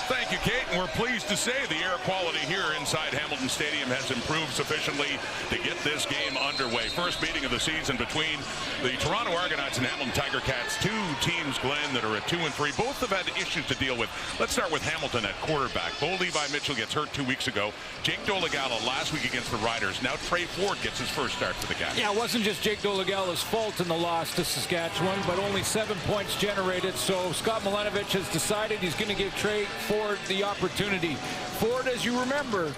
Thank you, Kate. And we're pleased to say the air quality here inside Hamilton Stadium has improved sufficiently to get this game underway. First meeting of the season between the Toronto Argonauts and Hamilton Tiger Cats. Two teams, Glenn, that are at 2-3. Both have had issues to deal with. Let's start with Hamilton at quarterback. Bo Levi Mitchell gets hurt 2 weeks ago. Jake Dolegala last week against the Riders. Now Trey Ford gets his first start for the Cats. Yeah, it wasn't just Jake Dolegala's fault in the loss to Saskatchewan, but only 7 points generated. So Scott Milanovich has decided he's going to give Trey Ford the opportunity. Ford, as you remember,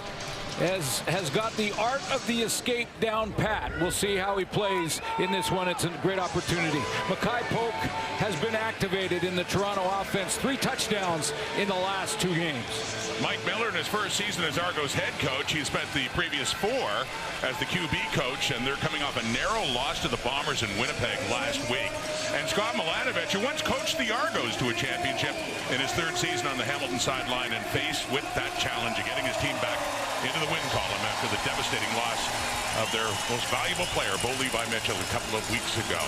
has got the art of the escape down pat. We'll see how he plays in this one. It's a great opportunity. Mackay Polk has been activated in the Toronto offense. 3 touchdowns in the last 2 games. Mike Miller in his first season as Argos head coach. He spent the previous 4 as the QB coach, and they're coming off a narrow loss to the Bombers in Winnipeg last week. And Scott Milanovich, who once coached the Argos to a championship in his 3rd season on the Hamilton sideline, and faced with that challenge of getting his team back into the win column after the devastating loss of their most valuable player, Bo Levi Mitchell, a couple of weeks ago.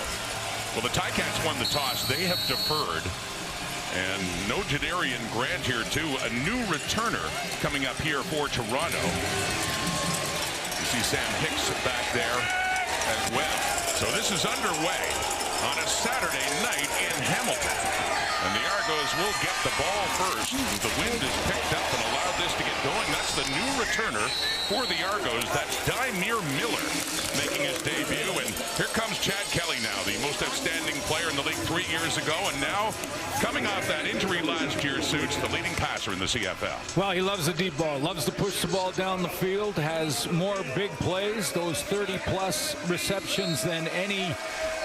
Well, the Ticats won the toss. They have deferred. And no Jadarian Grant here, too. A new returner coming up here for Toronto. You see Sam Hicks back there as well. So this is underway on a Saturday night in Hamilton. And the Argos will get the ball first. The wind is picked up and allowed this to get going. That's the new returner for the Argos. That's Dymere Miller making his debut. And here comes Chad Kelly now, the most outstanding player in the league 3 years ago. And now, coming off that injury last year, suits the leading passer in the CFL. Well, he loves the deep ball, loves to push the ball down the field, has more big plays, those 30-plus receptions than any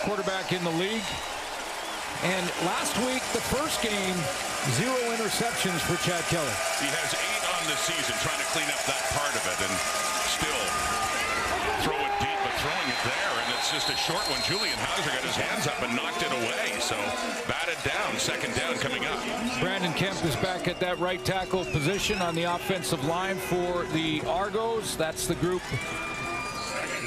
quarterback in the league. And last week, the first game, 0 interceptions for Chad Kelly. He has 8 on the season, trying to clean up that part of it, and still throw it deep, but throwing it there, and it's just a short one. Julian Hauser got his hands up and knocked it away, so batted down, 2nd down coming up. Brandon Kemp is back at that right tackle position on the offensive line for the Argos. That's the group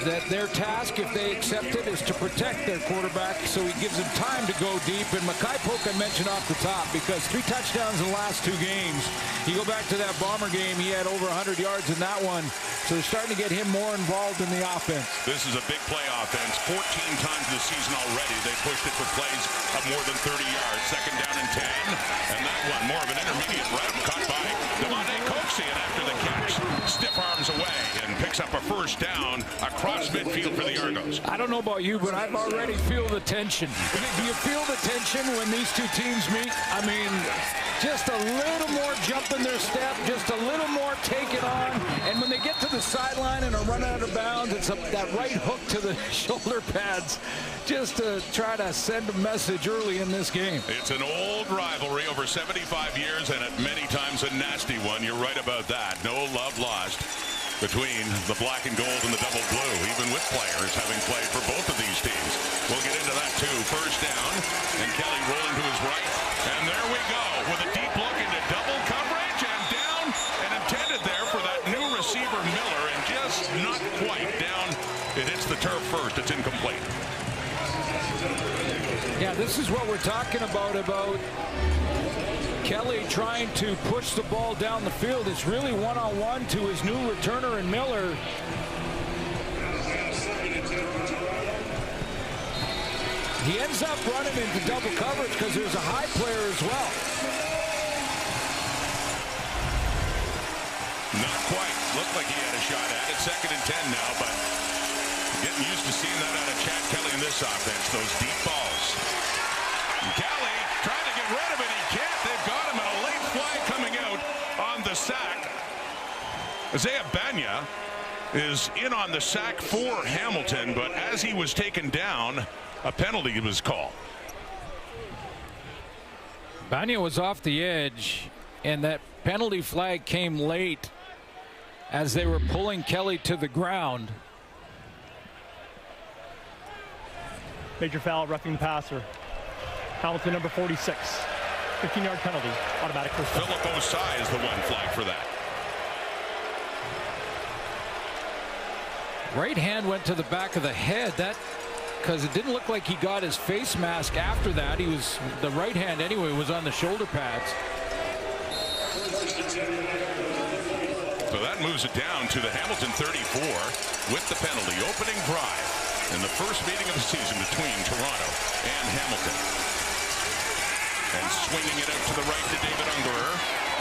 that their task, if they accept it, is to protect their quarterback, so he gives him time to go deep. And Mackay Polk I mentioned off the top, because 3 touchdowns in the last 2 games. You go back to that Bomber game, he had over 100 yards in that one, so they're starting to get him more involved in the offense. This is a big play offense. 14 times this season already they pushed it for plays of more than 30 yards. 2nd down and 10, and that one more of an intermediate route caught by Demonte Coxie, and after the catch, stiff arms away and picks up a 1st down across midfield for the Argos. I don't know about you, but I've already feel the tension. Do you feel the tension when these 2 teams meet? I mean, just a little more jump in their step, just a little more take it on, and when they get to the sideline and are run out of bounds, it's that right hook to the shoulder pads just to try to send a message early in this game. It's an old rivalry over 75 years, and at many times a nasty one. You're right about that. No love lost between the black and gold and the double blue, even with players having played for both of these teams. We'll get into that too. 1st down, and Kelly rolling to his right. And there we go with a deep look into double coverage, and down and intended there for that new receiver Miller, and just not quite down. It hits the turf first. It's incomplete. Yeah, this is what we're talking about Kelly trying to push the ball down the field. It's really one-on-one to his new returner in Miller. He ends up running into double coverage because there's a high player as well. Not quite. Looked like he had a shot at it. 2nd and 10 now, but getting used to seeing that out of Chad Kelly in this offense. Those deep balls. Kelly trying to get rid of it. He can't. They've got him, and a late flag coming out on the sack. Isaiah Banya is in on the sack for Hamilton, but as he was taken down, a penalty was called. Banya was off the edge, and that penalty flag came late as they were pulling Kelly to the ground. Major foul, roughing the passer. Hamilton, number 46. 15-yard penalty, automatic first down. Philip Osai is the one flag for that. Right hand went to the back of the head. That because it didn't look like he got his face mask after that. The right hand anyway was on the shoulder pads. So that moves it down to the Hamilton 34 with the penalty. Opening drive in the first meeting of the season between Toronto and Hamilton. And swinging it out to the right to David Ungerer.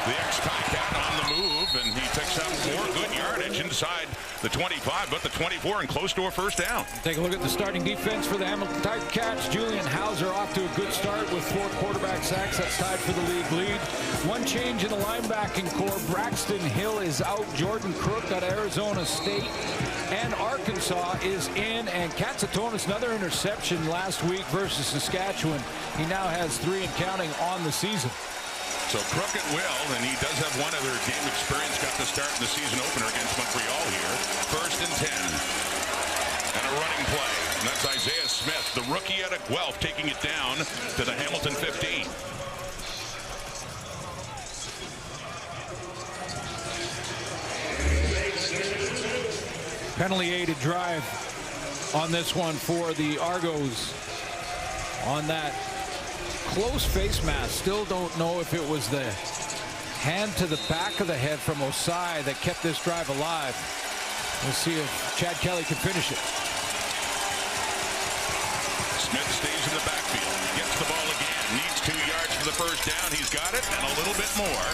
The ex-Ticat on the move, and he picks up more good yardage inside the 25, but the 24 and close to a first down. Take a look at the starting defense for the Hamilton Ticats. Julian Hauser off to a good start with 4 quarterback sacks. That's tied for the league lead. One change in the linebacking core. Braxton Hill is out. Jordan Crook out of Arizona State. And Arkansas is in. And Katsatonis, another interception last week versus Saskatchewan. He now has 3 and counting on the season. So Crook at will, and he does have one other game experience. Got the start in the season opener against Montreal here. 1st and 10. And a running play. And that's Isaiah Smith, the rookie out of Guelph, taking it down to the Hamilton 15. Penalty-aided drive on this one for the Argos on that close face mask. Still don't know if it was the hand to the back of the head from Osai that kept this drive alive. We'll see if Chad Kelly can finish it. Smith stays in the backfield, gets the ball again, needs 2 yards for the first down. He's got it, and a little bit more.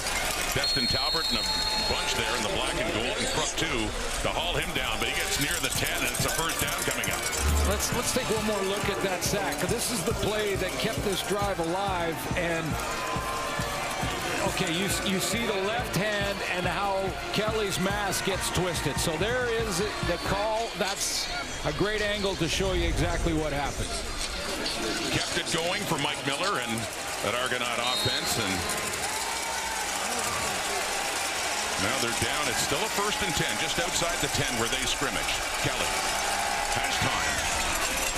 Destin Talbert and a bunch there in the black and gold, and Crook too to haul him down, but he gets near the 10, and it's a first down coming up. Let's take one more look at that sack. This is the play that kept this drive alive, and okay, you see the left hand and how Kelly's mask gets twisted. So there is the call. That's a great angle to show you exactly what happened. Kept it going for Mike Miller and that Argonaut offense, and now they're down. It's still a 1st and 10, just outside the 10 where they scrimmage. Kelly has time,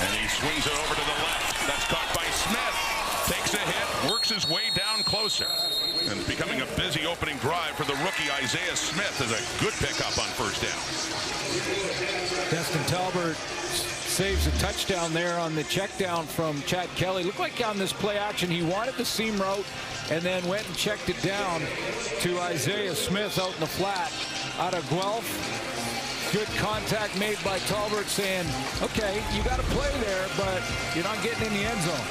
and he swings it over to the left. That's caught by Smith. Takes a hit, works his way down closer. And it's becoming a busy opening drive for the rookie Isaiah Smith as a good pickup on first down. Destin Talbert saves a touchdown there on the check down from Chad Kelly. Looked like on this play action he wanted the seam route and then went and checked it down to Isaiah Smith out in the flat out of Guelph. Good contact made by Talbert saying, okay, you got to play there, but you're not getting in the end zone.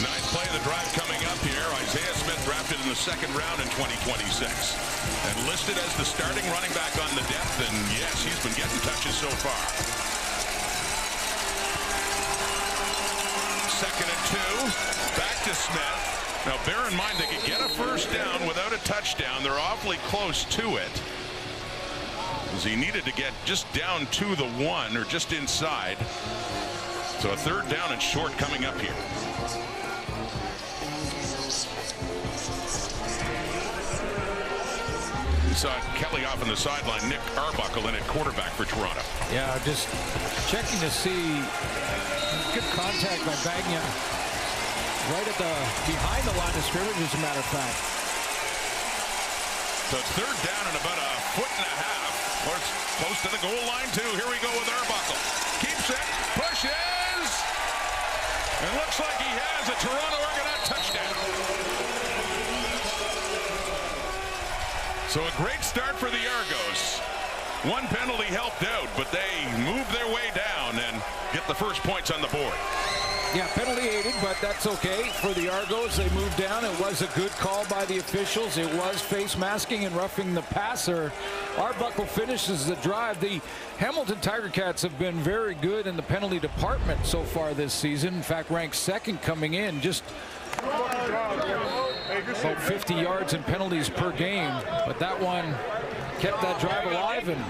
Nice play of the drive coming up here. Isaiah Smith drafted in the 2nd round in 2026 and listed as the starting running back on the depth, and yes, he's been getting touches so far. 2nd and 2, back to Smith. Now bear in mind they could get a first down without a touchdown. They're awfully close to it, as he needed to get just down to the 1 or just inside. So a 3rd down and short coming up here. We saw Kelly off on the sideline. Nick Arbuckle in at quarterback for Toronto. Yeah, just checking to see good contact by Bagna right at the behind the line of scrimmage, as a matter of fact. So it's 3rd down and about a 1.5 feet. Or it's close to the goal line too. Here we go with Arbuckle. Keeps it, pushes, and looks like he has a Toronto Argonaut touchdown. So a great start for the Argos. One penalty helped out, but they move their way down and get the first points on the board. Yeah, penalty aided, but that's okay for the Argos. They moved down. It was a good call by the officials. It was face masking and roughing the passer. Arbuckle finishes the drive. The Hamilton Tiger Cats have been very good in the penalty department so far this season. In fact, ranked 2nd coming in, just about 50 yards in penalties per game. But that one kept that drive alive, and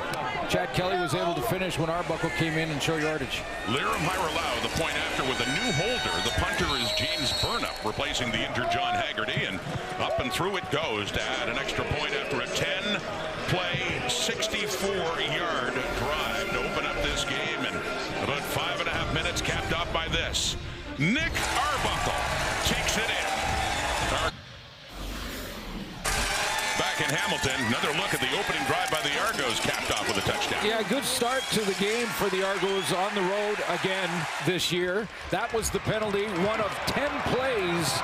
Chad Kelly was able to finish when Arbuckle came in and show yardage. Liram Hiralau, the point after with a new holder. The punter is James Burnup, replacing the injured John Haggerty, and up and through it goes to add an extra point after a 10-play, 64-yard drive to open up this game, and about 5.5 minutes capped off by this. Nick Arbuckle takes it in. Back in Hamilton, another look at the opening drive by the Argos, capped off with a touchdown. Yeah, good start to the game for the Argos on the road again this year. That was the penalty, one of 10 plays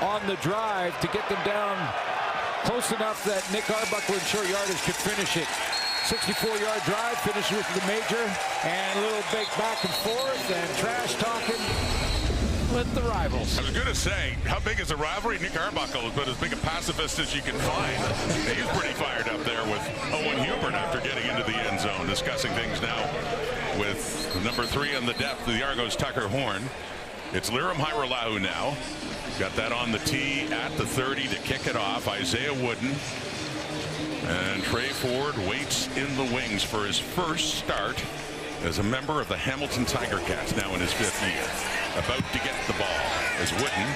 on the drive to get them down close enough that Nick Arbuckle in short yardage could finish it. 64-yard drive, finished with the major, and a little big back and forth, and trash talking with the rivals. I was going to say, how big is the rivalry? Nick Arbuckle is about as big a pacifist as you can find. He's pretty fired up there with Owen Hubert after getting into the end zone, discussing things now with number 3 on the depth of the Argos, Tucker Horn. It's Liram Hajrullahu now. Got that on the tee at the 30 to kick it off. Isaiah Wooden. And Trey Ford waits in the wings for his first start as a member of the Hamilton Tiger Cats, now in his 5th year. About to get the ball as Wooden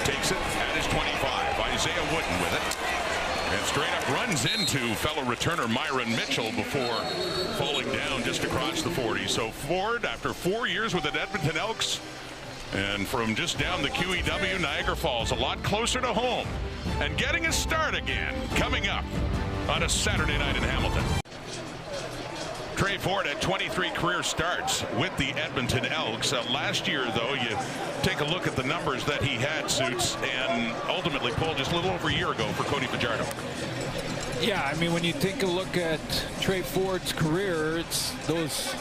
takes it at his 25. Isaiah Wooden with it. And straight up runs into fellow returner Myron Mitchell before falling down just across the 40. So Ford, after 4 years with the Edmonton Elks, and from just down the QEW, Niagara Falls, a lot closer to home, and getting a start again coming up on a Saturday night in Hamilton. Trey Ford had 23 career starts with the Edmonton Elks. Last year, though, you take a look at the numbers that he had, Suits, and ultimately pulled just a little over a year ago for Cody Fajardo. Yeah, I mean, when you take a look at Trey Ford's career, it's those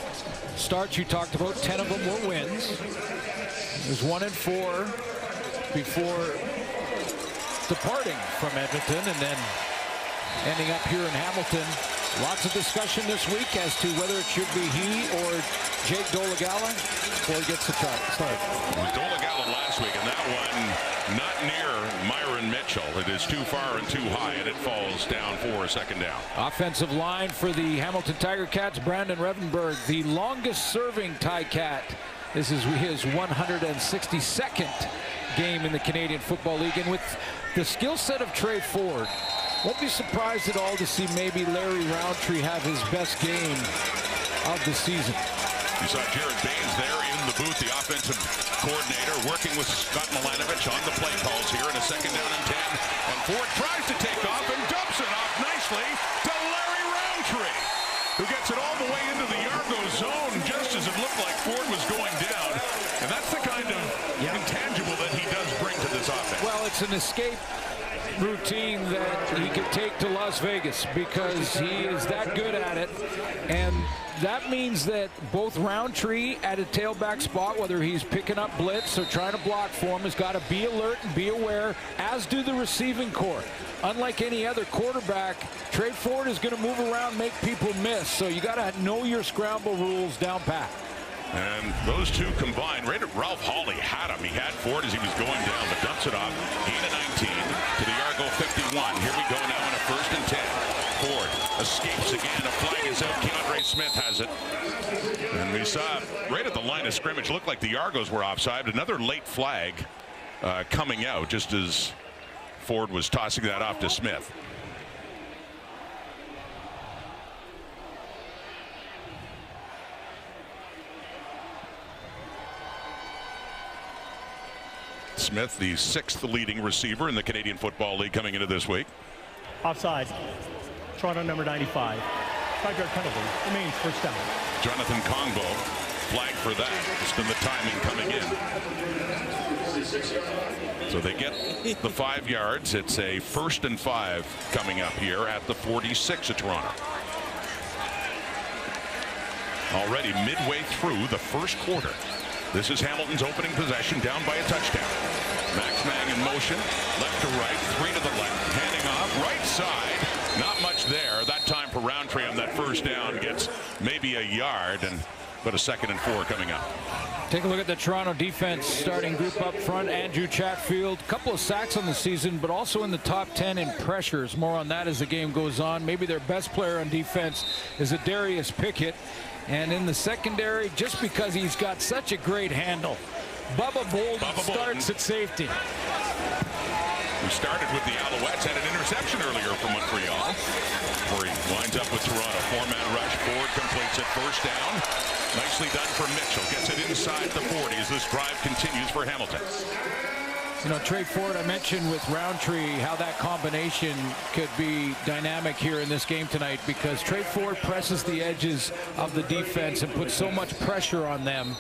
starts you talked about. 10 of them were wins. It was 1-4 before departing from Edmonton, and then ending up here in Hamilton. Lots of discussion this week as to whether it should be he or Jake Dolegala before he gets the start. It was Dolegala last week, and that one not near Myron Mitchell. It is too far and too high, and it falls down for a second down. Offensive line for the Hamilton Tiger Cats, Brandon Revenberg, the longest serving Ticat. This is his 162nd game in the Canadian Football League, and with the skill set of Trey Ford, won't be surprised at all to see maybe Larry Roundtree have his best game of the season. You saw Jared Baines there in the booth, the offensive coordinator, working with Scott Milanovich on the play calls here in a 2nd down and 10. And Ford tries to take off and dumps it off nicely to Larry Roundtree, who gets it all the way into the Argos zone just as it looked like Ford was going down. And that's the kind of intangible that he does bring to this offense. Well, it's an escape routine that he could take to Las Vegas because he is that good at it, and that means that both Roundtree at a tailback spot, whether he's picking up blitz or trying to block for him, has got to be alert and be aware, as do the receiving corps. Unlike any other quarterback, Trey Ford is going to move around, make people miss, so you got to know your scramble rules down pat. And those two combined, Ralph Hawley had him. He had Ford as he was going down, but dumps it off. Gain of 19 to the Argo 51. Here we go now in a 1st and 10. Ford escapes again. A flag is out. Keandre Smith has it. And we saw right at the line of scrimmage, looked like the Argos were offside. Another late flag coming out just as Ford was tossing that off to Smith. Smith, the 6th leading receiver in the Canadian Football League coming into this week. Offside. Toronto number 95. 5-yard penalty. Remains 1st down. Jonathan Kongbo flagged for that. Just in the timing coming in. So they get the 5 yards. It's a 1st and 5 coming up here at the 46 of Toronto. Already midway through the 1st quarter. This is Hamilton's opening possession, down by a touchdown. Max Mang in motion, left to right, 3 to the left, handing off, right side. Not much there. That time for Roundtree on that 1st down gets maybe a yard, but a 2nd and 4 coming up. Take a look at the Toronto defense starting group up front. Andrew Chatfield, a couple of sacks on the season, but also in the top 10 in pressures. More on that as the game goes on. Maybe their best player on defense is Darius Pickett. And in the secondary, just because he's got such a great handle, Bubba Bolden starts at safety. We started with the Alouettes, had an interception earlier from Montreal, where he winds up with Toronto. 4-man rush, Ford completes it, 1st down. Nicely done for Mitchell. Gets it inside the 40 as this drive continues for Hamilton. You know, Trey Ford, I mentioned with Roundtree how that combination could be dynamic here in this game tonight, because Trey Ford presses the edges of the defense and puts so much pressure on them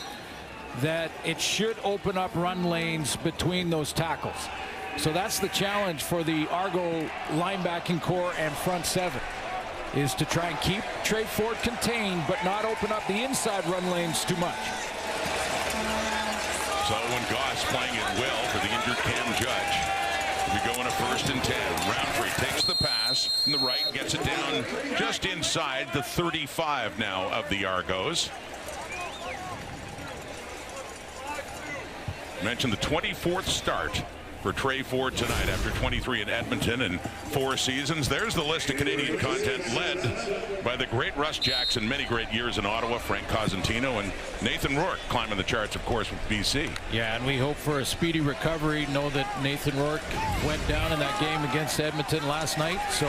that it should open up run lanes between those tackles. So that's the challenge for the Argo linebacking core and front seven, is to try and keep Trey Ford contained but not open up the inside run lanes too much. So when Goss playing it well for the injured Cam Judge. We go in a 1st and 10. Roundtree takes the pass from the right, gets it down just inside the 35 now of the Argos. Mentioned the 24th start for Trey Ford tonight after 23 in Edmonton and 4 seasons. There's the list of Canadian content led by the great Russ Jackson, many great years in Ottawa, Frank Cosentino, and Nathan Rourke climbing the charts, of course, with BC. Yeah, and we hope for a speedy recovery. Know that Nathan Rourke went down in that game against Edmonton last night, so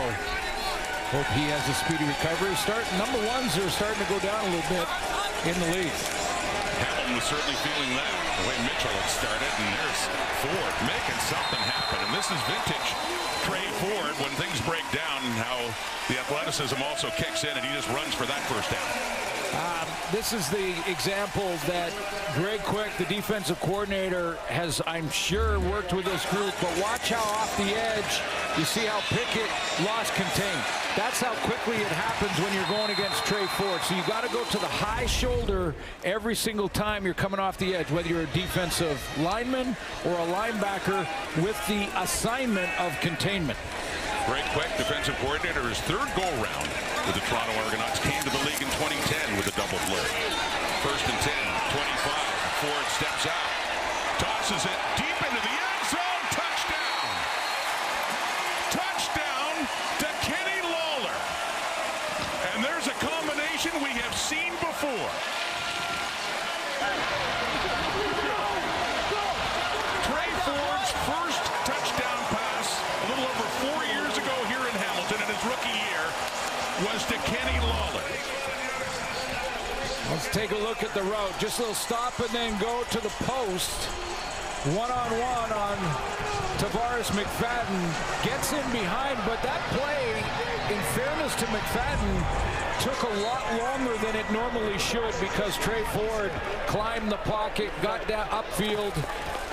hope he has a speedy recovery. Number ones are starting to go down a little bit in the league. Hamilton was certainly feeling that, the way Mitchell had started, and there's Ford making something happen. And this is vintage Trey Ford when things break down, how the athleticism also kicks in, and he just runs for that first down. This is the example that Greg Quick, the defensive coordinator, has, I'm sure, worked with this group. But watch how off the edge, you see how Pickett lost contain. That's how quickly it happens when you're going against Trey Ford. So you got to go to the high shoulder every single time you're coming off the edge, whether you're a defensive lineman or a linebacker with the assignment of containment. Greg Quick, defensive coordinator, his 3rd go-round with the Toronto Argonauts, came to the league in 2010 with a double blue. 1st and 10, 25. Ford steps out, tosses it deep into the end zone. Touchdown! Touchdown to Kenny Lawler. And there's a combination we have seen before. Trey Ford's first touchdown pass a little over 4 years ago here in Hamilton in his rookie year was to Kenny Lawler. Let's take a look at the route. Just a little stop and then go to the post. One-on-one on Tavares McFadden. Gets in behind, but that play, in fairness to McFadden, took a lot longer than it normally should because Trey Ford climbed the pocket, got down upfield,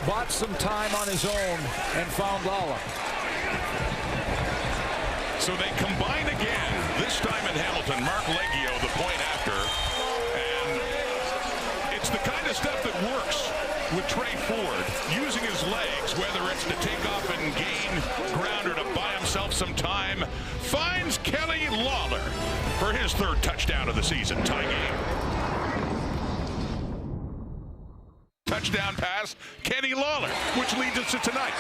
bought some time on his own, and found Lawler. So they combine again, this time in Hamilton. Mark Leggio, the point after. And it's the kind of stuff that works with Trey Ford, using his legs, whether it's to take off and gain ground or to buy himself some time. Finds Kenny Lawler for his 3rd touchdown of the season. Tie game. Touchdown pass, Kenny Lawler, which leads us to tonight.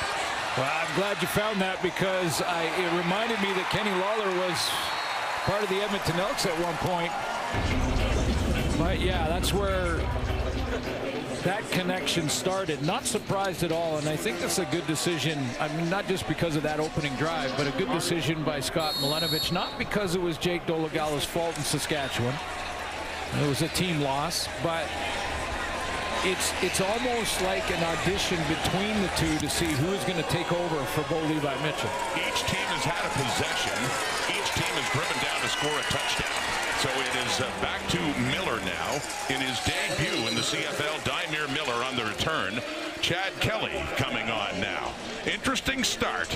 Well, I'm glad you found that because it reminded me that Kenny Lawler was part of the Edmonton Elks at one point. But yeah, that's where that connection started. Not surprised at all, and I think that's a good decision. I mean, not just because of that opening drive, but a good decision by Scott Milenovich. Not because it was Jake Dolegala's fault in Saskatchewan. It was a team loss, but it's almost like an audition between the two to see who is going to take over for Bo Levi Mitchell. Each team has had a possession. Each team has driven down to score a touchdown. So it is back to Miller now in his debut in the CFL. Dymere Miller on the return. Chad Kelly coming on now. Interesting start.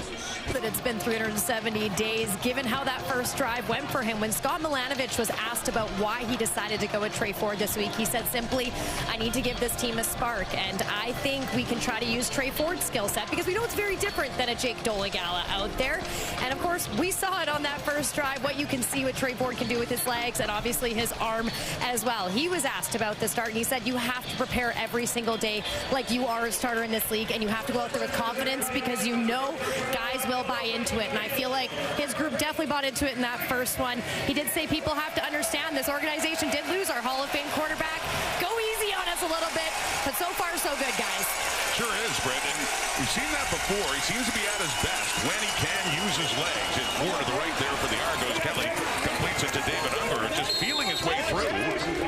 That it's been 370 days, given how that first drive went for him. When Scott Milenovich was asked about why he decided to go with Trey Ford this week, he said simply, I need to give this team a spark, and I think we can try to use Trey Ford's skill set because we know it's very different than a Jake Dolegala out there. And of course, we saw it on that first drive, what you can see what Trey Ford can do with his legs and obviously his arm as well. He was asked about the start, and he said you have to prepare every single day like you are a starter in this league, and you have to go out there with confidence because you know guys will buy into it. And I feel like his group definitely bought into it in that first one. He did say people have to understand this organization did lose our Hall of Fame quarterback. Go easy on us a little bit, but so far so good, guys. Sure is, Brendan. We've seen that before. He seems to be at his best when he can use his legs. It's Ford to the right there for the Argos. Kelly completes it to David Unger, just feeling his way through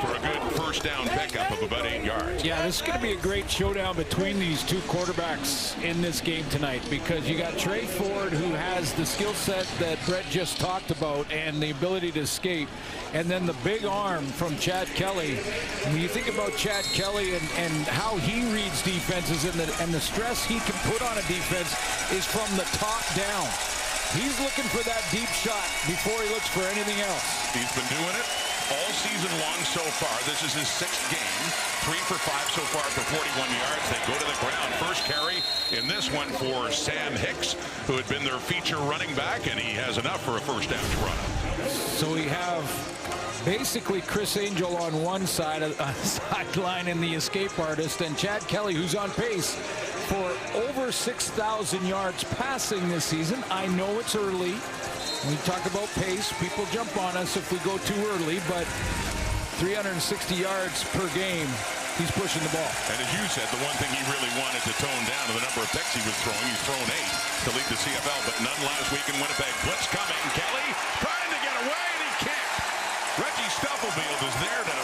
for a good first first down pickup of about 8 yards. Yeah, this is going to be a great showdown between these two quarterbacks in this game tonight, because you got Trey Ford, who has the skill set that Brett just talked about and the ability to escape, and then the big arm from Chad Kelly. When you think about Chad Kelly and how he reads defenses and the stress he can put on a defense is from the top down. He's looking for that deep shot before he looks for anything else. He's been doing it all season long so far. This is his 6th game. 3 for 5 so far for 41 yards. They go to the ground. First carry in this one for Sam Hicks, who had been their feature running back, and he has enough for a first down Toronto. So we have basically Chris Angel on one side of sideline and the escape artist, and Chad Kelly, who's on pace for over 6,000 yards passing this season. I know it's early. We talk about pace. People jump on us if we go too early, but 360 yards per game, he's pushing the ball. And as you said, the one thing he really wanted to tone down to the number of picks he was throwing. He's thrown 8 to lead the CFL, but none last week in Winnipeg. Blitz coming. Kelly trying to get away, and he can't. Reggie Stufflefield is there to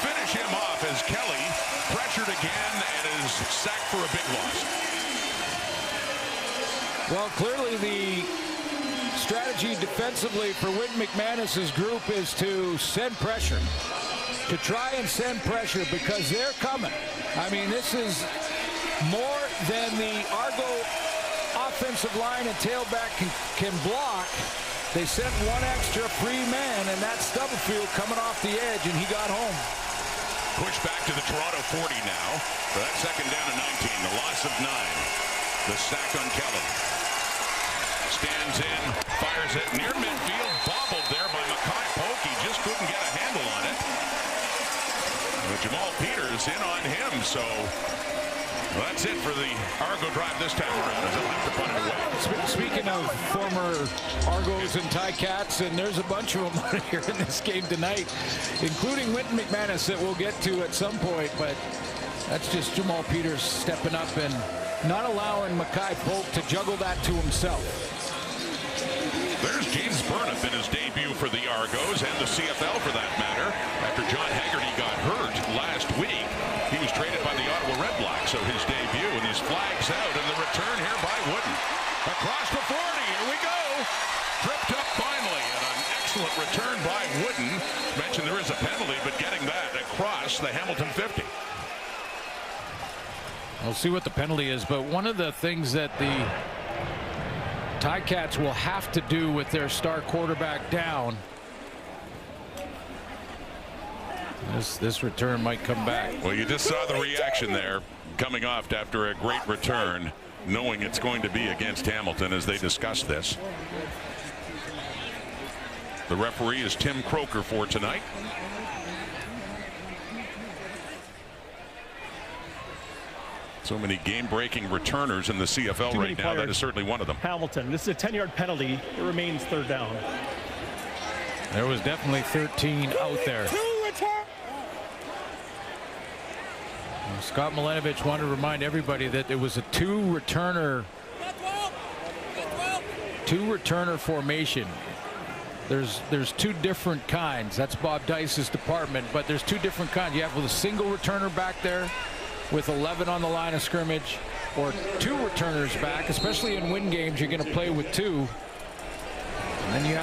finish him off as Kelly pressured again and is sacked for a big loss. Well, clearly the strategy defensively for Wynn McManus's group is to send pressure. To try and send pressure because they're coming. I mean, this is more than the Argo offensive line and tailback can block. They sent one extra free man, and that's Stubblefield coming off the edge, and he got home. Push back to the Toronto 40 now. For that second down and 19, the loss of 9. The sack on Kelly. Stands in, fires it near midfield, bobbled there by Mackay Polk. He just couldn't get a handle on it. But Jamal Peters in on him, so that's it for the Argo drive this time around as they'll have to punt it away. Speaking of former Argos and Ticats, and there's a bunch of them out here in this game tonight, including Wynton McManus that we'll get to at some point, but that's just Jamal Peters stepping up and not allowing Mackay Polk to juggle that to himself. There's James Burnett in his debut for the Argos and the CFL for that matter. After John Haggerty got hurt last week, he was traded by the Ottawa Red Blacks, so his debut, and his flags out, and the return here by Wooden. Across the 40, here we go. Tripped up finally, and an excellent return by Wooden. Mentioned there is a penalty, but getting that across the Hamilton 50. We'll see what the penalty is, but one of the things that the Ticats will have to do with their star quarterback down, this return might come back. Well, you just saw the reaction there coming off after a great return, knowing it's going to be against Hamilton as they discuss this. The referee is Tim Croker for tonight. So many game-breaking returners in the CFL right now. That is certainly one of them. Hamilton, this is a 10-yard penalty. It remains third down. There was definitely 13 out there. Scott Milenovich wanted to remind everybody that it was a two-returner formation. There's two different kinds. That's Bob Dice's department, but there's two different kinds. You have with a single returner back there with 11 on the line of scrimmage, or two returners back, especially in win games. You're going to play with 2, and then you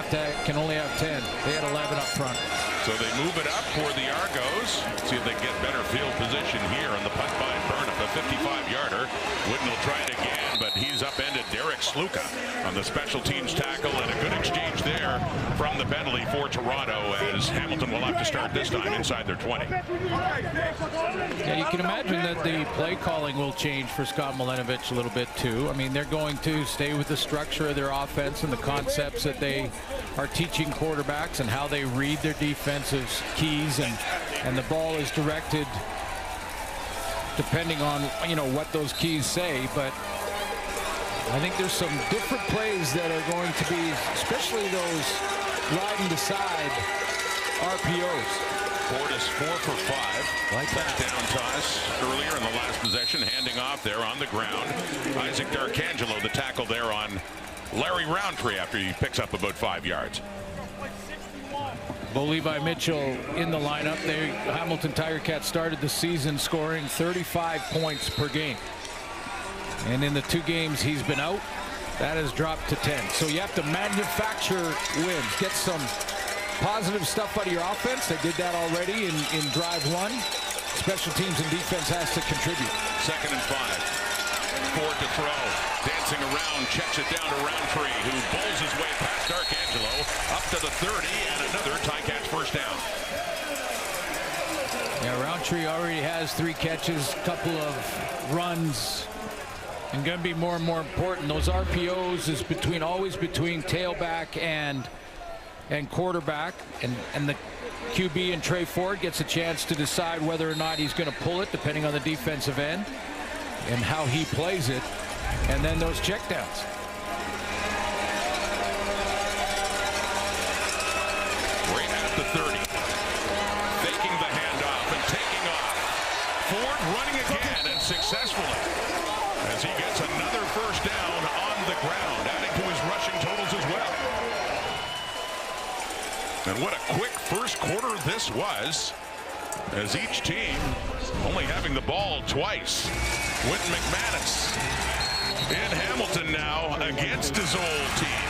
can only have 10. They had 11 up front. So they move it up for the Argos. See if they get better field position here on the punt by Burnett, a 55-yarder. Wooden will try it again, but he's upended Derek Sluka on the special teams tackle, and a good exchange there from the penalty for Toronto as Hamilton will have to start this time inside their 20. Yeah, you can imagine that the play calling will change for Scott Milenovich a little bit too. I mean, they're going to stay with the structure of their offense and the concepts that they are teaching quarterbacks and how they read their defensive keys, and the ball is directed depending on what those keys say. But I think there's some different plays that are going to be, especially those riding the side RPOs. Ford is 4 for 5. Like that. Touchdown toss earlier in the last possession, handing off there on the ground. Isaac D'Arcangelo, the tackle there on Larry Roundtree after he picks up about 5 yards. Bo Levi Mitchell in the lineup. Hamilton Tiger Cats started the season scoring 35 points per game. And in the 2 games he's been out, that has dropped to 10. So you have to manufacture wins. Get some positive stuff out of your offense. They did that already in drive 1. Special teams and defense has to contribute. 2nd and 5. Ford to throw. Dancing around, checks it down to Roundtree, who bowls his way past Arcangelo up to the 30, and another Ticats first down. Yeah, Roundtree already has 3 catches, couple of runs, and going to be more and more important. Those RPOs is always between tailback and quarterback, and the QB and Trey Ford gets a chance to decide whether or not he's going to pull it, depending on the defensive end and how he plays it, and then those checkdowns. Right at the 30. Faking the handoff and taking off. Ford running again and successfully as he gets another first down on the ground, adding to his rushing totals as well. And what a quick first quarter this was, as each team only having the ball twice. Quentin McManus in Hamilton now against his old team.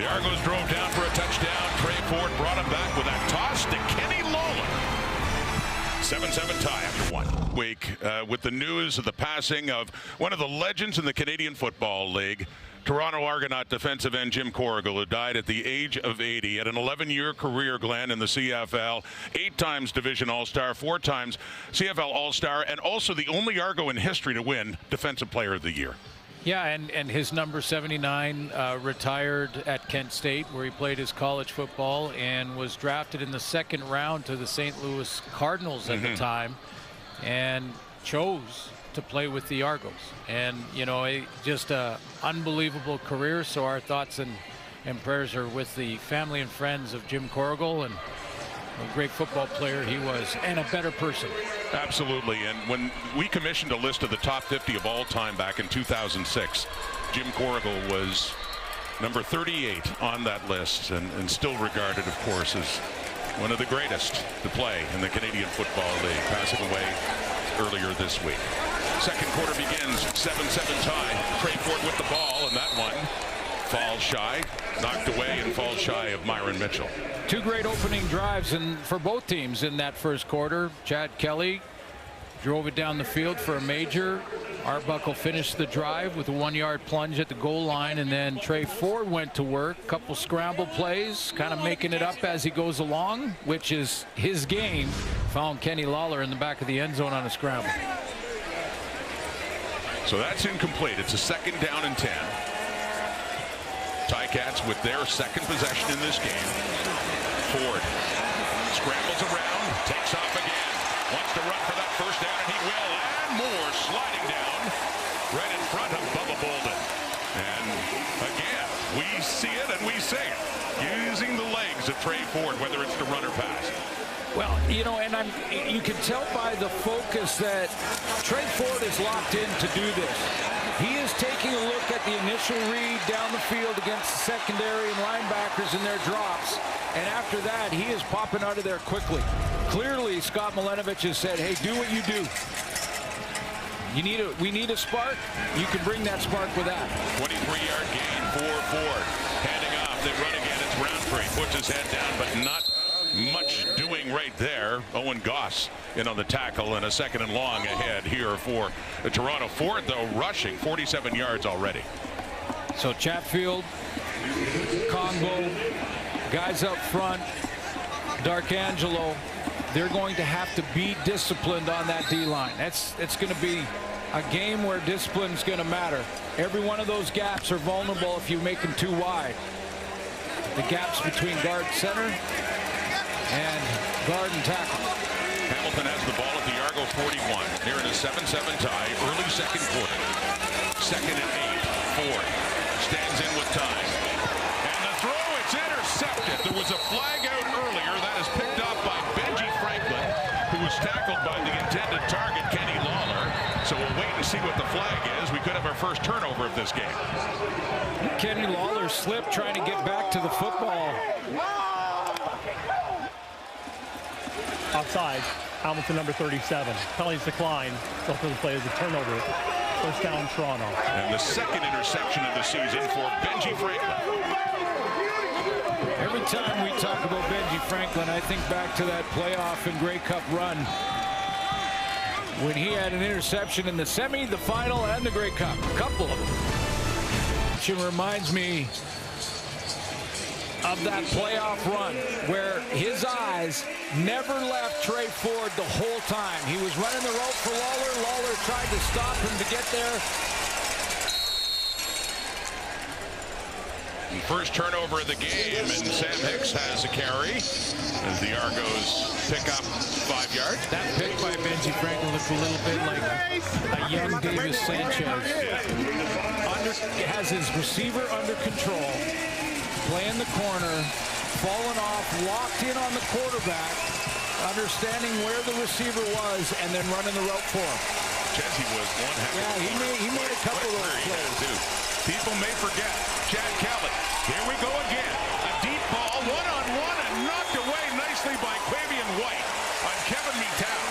The Argos drove down for a touchdown. Trey Ford brought him back with that toss to Kenny Lawler. 7-7 tie after 1 week with the news of the passing of one of the legends in the Canadian Football League, Toronto Argonaut defensive end Jim Corrigal, who died at the age of 80. At an 11-year career, Glenn, in the CFL, 8 times Division All-Star, 4 times CFL All-Star, and also the only Argo in history to win Defensive Player of the Year. Yeah, and his number 79 retired at Kent State, where he played his college football, and was drafted in the 2nd round to the St. Louis Cardinals at the time, and chose to play with the Argos. And you know, just a unbelievable career. So our thoughts and prayers are with the family and friends of Jim Corrigal, and a great football player he was, and a better person. Absolutely. And when we commissioned a list of the top 50 of all time back in 2006, Jim Corrigal was number 38 on that list, and still regarded, of course, as one of the greatest to play in the Canadian Football League, passing away earlier this week. Second quarter begins, 7-7 tie. Trey Ford with the ball, and that one falls shy, knocked away, and falls shy of Myron Mitchell. 2 great opening drives for both teams in that first quarter. Chad Kelly drove it down the field for a major. Arbuckle finished the drive with a 1-yard plunge at the goal line, and then Trey Ford went to work. Couple scramble plays, kind of making it up as he goes along, which is his game. Found Kenny Lawler in the back of the end zone on a scramble. So that's incomplete. It's a 2nd down and 10. Ticats with their 2nd possession in this game. Ford scrambles around, takes off again, wants to run for that first down, and he will. And more sliding down right in front of Bubba Bolden. And again, we see it and we say it, using the legs of Trey Ford, whether it's to run or pass. Well, you know, and you can tell by the focus that Trey Ford is locked in to do this. He is taking a look at the initial read down the field against the secondary and linebackers in their drops. And after that, he is popping out of there quickly. Clearly, Scott Milenovich has said, hey, do what you do. We need a spark. You can bring that spark with that. 23-yard gain for Ford. Handing off, they run again. It's Roundtree. Puts his head down, but not much doing right there. Owen Goss in on the tackle, and a 2nd and long ahead here for Toronto. Ford, though, rushing 47 yards already. So Chatfield, Congo, guys up front, D'Arcangelo, they're going to have to be disciplined on that D-line. It's going to be a game where discipline is going to matter. Every one of those gaps are vulnerable if you make them too wide. The gaps between guard center and guard and tackle. Hamilton has the ball at the Argo 41. Here in a 7-7 tie, early 2nd quarter. 2nd and 8. Ford stands in with time. And the throw, it's intercepted. There was a flag out earlier. That is picked up by Benji Franklin, who was tackled by the intended target, Kenny Lawler. So we'll wait and see what the flag is. We could have our first turnover of this game. Kenny Lawler slipped trying to get back to the football. Offside. Hamilton, number 37. Penalties decline. Still for the play as a turnover. First down, Toronto. And the second interception of the season for Benji Franklin. Every time we talk about Benji Franklin, I think back to that playoff and Grey Cup run when he had an interception in the semi, the final, and the Grey Cup. A couple of them. Which reminds me of that playoff run where his eyes never left Trey Ford the whole time. He was running the rope for Lawler. Lawler tried to stop him to get there. First turnover of the game, and Sam Hicks has a carry as the Argos pick up 5 yards. That pick by Benji Franklin looks a little bit like a young Davis Sanchez. Has his receiver under control, playing the corner, falling off, locked in on the quarterback, understanding where the receiver was, and then running the rope for him. Jesse was one heck of a he made a couple of those plays. People may forget. Chad Kelly. Here we go again. A deep ball, one-on-one, and knocked away nicely by Quavian White on Kevin Mitau.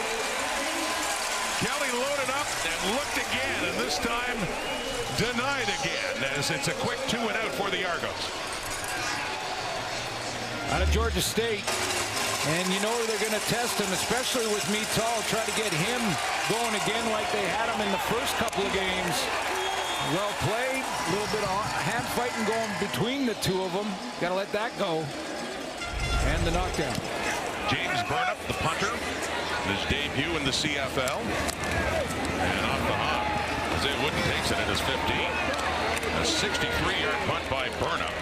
Kelly loaded up and looked again, and this time denied again, as it's a quick 2-and-out for the Argos. Out of Georgia State. And you know they're going to test him, especially with Mitau, try to get him going again like they had him in the first couple of games. Well played, a little bit of hand fighting going between the two of them. Got to let that go. And the knockdown. James Burnup, the punter, his debut in the CFL. And off the hop, Isaiah Wooden takes it at his 15. A 63-yard punt by Burnup,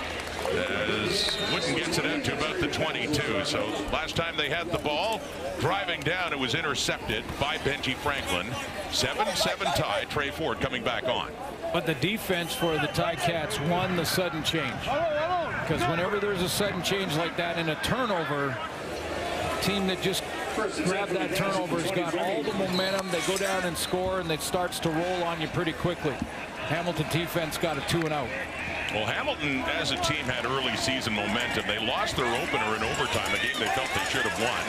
as Wooden gets it out to about the 22. So last time they had the ball, driving down, it was intercepted by Benji Franklin. 7-7 tie. Trey Ford coming back on. But the defense for the Ticats won the sudden change. Because whenever there's a sudden change like that in a turnover, team that just grabbed that turnover has got all the momentum. They go down and score, and it starts to roll on you pretty quickly. Hamilton defense got a 2-and-out. Well, Hamilton, as a team, had early season momentum. They lost their opener in overtime, a game they felt they should have won.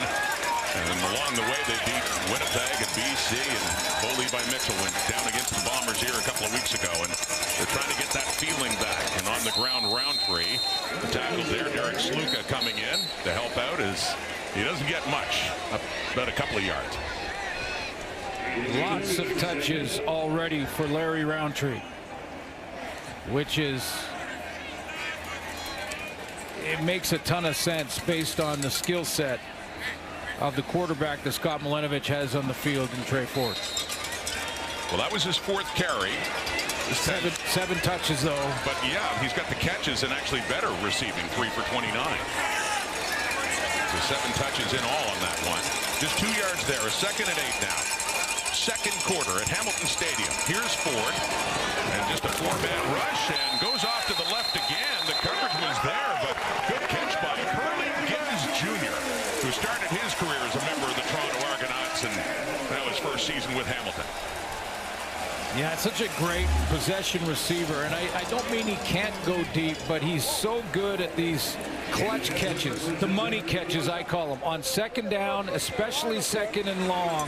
And along the way, they beat Winnipeg and BC, and Bo Levi Mitchell went down against the Bombers here a couple of weeks ago, and they're trying to get that feeling back. And on the ground, Roundtree, the tackle there, Derek Sluka coming in to help out, as he doesn't get much, about a couple of yards. Lots of touches already for Larry Roundtree, which is, it makes a ton of sense based on the skill set of the quarterback that Scott Milenovich has on the field in Trey Ford. Well, that was his 4th carry. Seven touches, though. But yeah, he's got the catches and actually better receiving, 3 for 29. So 7 touches in all on that one. Just 2 yards there, a 2nd and 8 now. Second quarter at Hamilton Stadium. Here's Ford, and just a 4-man rush, and goes off to the left again. The coverage was there, but good catch by Curly Gibbons Jr., who started his career as a member of the Toronto Argonauts, and that was first season with Hamilton. Yeah, it's such a great possession receiver, and I don't mean he can't go deep, but he's so good at these clutch catches, the money catches I call them, on second down, especially 2nd and long.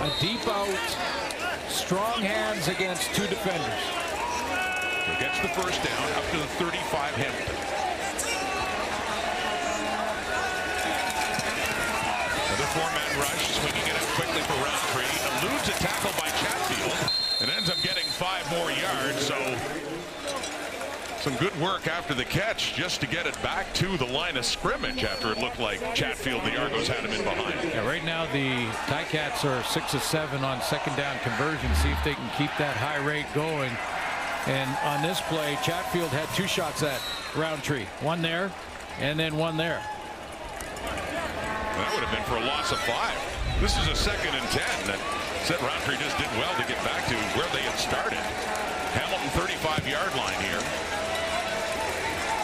A deep out, strong hands against 2 defenders. So gets the first down up to the 35 Hamilton. Another 4-man rush, swinging it up quickly for Roundtree. Eludes a tackle by Chatfield and ends up getting 5 more yards. So some good work after the catch just to get it back to the line of scrimmage after it looked like Chatfield, the Argos, had him in behind. Yeah, right now the Ticats are 6 of 7 on second down conversion. See if they can keep that high rate going. And on this play, Chatfield had 2 shots at Roundtree. One there, and then one there. That would have been for a loss of 5. This is a 2nd and 10 that said Roundtree just did well to get back to where they had started. Hamilton 35-yard line here.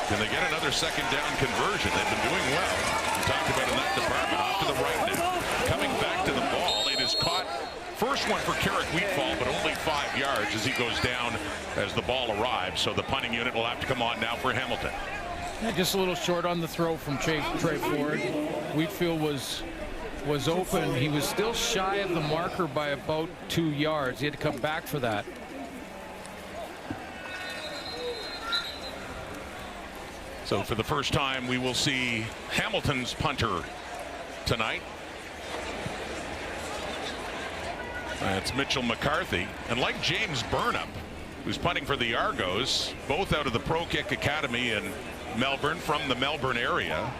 Can they get another second down conversion? They've been doing well. We talked about in that department. Off to the right now. Coming back to the ball. It is caught. First one for Carrick Wheatfall, but only 5 yards as he goes down as the ball arrives. So the punting unit will have to come on now for Hamilton. Yeah, just a little short on the throw from Trey Ford. Wheatfield was open. He was still shy of the marker by about 2 yards. He had to come back for that. So for the first time, we will see Hamilton's punter tonight. It's Mitchell McCarthy. And like James Burnham, who's punting for the Argos, both out of the Pro Kick Academy in Melbourne, from the Melbourne area.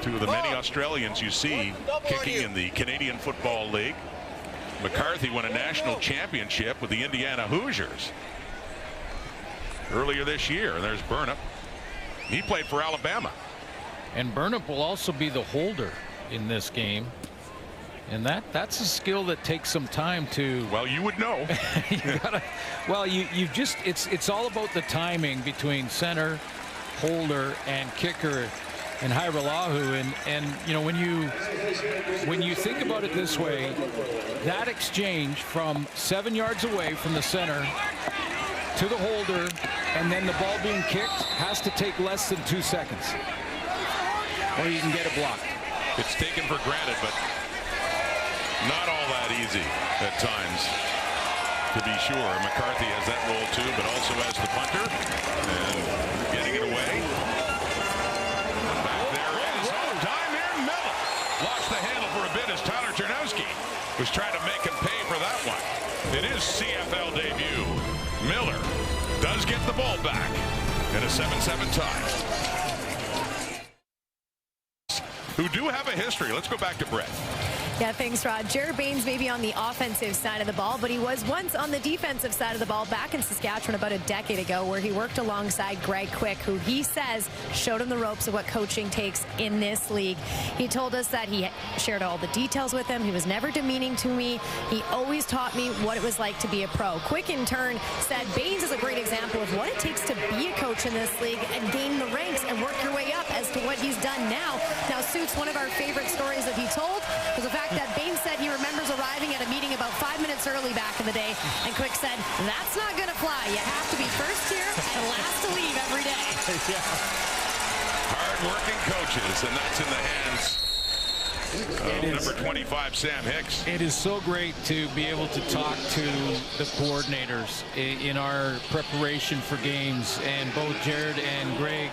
Two of the many Australians you see kicking in the Canadian Football League. McCarthy won a national championship with the Indiana Hoosiers earlier this year. And there's Burnham. He played for Alabama. And Burnham will also be the holder in this game. And that's a skill that takes some time to. Well, you would know. It's all about the timing between center, holder, and kicker and Hairolahu. And you know, when you think about it this way, that exchange from 7 yards away from the center to the holder and then the ball being kicked has to take less than 2 seconds, or you can get it blocked. It's taken for granted, but not all that easy at times, to be sure. McCarthy has that role too, but also as the punter and getting it away. Back there is Dymere Miller. Lost the handle for a bit as Tyler Ternowski was trying to make him pay for that one. It is CFL debut. Miller does get the ball back in a 7-7 tie. Who do have a history. Let's go back to Brett. Yeah, thanks, Rod. Jared Baines may be on the offensive side of the ball, but he was once on the defensive side of the ball back in Saskatchewan about a decade ago, where he worked alongside Greg Quick, who he says showed him the ropes of what coaching takes in this league. He told us that he shared all the details with him. He was never demeaning to me. He always taught me what it was like to be a pro. Quick, in turn, said Baines is a great example of what it takes to be a coach in this league and gain the ranks and work your way up as to what he's done now. Now, Suits, one of our favorite stories that he told was the fact that Baines said he remembers arriving at a meeting about 5 minutes early back in the day, and Quick said, that's not going to fly. You have to be first here and last to leave every day. Yeah. Hard-working coaches, and that's in the hands of number 25, Sam Hicks. It is so great to be able to talk to the coordinators in our preparation for games, and both Jared and Greg,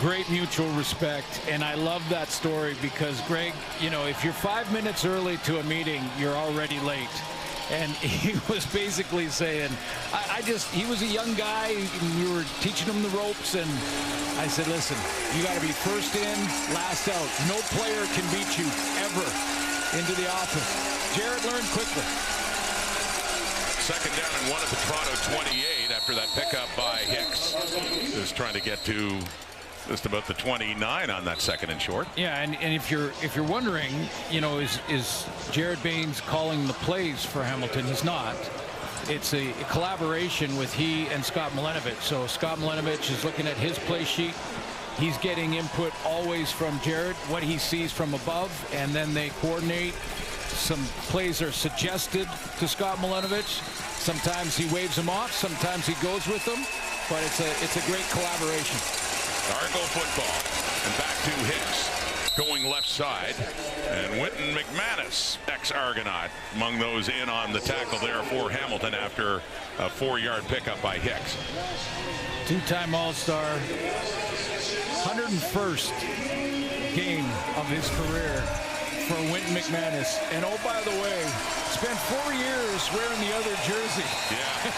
great mutual respect. And I love that story because Greg, you know, if you're 5 minutes early to a meeting, you're already late. And he was basically saying, he was a young guy, and we were teaching him the ropes, and I said, listen, you got to be first in, last out. No player can beat you ever into the office. Jared learned quickly. Second down and 1 at the Toronto 28 after that pickup by Hicks. Just trying to get to just about the 29 on that second and short. Yeah, and if you're wondering, you know, is Jared Baines calling the plays for Hamilton? He's not. It's a collaboration with he and Scott Milenovich. So Scott Milenovich is looking at his play sheet. He's getting input always from Jared, what he sees from above, and then they coordinate. Some plays are suggested to Scott Milenovich. Sometimes he waves them off. Sometimes he goes with them. But it's a great collaboration. Argo football, and back to Hicks going left side, and Wynton McManus, ex-Argonaut, among those in on the tackle there for Hamilton after a 4-yard pickup by Hicks. Two-time All-Star, 101st game of his career for Wynton McManus. And oh, by the way, spent 4 years wearing the other jersey. Yeah.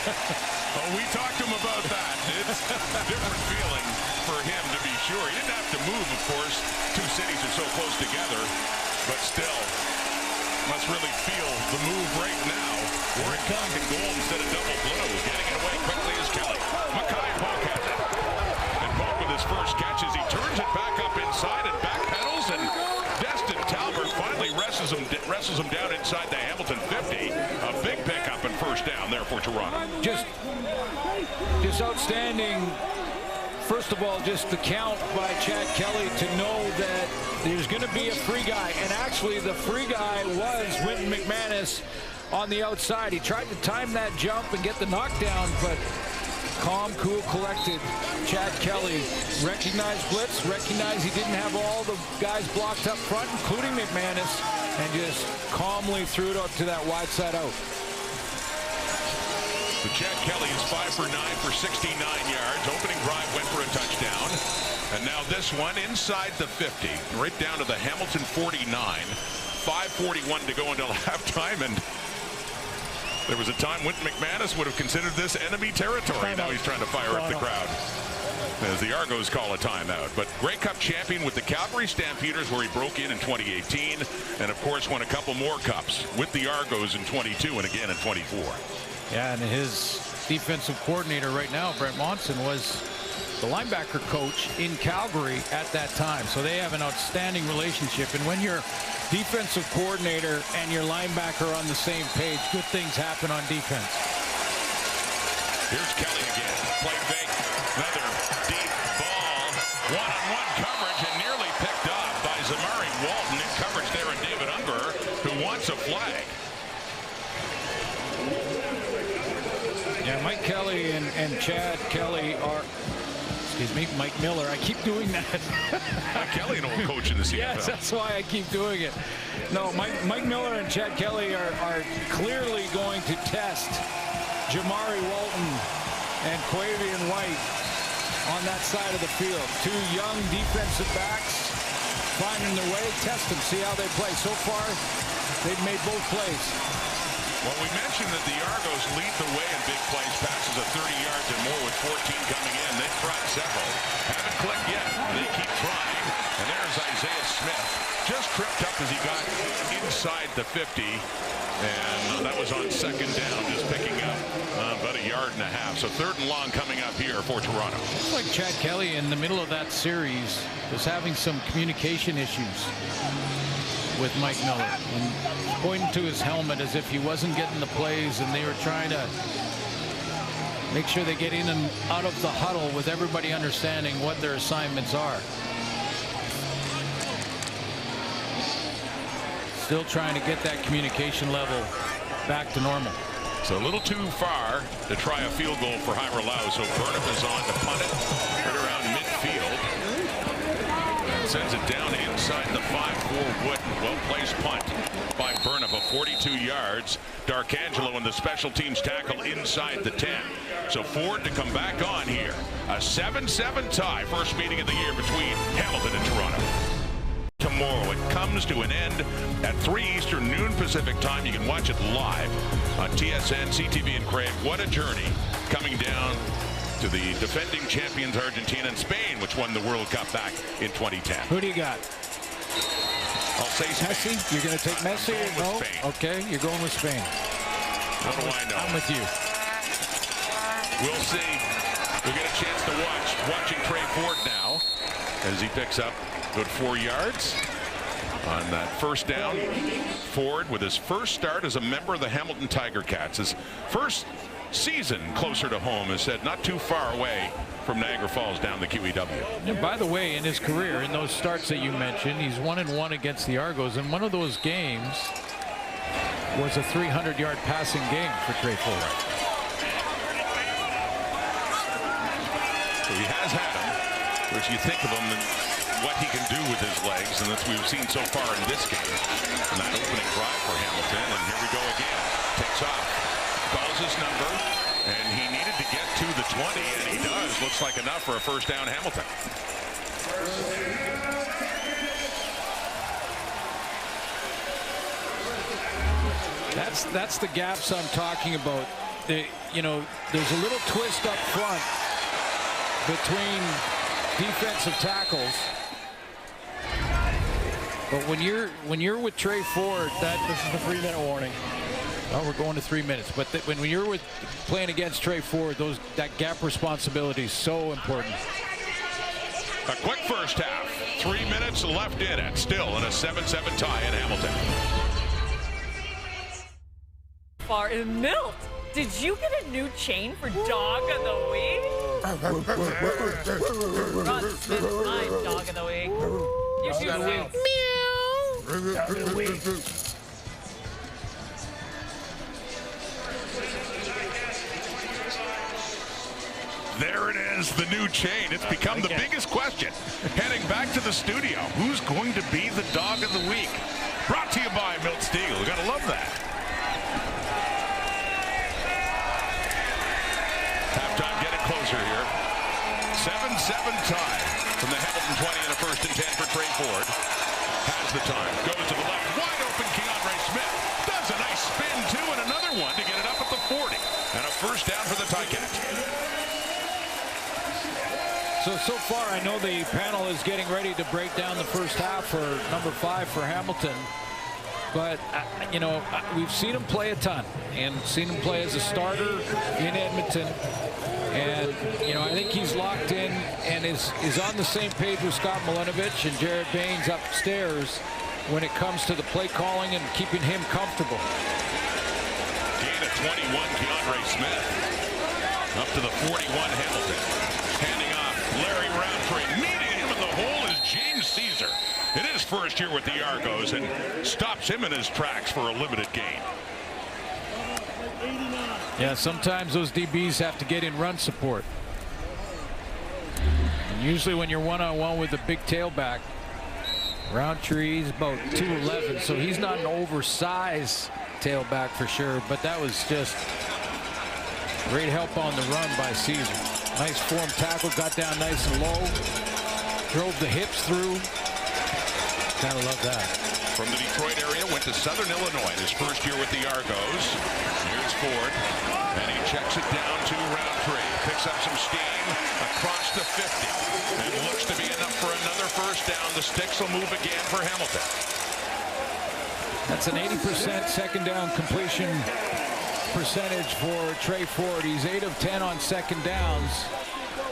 Oh, we talked to him about that. It's a different feeling for him, to be sure. He didn't have to move, of course. Two cities are so close together, but still must really feel the move right now. We're talking goal instead of double blue. Getting it away quickly is Kelly. Mackay Polk has it. And Polk with his first catch as he turns it back up inside and backpedals, and Destin Talbert finally wrestles him down inside the Hamilton 50. A big pickup and first down there for Toronto. Just outstanding. First of all, just the count by Chad Kelly to know that there's going to be a free guy. And actually, the free guy was Wynton McManus on the outside. He tried to time that jump and get the knockdown, but calm, cool, collected Chad Kelly recognized blitz, recognized he didn't have all the guys blocked up front, including McManus, and just calmly threw it up to that wide side out. But Chad Kelly is 5 for 9 for 69 yards. Opening drive went for a touchdown. And now this one inside the 50, right down to the Hamilton 49. 5:41 to go until halftime, and there was a time when McManus would have considered this enemy territory. Now he's trying to fire up the crowd as the Argos call a timeout. But Grey Cup champion with the Calgary Stampeders, where he broke in 2018, and of course won a couple more cups with the Argos in 22 and again in 24. Yeah, and his defensive coordinator right now, Brent Monson, was the linebacker coach in Calgary at that time. So they have an outstanding relationship. And when your defensive coordinator and your linebacker are on the same page, good things happen on defense. Here's Kelly again. Play fake. Another deep ball. One-on-one coverage and nearly picked off by Zamari Walton in coverage there, and David Unger, who wants a flag. Yeah, Mike Kelly and Chad Kelly are, excuse me, Mike Miller. I keep doing that. Mike Kelly, an old coach in the CFL. Yes, that's why I keep doing it. No, Mike Miller and Chad Kelly are clearly going to test Jamari Walton and Quavian White on that side of the field. Two young defensive backs finding their way. Test them, see how they play. So far, they've made both plays. Well, we mentioned that the Argos lead the way in big plays, passes of 30 yards and more with 14 coming in. They've tried several. Haven't clicked yet. They keep trying. And there's Isaiah Smith. Just tripped up as he got inside the 50. And that was on second down, just picking up about a yard and a half. So third and long coming up here for Toronto. Looks like Chad Kelly in the middle of that series was having some communication issues with Mike Miller, and pointing to his helmet as if he wasn't getting the plays, and they were trying to make sure they get in and out of the huddle with everybody understanding what their assignments are. Still trying to get that communication level back to normal. So a little too far to try a field goal for Hyra-Lau, so Burnham is on to punt it right around midfield. Sends it down inside the 5-4 wood. Well-placed punt by Burnham of 42 yards. D'Arcangelo in the special teams tackle inside the 10. So Ford to come back on here. A 7-7 tie. First meeting of the year between Hamilton and Toronto. Tomorrow it comes to an end at 3 Eastern, noon Pacific time. You can watch it live on TSN, CTV, and Crave. What a journey coming down to the defending champions Argentina and Spain, which won the World Cup back in 2010. Who do you got? I'll say Spain. Messi? You're going to take Messi or no? Spain. Okay, you're going with Spain. How do I know? I'm with you. We'll see. We'll get a chance to watching Trey Ford now as he picks up good 4 yards on that first down. Ford with his first start as a member of the Hamilton Tiger Cats. His first season closer to home, is said, not too far away from Niagara Falls down the QEW. And by the way, in his career, in those starts that you mentioned, he's 1-1 against the Argos, and one of those games was a 300-yard passing game for Trey Ford. So he has had him. Whereas you think of him and what he can do with his legs, and that's what we've seen so far in this game. And that opening drive for Hamilton, and here we go again. Takes off. Calls his number, and he needed to get to the 20, and he does. Looks like enough for a first down, Hamilton. That's the gaps I'm talking about. You know, there's a little twist up front between defensive tackles, but when you're with Trey Ford, This is the 3-minute warning. Oh, we're going to 3 minutes. But when you're playing against Trey Ford, that gap responsibility is so important. A quick first half. 3 minutes left in it. Still in a 7-7 tie in Hamilton. Far in Milt, did you get a new chain for Dog of the Week? Ron Smith, my Dog of the Week. You should say meow. Dog of the Week. There it is, the new chain. It's become the biggest question. Heading back to the studio, who's going to be the dog of the week? Brought to you by Milt Stegall. You gotta love that. Halftime, get it closer here. 7-7 tie from the Hamilton 20 and a 1st and 10 for Trey Ford. Has the time, goes to the left, wide open. Keandre Smith does a nice spin too, and another one to get it up at the 40, and a 1st down for the Ticats. So far, I know the panel is getting ready to break down the first half for number 5 for Hamilton. But, you know, we've seen him play a ton and seen him play as a starter in Edmonton. And, you know, I think he's locked in and is on the same page with Scott Milinovic and Jared Baines upstairs when it comes to the play calling and keeping him comfortable. Gain of 21, Keandre Smith. Up to the 41, Hamilton. Handing off Larry Roundtree. Meeting him in the hole is James Caesar. It is first year with the Argos and stops him in his tracks for a limited gain. Yeah, sometimes those DBs have to get in run support. And usually when you're one-on-one with a big tailback, Roundtree's about 211, so he's not an oversized tailback for sure, but that was just great help on the run by Caesar. Nice form tackle, got down nice and low, drove the hips through. Gotta love that. From the Detroit area, went to Southern Illinois his first year with the Argos. Here's Ford, and he checks it down to Roundtree. Picks up some steam across the 50, and looks to be enough for another 1st down. The sticks will move again for Hamilton. That's an 80% second down completion percentage for Trey Ford. He's 8 of 10 on second downs.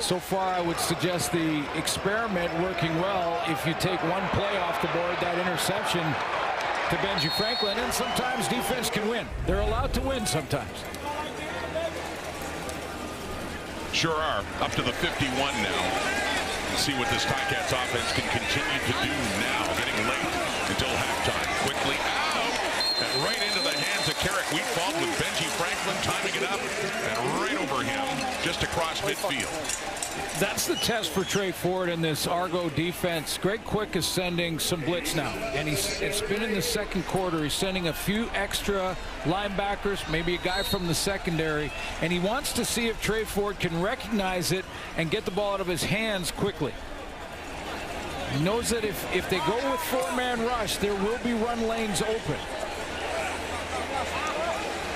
So far, I would suggest the experiment working well. If you take one play off the board, that interception to Benji Franklin, and sometimes defense can win. They're allowed to win sometimes. Sure are. Up to the 51 now. Let's see what this Ticats offense can continue to do now. Getting late until halftime. Quickly out and right into the hands of Carrick Wheatfall with Benji Franklin timing it up and right over him just across midfield. That's the test for Trey Ford in this Argo defense. Greg Quick is sending some blitz now, and it's been in the second quarter. He's sending a few extra linebackers, maybe a guy from the secondary, and he wants to see if Trey Ford can recognize it and get the ball out of his hands quickly. He knows that if they go with 4-man rush, there will be run lanes open.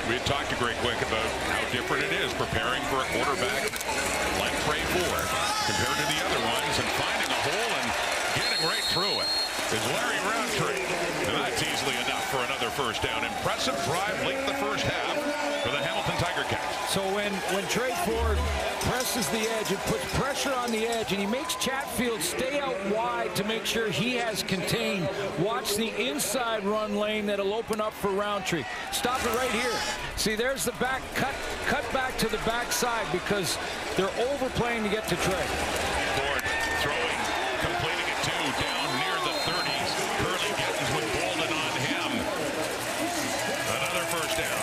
We had talked to Greg Quick about how different it is preparing for a quarterback like Trey Ford compared to the other ones, and finding a hole and getting right through it is Larry Roundtree. And that's easily enough for another 1st down. Impressive drive late in the first half for the Hamilton Tiger Cats. So when Trey Ford presses the edge, it puts pressure on the edge, and he makes Chatfield stay out wide to make sure he has contained. Watch the inside run lane that'll open up for Roundtree. Stop it right here. See, there's the back cut back to the backside because they're overplaying to get to Trey. Ford throwing, completing it down near the 30s. Curly Gittins with Bolden on him. Another 1st down.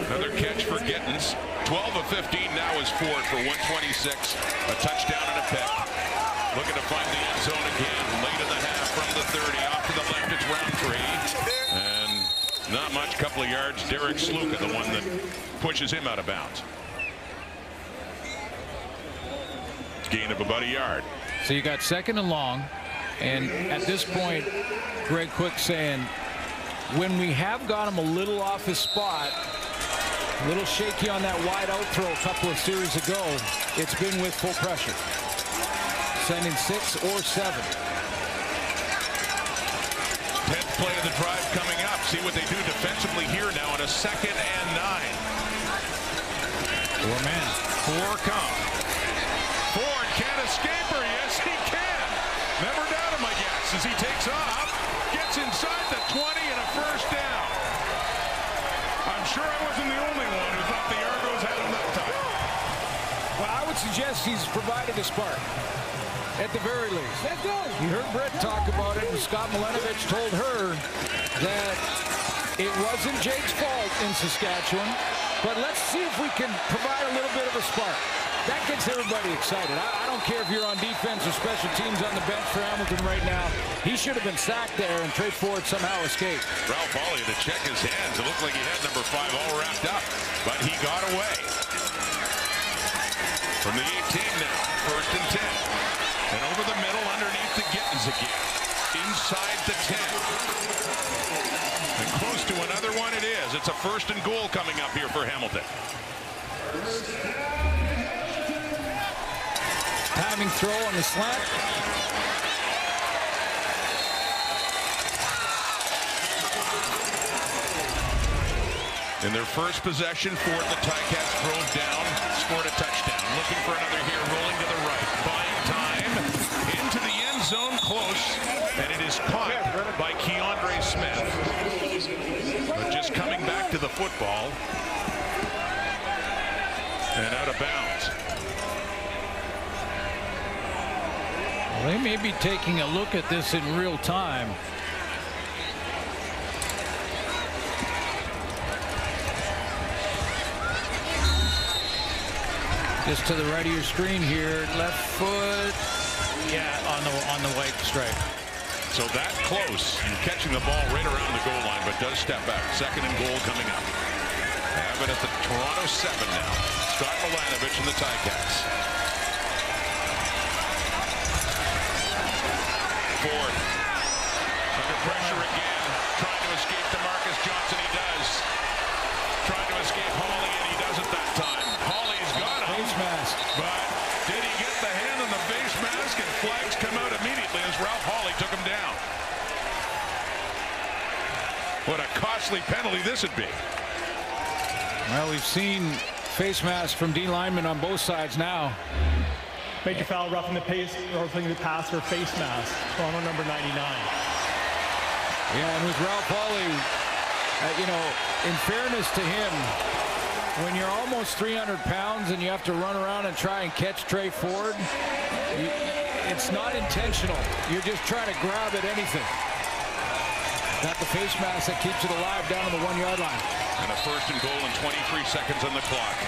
Another catch for Gittins. 12 of 15 now is Ford for 126. A touchdown and a pick. Looking to find the end zone again. Late in the half from the 30. Off to the left, it's Roundtree. And not much, couple of yards. Derek Sluka, the one that pushes him out of bounds. Gain of about a yard. So you got 2nd and long. And at this point, Greg Quick saying, when we have got him a little off his spot, a little shaky on that wide out throw a couple of series ago, it's been with full pressure. Sending 6 or 7. 10th play of the drive coming up. See what they do defensively here now on a 2nd and 9. 4-man. 4 come. Ford can't escape her. Yes, he can. Never doubt him, I guess, as he takes off. Gets inside the 20 and a 1st down. I'm sure I wasn't the only one who thought the Argos had him that time. Well, I would suggest he's provided a spark. at the very least. You heard Britt talk about it, and Scott Milenovich told her that it wasn't Jake's fault in Saskatchewan, but let's see if we can provide a little bit of a spark. That gets everybody excited. I don't care if you're on defense or special teams on the bench for Hamilton right now. He should have been sacked there, and Trey Ford somehow escaped. Ralph Hawley had to check his hands. It looked like he had number 5 all wrapped up, but he got away. From the 18 now, 1st and 10. And over the middle, underneath the Gittins again. Inside the 10. And close to another one it is. It's a 1st and goal coming up here for Hamilton. Timing throw on the slant. In their first possession, Ford, the Ticats drove down, scored a touchdown. Looking for another here, rolling to the right. Buying time into the end zone, close, and it is caught by Keandre Smith. But just coming back to the football and out of bounds. Well, they may be taking a look at this in real time. Just to the right of your screen here, left foot, yeah, on the white stripe. So that close, and catching the ball right around the goal line, but does step back. 2nd and goal coming up. Have it at the Toronto 7 now. Scott Milenovich and the Ticats. Ford under pressure again, trying to escape to Marcus Johnson. He does. Trying to escape Hawley, and he doesn't that time. Hawley's got him. Face mask. But did he get the hand on the face mask? And flags come out immediately as Ralph Hawley took him down. What a costly penalty this would be. Well, we've seen face masks from D linemen on both sides now. Major foul, roughing the passer, face mask. Toronto number 99. Yeah, and with Ralph Hawley, you know, in fairness to him, when you're almost 300 pounds and you have to run around and try and catch Trey Ford, it's not intentional. You're just trying to grab at anything. Got the face mask that keeps it alive down on the 1-yard line. And a 1st and goal and 23 seconds on the clock.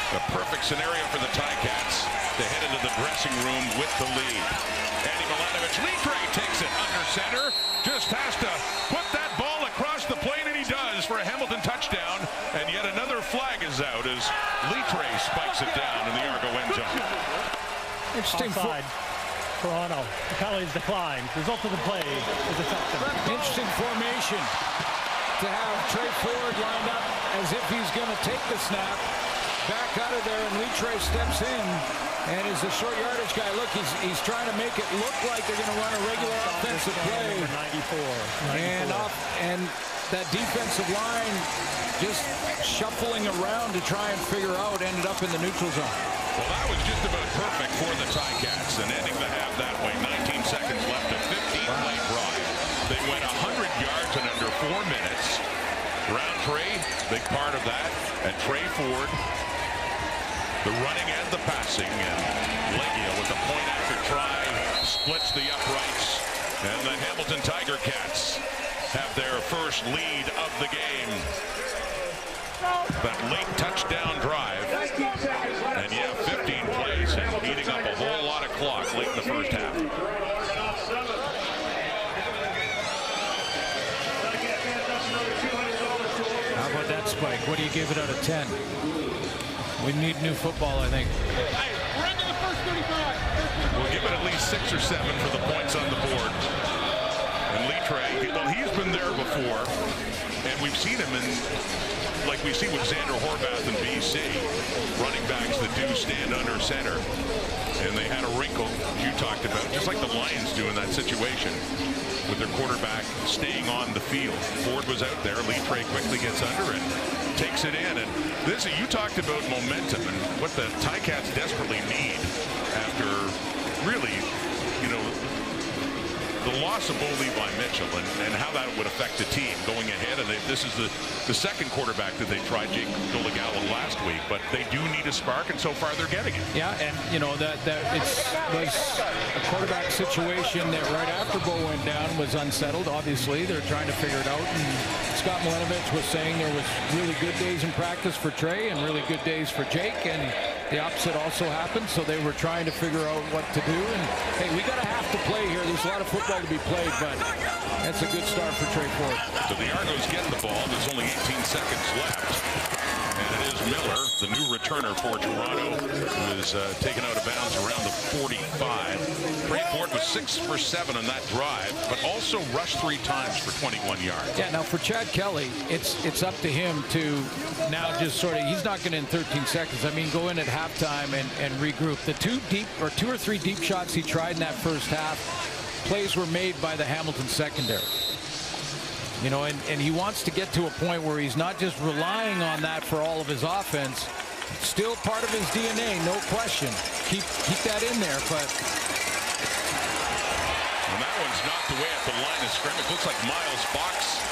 The perfect scenario for the Ticats to head into the dressing room with the lead. Andy Milenovich, Litre takes it under center. Just has to put that ball across the plane, and he does for a Hamilton touchdown. And yet another flag is out as Litre spikes it down in the Argo end zone. Interesting. Offside. Toronto. The penalty is declined. Result of the play is a touchdown. Interesting formation to have Trey Ford lined up as if he's going to take the snap. Back out of there, and Litre steps in, and is a short yardage guy. Look, he's trying to make it look like they're going to run a regular offensive play. 94. And that defensive line just shuffling around to try and figure out, ended up in the neutral zone. Well, that was just about perfect for the Ticats, and ending the half that way. 19 seconds left, a 15-play drive. They went 100 yards in under 4 minutes. Roundtree, big part of that, and Trey Ford, the running and the passing, and Legia with the point after try splits the uprights, and the Hamilton Tiger Cats have their first lead of the game. That late touchdown drive, and yeah, 15 plays and eating up a whole lot of clock late in the first half. How about that spike? What do you give it out of 10? We need new football, I think. We're into the first 35. We'll give it at least 6 or 7 for the points on the board. And Litre, well, he's been there before, and we've seen him in, like we see with Xander Horvath in BC, running backs that do stand under center. And they had a wrinkle, you talked about, just like the Lions do in that situation, with their quarterback staying on the field. Ford was out there. Litre quickly gets under it, takes it in. And this, you talked about momentum and what the Ticats desperately need after really, you know, the loss of Bo Levi Mitchell and how that would affect the team going ahead. And this is the second quarterback that they tried, Jake Dolegala, last week. But they do need a spark, and so far they're getting it. Yeah, and you know that it was a quarterback situation that right after Bo went down was unsettled. Obviously, they're trying to figure it out. And Scott Malenovich was saying there was really good days in practice for Trey and really good days for Jake, and the opposite also happened. So they were trying to figure out what to do. And hey, we got to have to play here. There's a lot of football to be played, but that's a good start for Trey Ford. So the Argos get the ball. There's only 18 seconds left. And it is Miller, the new returner for Toronto, who is taken out of bounds around the 45. Trey Ford was 6 for 7 on that drive, but also rushed 3 times for 21 yards. Yeah, now for Chad Kelly, it's up to him to now just sort of, he's not going to in 13 seconds. I mean, go in at halftime and regroup. The 2 or 3 deep shots he tried in that first half, plays were made by the Hamilton secondary. You know, and he wants to get to a point where he's not just relying on that for all of his offense. Still part of his DNA, no question. Keep that in there, but. And that one's knocked away at the line of scrimmage. Looks like Miles Fox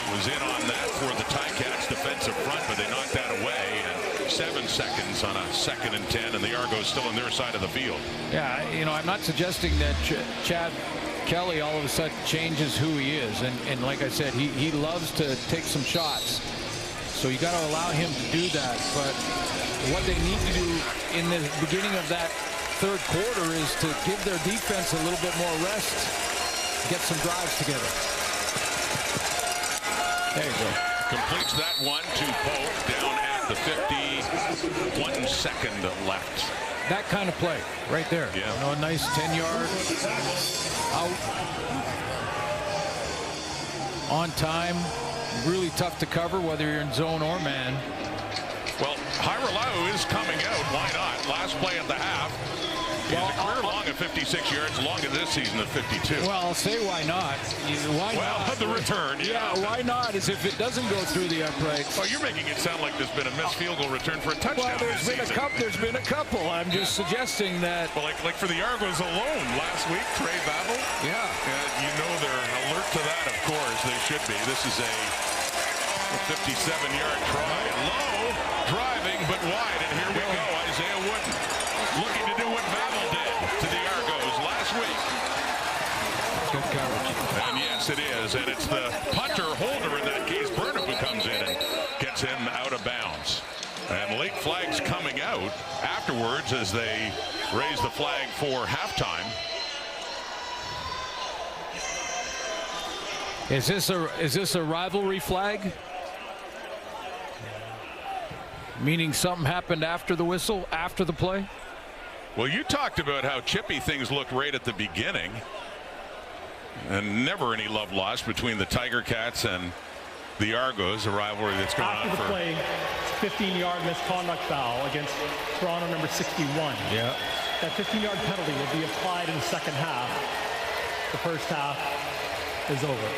was in on that for the Ticats defensive front, but they knocked that away. And 7 seconds on a 2nd and 10, and the Argos still on their side of the field. Yeah, you know, I'm not suggesting that Chad Kelly all of a sudden changes who he is, and like I said, he loves to take some shots, so you got to allow him to do that. But what they need to do in the beginning of that third quarter is to give their defense a little bit more rest, get some drives together. There you go. Completes that one to Pope down at the 51 second left. That kind of play right there. Yeah. You know, a nice 10-yard out on time. Really tough to cover whether you're in zone or man. Well, Hiralau is coming out. Why not? Last play at the half. He's a career long at 56 yards, long in this season at 52. Well, I'll say why not. Why not? The return. Yeah, why not? As if it doesn't go through the uprights. Well, you're making it sound like there's been a missed field goal return for a touchdown. Well, there's been a couple. I'm just suggesting that. Well, like for the Argos alone last week, Trey Babel. Yeah. You know they're alert to that, of course. They should be. This is a 57-yard try. Low, driving, but wide. And here we go. Isaiah Wooden looking to do what Babel did to the Argos last week. Good coverage. And yes, it is. And it's the punter holder in that case, Burnham, who comes in and gets him out of bounds. And late flags coming out afterwards as they raise the flag for halftime. Is this a rivalry flag? Meaning something happened after the whistle, after the play? Well, you talked about how chippy things looked right at the beginning. And never any love lost between the Tiger Cats and the Argos, a rivalry that's going on after for. the play, 15-yard misconduct foul against Toronto number 61. Yeah. That 15-yard penalty will be applied in the second half. The first half is over.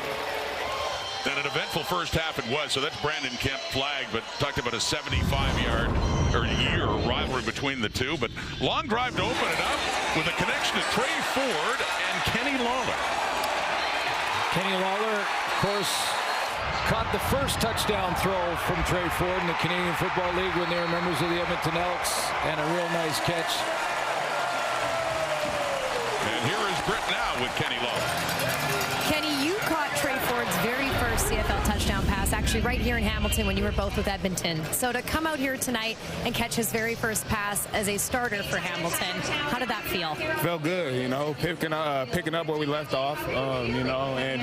And an eventful first half it was. So that's Brandon Kemp flagged, but talked about a 75-yard or year rivalry between the two. But long drive to open it up with a connection to Trey Ford and Kenny Lawler. Kenny Lawler, of course, caught the first touchdown throw from Trey Ford in the Canadian Football League when they were members of the Edmonton Elks, and a real nice catch. And here is Britt now with Kenny Lawler. Kenny, you caught Trey Ford's very first CFL touchdown pass, actually right here in Hamilton when you were both with Edmonton. So to come out here tonight and catch his very first pass as a starter for Hamilton, how did that feel? Felt good, you know, picking up where we left off, you know, and,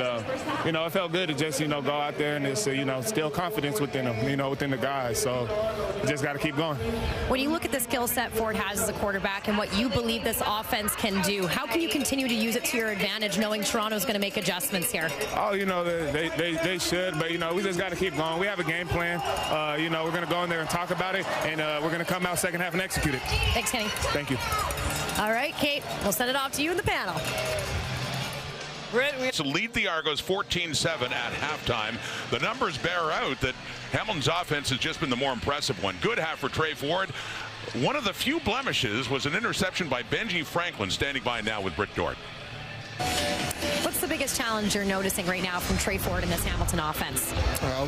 you know, it felt good to just, you know, go out there and just, you know, still confidence within them, you know, within the guys. So you just got to keep going. When you look at the skill set Ford has as a quarterback and what you believe this offense can do, how can you continue to use it to your advantage knowing Toronto's going to make adjustments here? Oh, you know, they should, but, you know, we just got to keep going. We have a game plan. You know, we're going to go in there and talk about it, and we're going to come out second half and execute it. Thanks, Kenny. Thank you. All right, Kate, we'll send it off to you in the panel. To lead the Argos 14-7 at halftime. The numbers bear out that Hamilton's offense has just been the more impressive one. Good half for Trey Ford. One of the few blemishes was an interception by Benji Franklin, standing by now with Britt Dort. the biggest challenge you're noticing right now from Trey Ford in this Hamilton offense?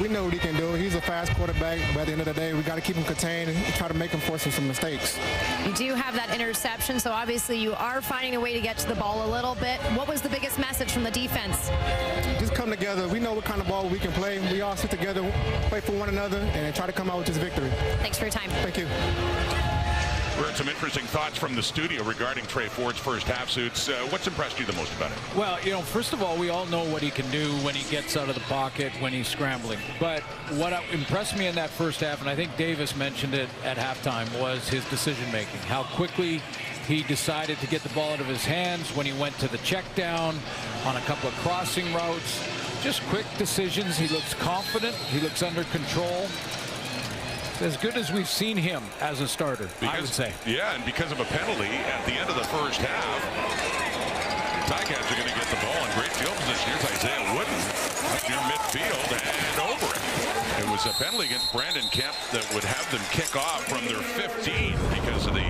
We know what he can do. He's a fast quarterback, but at the end of the day, we got to keep him contained and try to make him force some mistakes. You do have that interception, so obviously you are finding a way to get to the ball a little bit. What was the biggest message from the defense? Just come together. We know what kind of ball we can play. We all sit together, play for one another, and try to come out with this victory. Thanks for your time. Thank you. We heard some interesting thoughts from the studio regarding Trey Ford's first half. Suits. What's impressed you the most about it? Well, you know, first of all, we all know what he can do when he gets out of the pocket, when he's scrambling. But what impressed me in that first half, and I think Davis mentioned it at halftime, was his decision making. How quickly he decided to get the ball out of his hands when he went to the check down on a couple of crossing routes. Just quick decisions. He looks confident. He looks under control. As good as we've seen him as a starter, I would say. Yeah, and because of a penalty at the end of the first half, Ticats are going to get the ball in great field position. Here's Isaiah Wooden up near midfield and over it. It was a penalty against Brandon Kemp that would have them kick off from their 15 because of the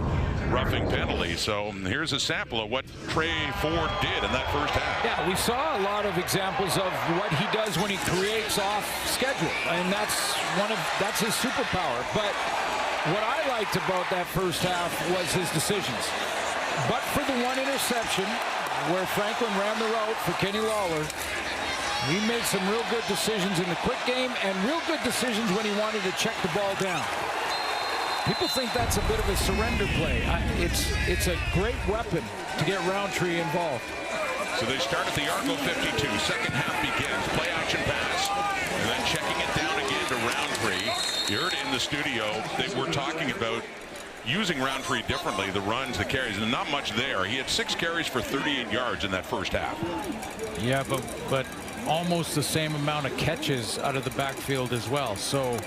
roughing penalty. So here's a sample of what Trey Ford did in that first half. Yeah, we saw a lot of examples of what he does when he creates off schedule, and that's his superpower. But what I liked about that first half was his decisions. But for the one interception where Franklin ran the route for Kenny Lawler, he made some real good decisions in the quick game and real good decisions when he wanted to check the ball down. People think that's a bit of a surrender play. It's a great weapon to get Roundtree involved. So they start at the Argo 52. Second half begins. Play action pass. And then checking it down again to Roundtree. You heard in the studio that we're talking about using Roundtree differently, the runs, the carries, and not much there. He had 6 carries for 38 yards in that first half. Yeah, but almost the same amount of catches out of the backfield as well. So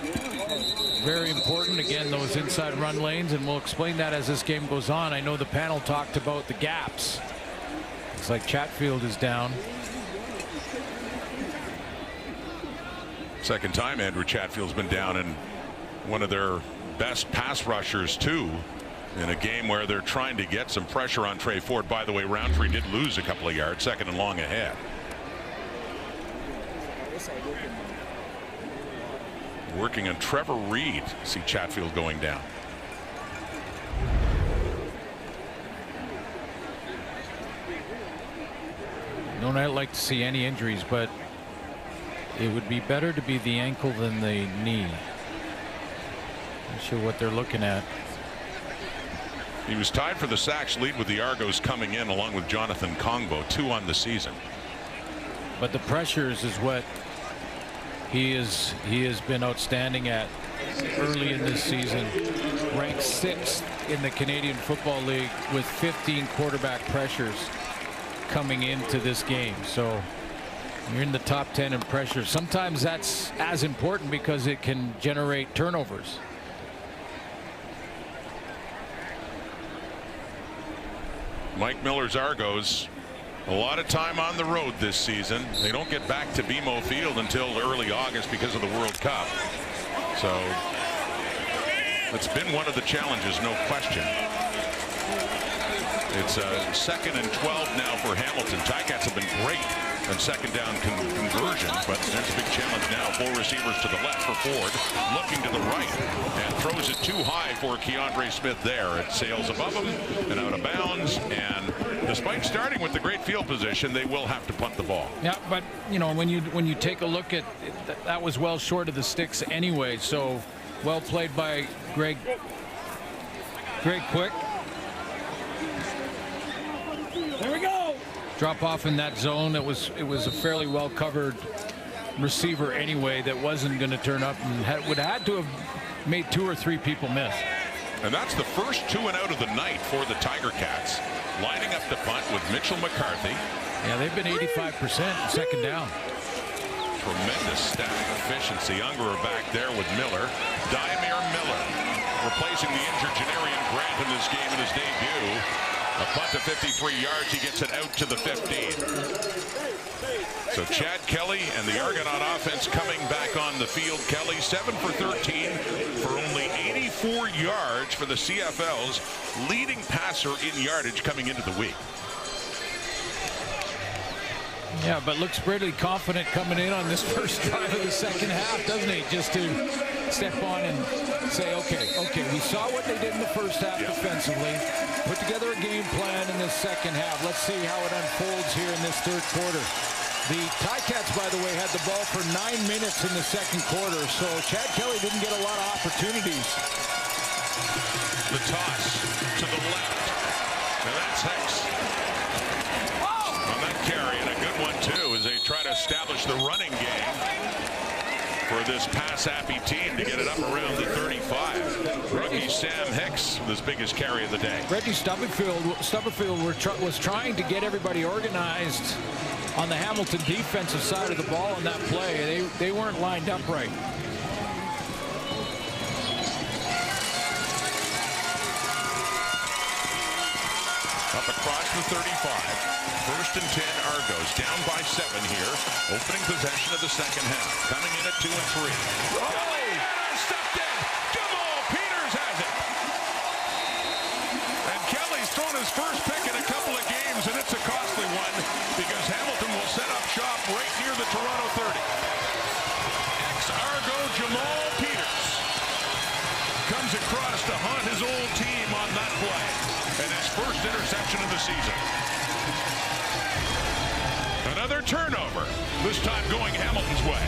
very important, again, those inside run lanes, and we'll explain that as this game goes on. I know the panel talked about the gaps. It's like Chatfield is down. Second time Andrew Chatfield's been down, and one of their best pass rushers too, in a game where they're trying to get some pressure on Trey Ford. By the way, Roundtree did lose a couple of yards, second and long ahead. Working on Trevor Reed. See Chatfield going down. Don't like to see any injuries, but it would be better to be the ankle than the knee. Not sure what they're looking at. He was tied for the sacks lead with the Argos coming in, along with Jonathan Kongbo, 2 on the season. But the pressures is what he has been outstanding at early in this season. Ranked 6th in the Canadian Football League with 15 quarterback pressures coming into this game. So you're in the top 10 in pressure. Sometimes that's as important because it can generate turnovers. Mike Miller's Argos, a lot of time on the road this season. They don't get back to BMO Field until early August because of the World Cup. So it's been one of the challenges, no question. It's a 2nd and 12 now for Hamilton. Ticats have been great on second down conversion, but there's a big challenge now. 4 receivers to the left for Ford, looking to the right, and throws it too high for Keandre Smith there. It sails above him and out of bounds, and despite starting with the great field position, they will have to punt the ball. Yeah, but you know, when you take a look at it, that was well short of the sticks anyway. So well played by Greg Quick. There we go. Drop off in that zone. It was a fairly well covered receiver anyway that wasn't going to turn up and would have had to have made 2 or 3 people miss. And that's the first 2 and out of the night for the Tiger Cats, lining up the punt with Mitchell McCarthy. Yeah, they've been 85% second down. Tremendous staff efficiency. Unger back there with Miller. Diamir Miller replacing the injured Janarian Grant in this game in his debut. A punt to 53 yards. He gets it out to the 15. So Chad Kelly and the Argonaut offense coming back on the field. Kelly 7 for 13 for only 84 yards for the CFL's leading passer in yardage coming into the week. Yeah, but looks pretty confident coming in on this first drive of the second half, doesn't he? Just to step on and say, okay, we saw what they did in the first half defensively. Put together a game plan in this second half. Let's see how it unfolds here in this third quarter. The Ticats, by the way, had the ball for 9 minutes in the second quarter, so Chad Kelly didn't get a lot of opportunities. The toss to the left. And that's Hicks. On that carry, and a good one, too, as they try to establish the running game for this pass-happy team to get it up around the 35. Rookie Sam Hicks with his biggest carry of the day. Reggie Stubblefield was trying to get everybody organized on the Hamilton defensive side of the ball on that play. They weren't lined up right. Up across the 35. First and 10 Argos, down by 7 here. Opening possession of the second half. Coming in at 2 and 3. Kelly stepped in. Jamal Peters has it. And Kelly's thrown his first pick in a couple of games, and it's a costly one because Hamilton will set up shop right near the Toronto 30. Ex-Argo Jamal Peters comes across to haunt his old team on that play. And his first interception of the season. Another turnover, this time going Hamilton's way.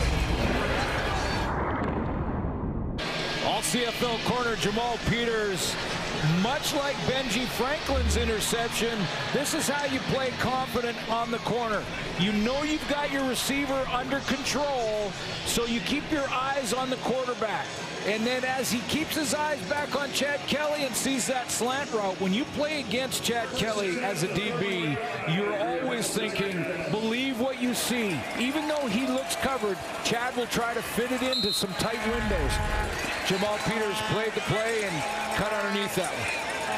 All CFL corner Jamal Peters, much like Benji Franklin's interception, this is how you play confident on the corner. You know you've got your receiver under control, so you keep your eyes on the quarterback. And then as he keeps his eyes back on Chad Kelly and sees that slant route, when you play against Chad Kelly as a DB, you're always thinking, believe what you see. Even though he looks covered, Chad will try to fit it into some tight windows. Jamal Peters played the play and cut underneath that one.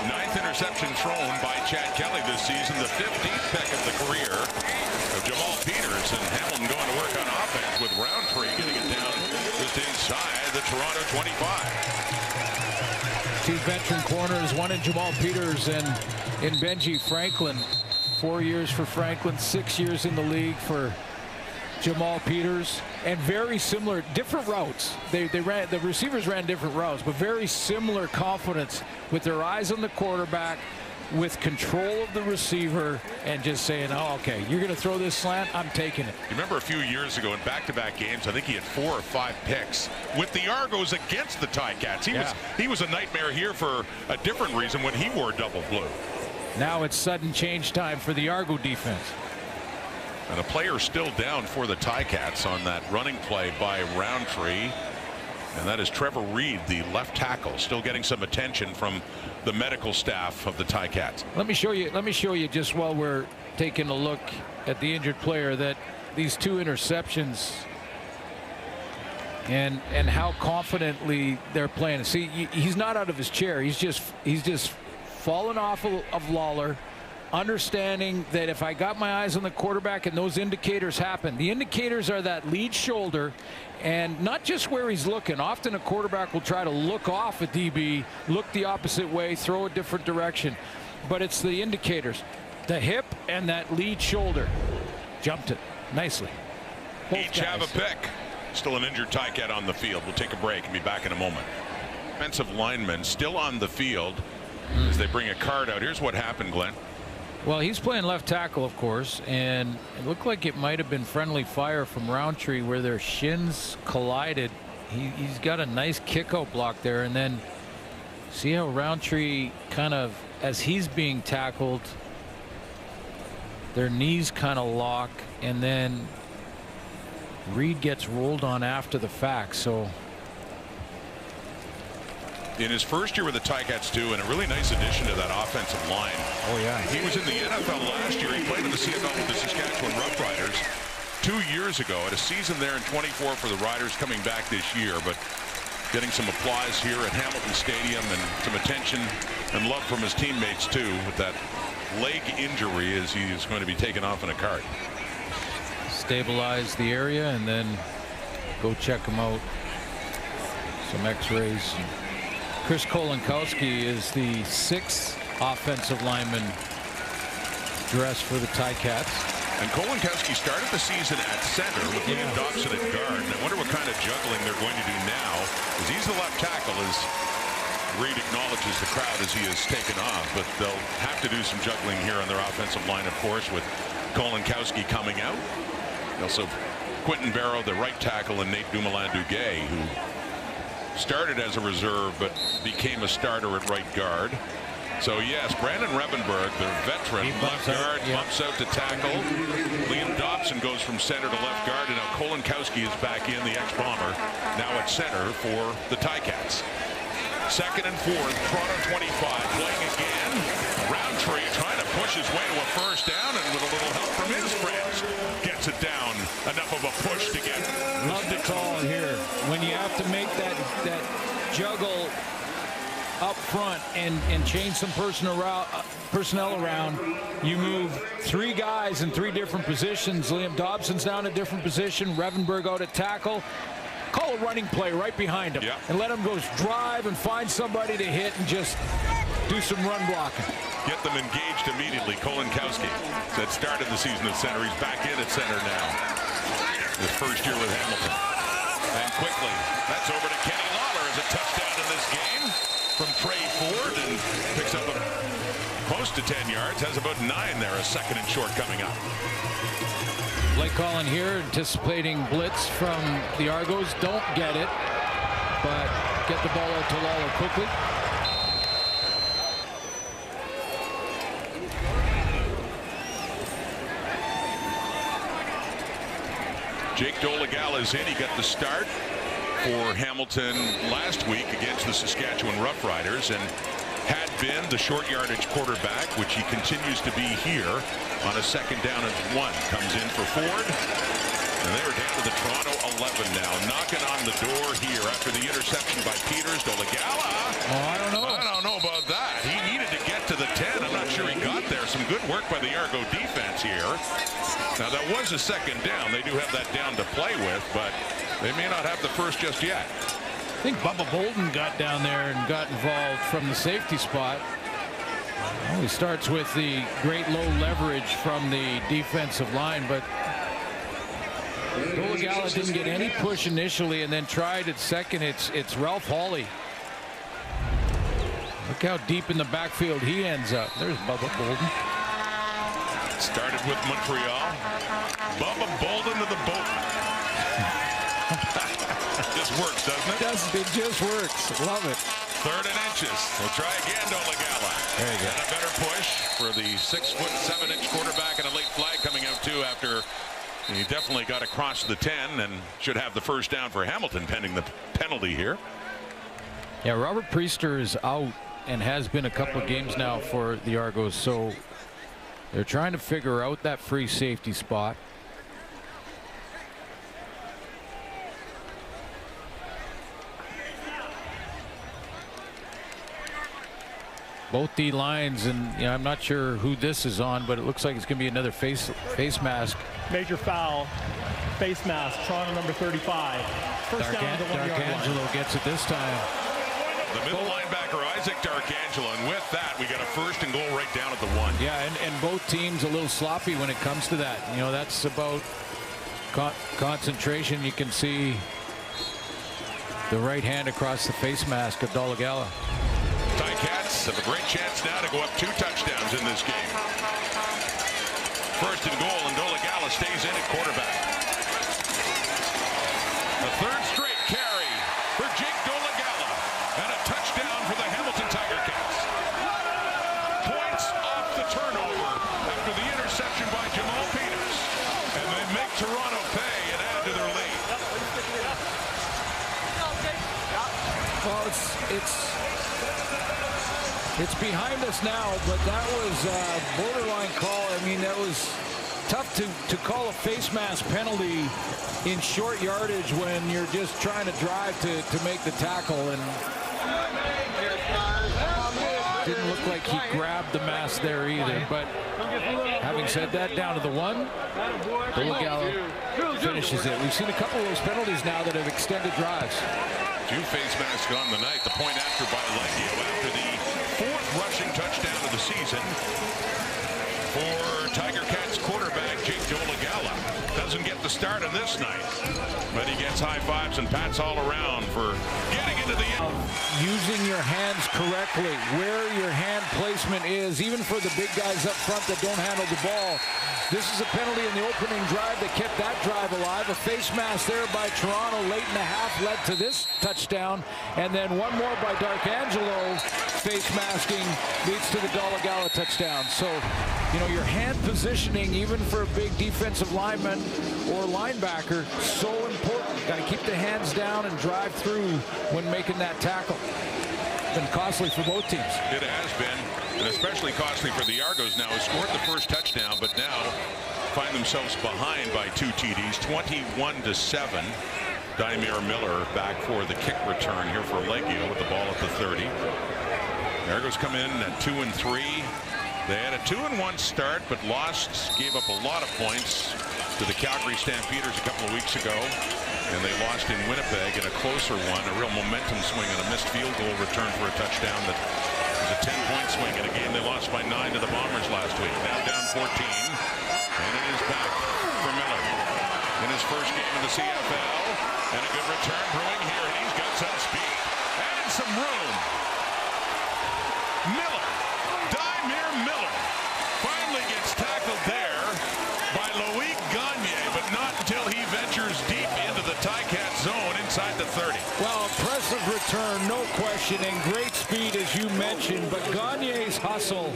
9th interception thrown by Chad Kelly this season, the 15th pick of the career of Jamal Peters, and Hamilton going to work on offense with Roundtree getting it down just inside the Toronto 25. Two veteran corners, one in Jamal Peters and in Benji Franklin. 4 years for Franklin, 6 years in the league for Jamal Peters, and very similar, different routes. The receivers ran different routes, but very similar confidence with their eyes on the quarterback, with control of the receiver, and just saying, oh, okay, you're going to throw this slant, I'm taking it. You remember a few years ago in back-to-back games, I think he had 4 or 5 picks with the Argos against the Ticats. He was a nightmare here for a different reason when he wore double blue. Now it's sudden change time for the Argo defense. And a player still down for the Ticats on that running play by Roundtree. And that is Trevor Reed, the left tackle, still getting some attention from the medical staff of the Ticats. Let me show you just while we're taking a look at the injured player, that these 2 interceptions and how confidently they're playing. See, he's not out of his chair. He's just fallen off of Lawler, understanding that if I got my eyes on the quarterback and those indicators happen, the indicators are that lead shoulder, and not just where he's looking. Often a quarterback will try to look off a DB, look the opposite way, throw a different direction, but it's the indicators, the hip and that lead shoulder. Jumped it nicely. Each have a pick. Still an injured Ticat on the field. We'll take a break and be back in a moment. Offensive lineman still on the field as they bring a card out. Here's what happened, Glenn. Well, he's playing left tackle, of course, and it looked like it might have been friendly fire from Roundtree where their shins collided. He's got a nice kick-out block there, and then see how Roundtree kind of, as he's being tackled, their knees kind of lock, and then Reed gets rolled on after the fact. So in his first year with the Ticats too, and a really nice addition to that offensive line. Oh yeah, he was in the NFL last year. He played in the CFL with the Saskatchewan Roughriders 2 years ago. Had a season there in 24 for the Riders, coming back this year, but getting some applause here at Hamilton Stadium and some attention and love from his teammates too, with that leg injury as he is going to be taken off in a cart. Stabilize the area and then go check him out. Some x-rays. Chris Kolinkowski is the 6th offensive lineman dressed for the Ticats. And Kolinkowski started the season at center with Liam Dobson at guard. And I wonder what kind of juggling they're going to do now, because he's the left tackle, as Reed acknowledges the crowd as he is taken off. But they'll have to do some juggling here on their offensive line, of course, with Kolinkowski coming out. Also, Quentin Barrow, the right tackle, and Nate Dumoulin-Duguay, who started as a reserve but became a starter at right guard. So yes, Brandon Revenberg, their veteran left guard, bumps out to tackle. Liam Dobson goes from center to left guard, and now Kolinkowski is back in, the ex-Bomber, now at center for the Ticats. 2nd and 4, Toronto 25, playing again. Roundtree trying to push his way to a first down, and with a little help from his friends, gets it down. Enough of a push to get. Love the call here. When you have to make that juggle up front and change some personnel around, you move 3 guys in 3 different positions. Liam Dobson's down a different position. Revenberg out at tackle. Call a running play right behind him and let him go drive and find somebody to hit and just do some run blocking. Get them engaged immediately. Kolinkowski that started the season at center. He's back in at center now. His first year with Hamilton. And quickly, that's over to Kenny Lawler as a touchdown in this game from Trey Ford, and picks up close to 10 yards. Has about 9 there. A 2nd and short coming up. Play calling here, anticipating blitz from the Argos. Don't get it, but get the ball out to Lawler quickly. Jake Dolegala is in. He got the start for Hamilton last week against the Saskatchewan Roughriders, and had been the short yardage quarterback, which he continues to be here on a 2nd down and 1. Comes in for Ford, and they are down to the Toronto 11 now. Knocking on the door here after the interception by Peters. Dolegala. Oh, I don't know about that. He needed to get to the 10. I'm not sure he got there. Some good work by the Argo defense here. Now, that was a 2nd down. They do have that down to play with, but they may not have the first just yet. I think Bubba Bolden got down there and got involved from the safety spot. Well, he starts with the great low leverage from the defensive line, but Dolegala didn't get any push initially and then tried at second. It's Ralph Hawley. Look how deep in the backfield he ends up. There's Bubba Bolden. Started with Montreal. Bubba Bolden to the boat. Just works, doesn't it? It just works. Love it. 3rd and inches. We'll try again, Dolegala. There you go. And a better push for the 6'7" quarterback, and a late flag coming out too after he definitely got across the 10 and should have the first down for Hamilton pending the penalty here. Yeah, Robert Priester is out and has been a couple of games now for the Argos, so they're trying to figure out that free safety spot. Both D lines, and I'm not sure who this is on, but it looks like it's going to be another face mask. Major foul, face mask, Toronto number 35. First down to the 1 yard line. Darkangelo gets it this time. The middle linebacker, Isaac Darkangelo, and with that, we got a 1st and goal right down at the 1. Yeah, and both teams a little sloppy when it comes to that. That's about concentration. You can see the right hand across the face mask of Dolegala. Ticats have a great chance now to go up 2 touchdowns in this game. 1st and goal, and Dolegala stays in at quarterback. The 3rd straight carry for Jake Dolegala, and a touchdown for the Hamilton Tiger Cats. Points off the turnover after the interception by Jamal Peters, and they make Toronto pay and add to their lead. Well, it's behind us now, but that was a borderline call. I mean, that was tough to call a face mask penalty in short yardage when you're just trying to drive to make the tackle, and didn't look like he grabbed the mask there either. But having said that, down to the 1, Dolegala finishes it. We've seen a couple of those penalties now that have extended drives. 2 face masks on the night. The point after by Leggio after the 4th rushing touchdown of the season for Tiger Cats quarterback Jake Dolegala. the start of this night. But he gets high fives and pats all around for getting into the end. Using your hands correctly, where your hand placement is, even for the big guys up front that don't handle the ball. This is a penalty in the opening drive that kept that drive alive. A face mask there by Toronto late in the half led to this touchdown. And then one more by D'Arcangelo, face masking, leads to the Dolegala touchdown. So, you know, your hand positioning, even for a big defensive lineman or linebacker, so important. Got to keep the hands down and drive through when making that tackle. Been costly for both teams. It has been, and especially costly for the Argos now, who scored the first touchdown, but now find themselves behind by 2 TDs, 21-7. Daimir Miller back for the kick return here for Leggio with the ball at the 30. The Argos come in at 2-3. They had a 2-1 start, but gave up a lot of points to the Calgary Stampeders a couple of weeks ago. And they lost in Winnipeg in a closer one, a real momentum swing and a missed field goal return for a touchdown that was a 10-point swing in a game they lost by 9 to the Bombers last week. Now down 14, and it is back for Miller in his first game in the CFL. And a good return brewing here, and he's got some speed and some room. Miller, Daimir Miller, finally gets tackled there by Loic Gagne, but not until he ventures deep into the Ticat zone inside the 30. Well, impressive return, no question, and great speed, as you mentioned, but Gagne's hustle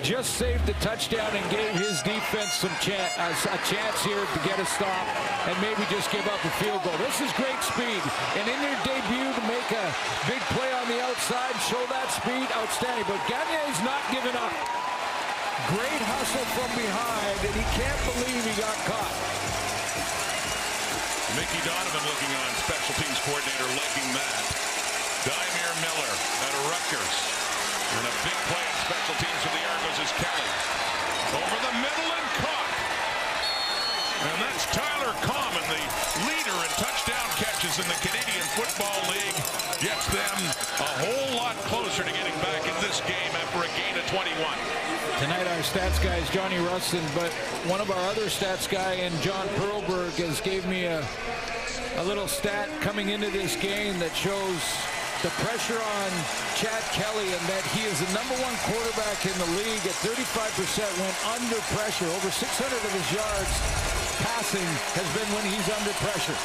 just saved the touchdown and gave his defense a chance here to get a stop and maybe just give up a field goal. This is great speed, and in their debut to make a big play on the outside, show that speed, outstanding, but Gagne's not giving up. Great hustle from behind, and he can't believe he got caught. Mickey Donovan looking on, special teams coordinator, liking that. Daimir Miller out of Rutgers. And a big play on special teams for the Argos is Kelly. Over the middle and caught. And that's Tyler Common, the leader in touchdown catches in the Canadian Football League. Gets them a whole lot closer to getting back in this game after a gain of 21. Tonight our stats guy is Johnny Rustin, but one of our other stats guy in John Perlberg gave me a little stat coming into this game that shows the pressure on Chad Kelly and that he is the #1 quarterback in the league at 35% when under pressure. Over 600 of his yards passing has been when he's under pressure.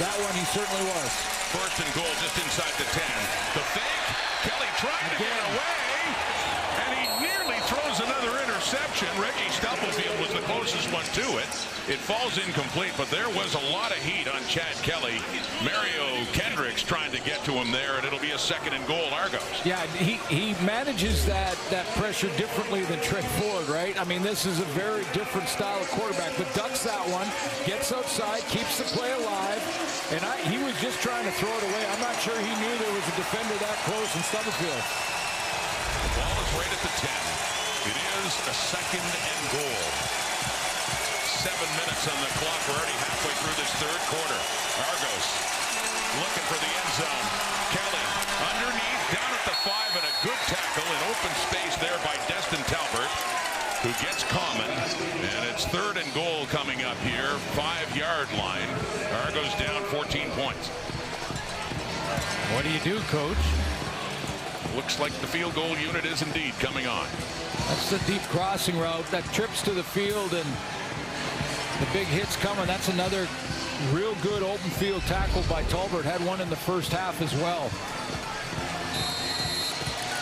That one he certainly was. First and goal just inside the 10. The fake. Kelly trying to get away. And he nearly throws another interception. Reggie Stubblefield was the closest one to it. It falls incomplete, but there was a lot of heat on Chad Kelly. Mario Kendricks trying to get to him there, and it'll be a 2nd and goal, Argos. Yeah, he manages that pressure differently than Trey Ford, right? I mean, this is a very different style of quarterback, but ducks that one, gets outside, keeps the play alive, and he was just trying to throw it away. I'm not sure he knew there was a defender that close in Stubblefield. The ball is right at the 10. It is a 2nd and goal. 7 minutes on the clock. We're already halfway through this 3rd quarter. Argos looking for the end zone. Kelly underneath, down at the 5, and a good tackle in open space there by Destin Talbert, who gets Common. And it's 3rd and goal coming up here. 5-yard line. Argos down 14 points. What do you do, Coach? Looks like the field goal unit is indeed coming on. That's the deep crossing route that trips to the field, and the big hit's coming. That's another real good open field tackle by Talbert. Had one in the first half as well.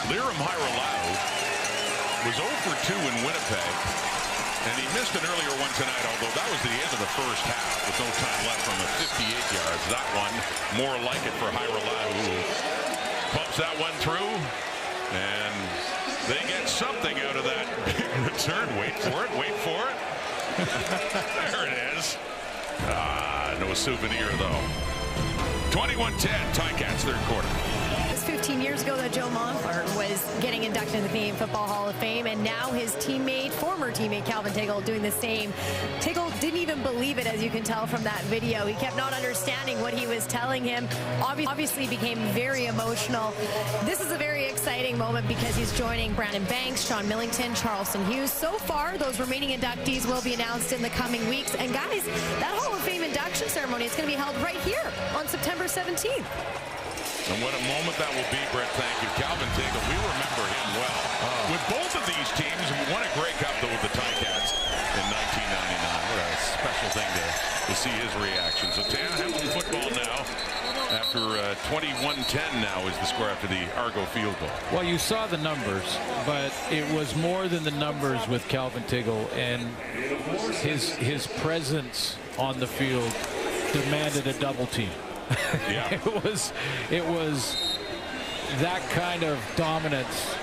Liram Hairolau was 0 for 2 in Winnipeg, and he missed an earlier one tonight, although that was the end of the first half with no time left from the 58 yards. That one more like it for Hairolau, who pumps that one through, and they get something out of that big return. Wait for it, wait for it. There it is. No souvenir, though. 21-10, Ticats, 3rd quarter. was 15 years ago that Joe Montfort was getting inducted into the Canadian Football Hall of Fame, and now his teammate, former teammate Calvin Tiggle, doing the same. Tiggle didn't even believe it, as you can tell from that video. He kept not understanding what he was telling him. Obviously became very emotional. This is a very exciting moment because he's joining Brandon Banks, Sean Millington, Charleston Hughes. So far, those remaining inductees will be announced in the coming weeks. And guys, that Hall of Fame induction ceremony is going to be held right here on September 17th. And what a moment that will be, Brett. Thank you. Calvin Tiggle, we remember him well. With both of these teams, we won a Grey Cup, though, with the Ticats in 1999. What a special thing to see his reaction. So Hamilton football now, after 21-10 now is the score after the Argo field goal. Well, you saw the numbers, but it was more than the numbers with Calvin Tiggle, and his presence on the field demanded a double team. Yeah. it was that kind of dominance.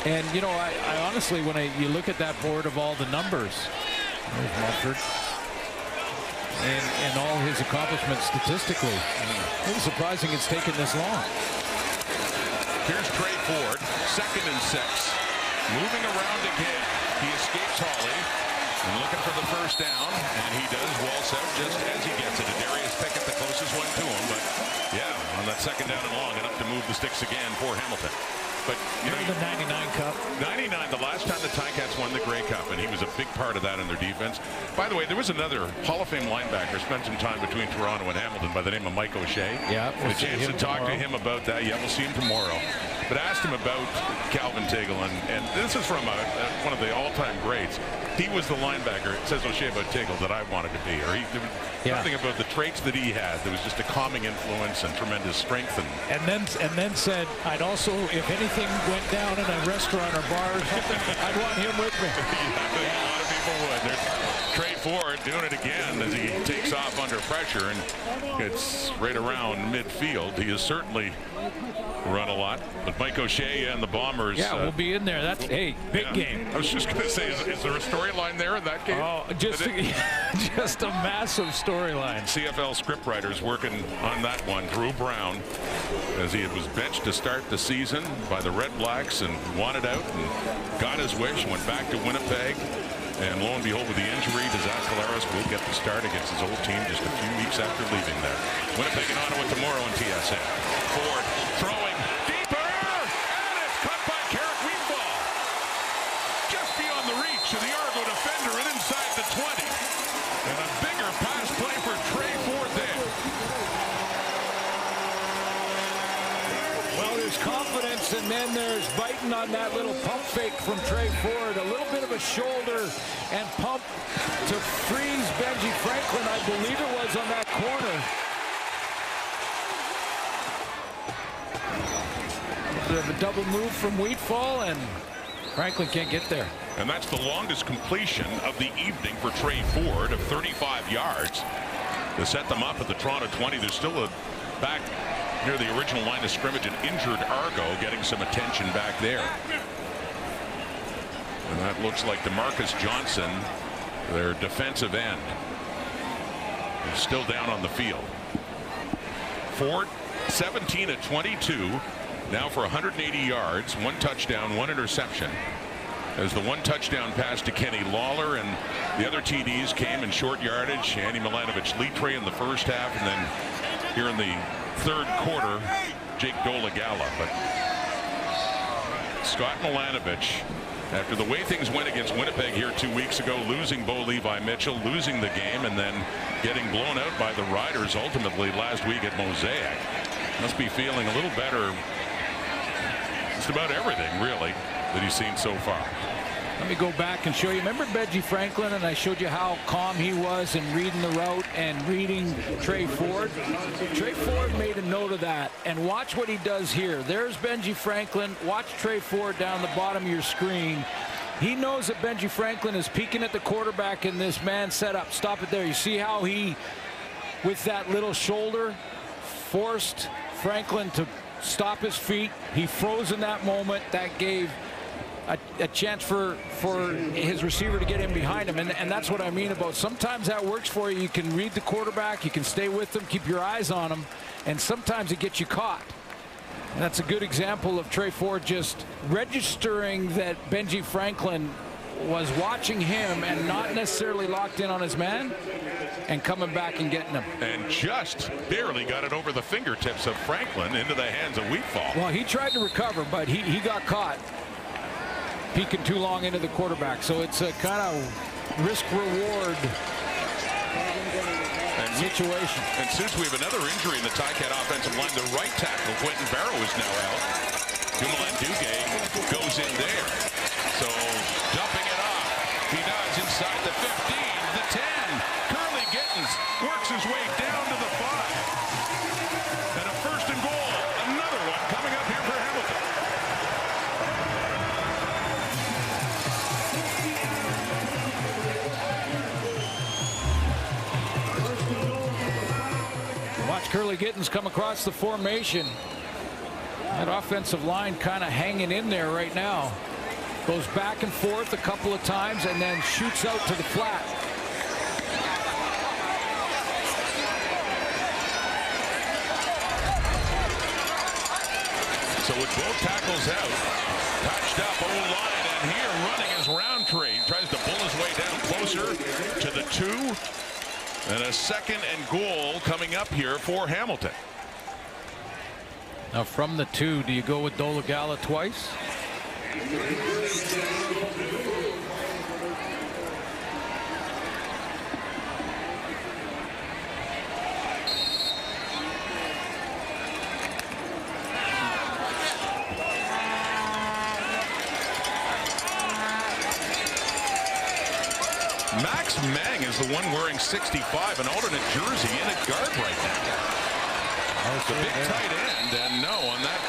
And you know, I honestly, when you look at that board of all the numbers, there's Mumford and all his accomplishments statistically, it was surprising it's taken this long. Here's Trey Ford, 2nd and 6, moving around again. He escapes Hawley and looking for the first down, and he does waltz out just as he gets it. Darius Pickett, the closest one to him, but yeah, on that 2nd down and long, enough to move the sticks again for Hamilton. But you know, the 99 Cup. 99, the last time the Ticats won the Grey Cup, and he was a big part of that in their defense. By the way, there was another Hall of Fame linebacker spent some time between Toronto and Hamilton by the name of Mike O'Shea. Yeah, we'll a chance to talk to him about that. Yeah, we'll see him tomorrow. But asked him about Calvin Tiggle, and this is from one of the all-time greats. He was the linebacker, says O'Shea about Tiggle, that I wanted to be. Or there was nothing about the traits that he had. There was just a calming influence and tremendous strength. And then said, I'd also, if anything went down in a restaurant or bar or something, I'd want him with me. A lot of people would. There's Trey Ford doing it again as he takes off under pressure and gets right around midfield. He has certainly run a lot. But Mike O'Shea and the Bombers. Yeah, we'll be in there. That's, hey, big game. I was just going to say, is there a storyline there in that game? Oh, just a massive storyline. CFL scriptwriters working on that one. Drew Brown, as he was benched to start the season by the Red Blacks and wanted out and got his wish, went back to Winnipeg. And lo and behold, with the injury, Dizaskalaris will get the start against his old team just a few weeks after leaving there. Winnipeg and Ottawa tomorrow on TSN. Ford throwing deeper, and it's cut by Carrick Weedball. Just beyond the reach of the Argo defender and inside the 20. And a bigger pass play for Trey Ford there. Well, there's confidence, and then there's biting on that little pump fake from Trey Ford. A little bit of a shoulder and pump to freeze Benji Franklin, I believe it was, on that corner. A bit of a double move from Wheatfall, and Franklin can't get there. And that's the longest completion of the evening for Trey Ford of 35 yards to set them up at the Toronto 20. There's still a back near the original line of scrimmage, an injured Argo getting some attention back there. And that looks like DeMarcus Johnson, their defensive end, is still down on the field. Ford 17 of 22 now for 180 yards, 1 touchdown, 1 interception. As the 1 touchdown pass to Kenny Lawler, and the other TDs came in short yardage. Andy Milanovic-Litre in the first half, and then here in the third quarter, Jake Dolegala. But Scott Milanovic, after the way things went against Winnipeg here 2 weeks ago, losing Bo Levi Mitchell, losing the game, and then getting blown out by the Riders ultimately last week at Mosaic, must be feeling a little better just about everything, really, that he's seen so far. Let me go back and show you. Remember Benji Franklin, and I showed you how calm he was in reading the route and reading Trey Ford. Trey Ford made a note of that, and watch what he does here. There's Benji Franklin. Watch Trey Ford down the bottom of your screen. He knows that Benji Franklin is peeking at the quarterback in this man setup. Stop it there. You see how he, with that little shoulder, forced Franklin to stop his feet. He froze in that moment. That gave a chance for his receiver to get in behind him, and that's what I mean about sometimes that works for you. You can read the quarterback, you can stay with them, keep your eyes on them, and sometimes it gets you caught. That's a good example of Trey Ford just registering that Benji Franklin was watching him and not necessarily locked in on his man, and coming back and getting him. And just barely got it over the fingertips of Franklin into the hands of Wheatfall. Well, he tried to recover, but he got caught peeking too long into the quarterback. So it's a kind of risk-reward situation. And since we have another injury in the Ticat offensive line, the right tackle, Quentin Barrow, is now out. Dumoulin Duguay goes in there. So dumping it off. He does inside the 15, the 10. Curly Gittens works his way down to the 5. And a first and goal. Another one coming up here for Hamilton. Watch Curly Gittens come across the formation. That offensive line kind of hanging in there right now. Goes back and forth a couple of times and then shoots out to the flat. So with both tackles out, touched up O-line, and here running is Roundtree. Tries to pull his way down closer to the 2. And a second and goal coming up here for Hamilton. Now from the 2, do you go with Dolagala twice? Max Mang is the one wearing 65, an alternate jersey in at guard right now. It's a big tight end, and no, on that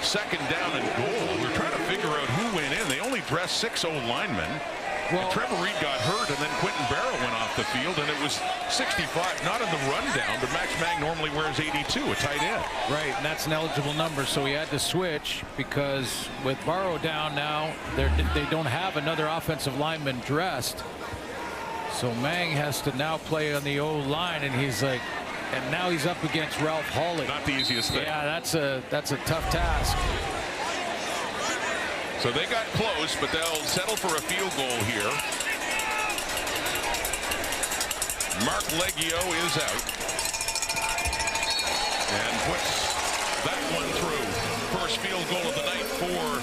second down and goal, we're trying to figure out who went in. They only dressed 6 O-linemen. Well, Trevor Reed got hurt, and then Quentin Barrow went off the field, and it was 65, not in the rundown, but Max Mang normally wears 82, a tight end. Right, and that's an eligible number, so he had to switch because with Barrow down now, they don't have another offensive lineman dressed. So Mang has to now play on the O-line, and he's like, and now he's up against Ralph Hawley. Not the easiest thing. Yeah, that's a tough task. So they got close, but they'll settle for a field goal here. Mark Leggio is out. And puts that one through. First field goal of the night for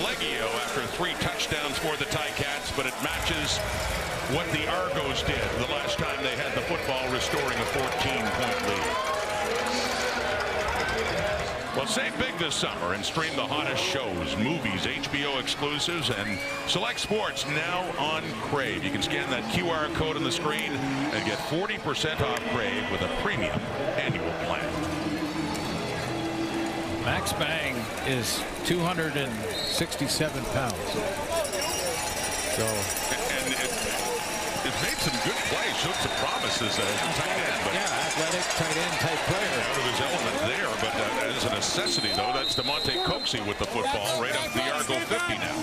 Leggio after 3 touchdowns for the Ticats, but it matches what the Argos did the last time they had the football, restoring a 14-point lead. Well, save big this summer and stream the hottest shows, movies, HBO exclusives, and select sports now on Crave. You can scan that QR code on the screen and get 40% off Crave with a premium annual plan. Max Mang is 267 pounds. So. And it's made some good plays, showed some promise as a tight end. But yeah, athletic tight end type player. Out of his element there, but as a necessity, though, that's DeMonte Coxey with the football right up the Argo 50 now.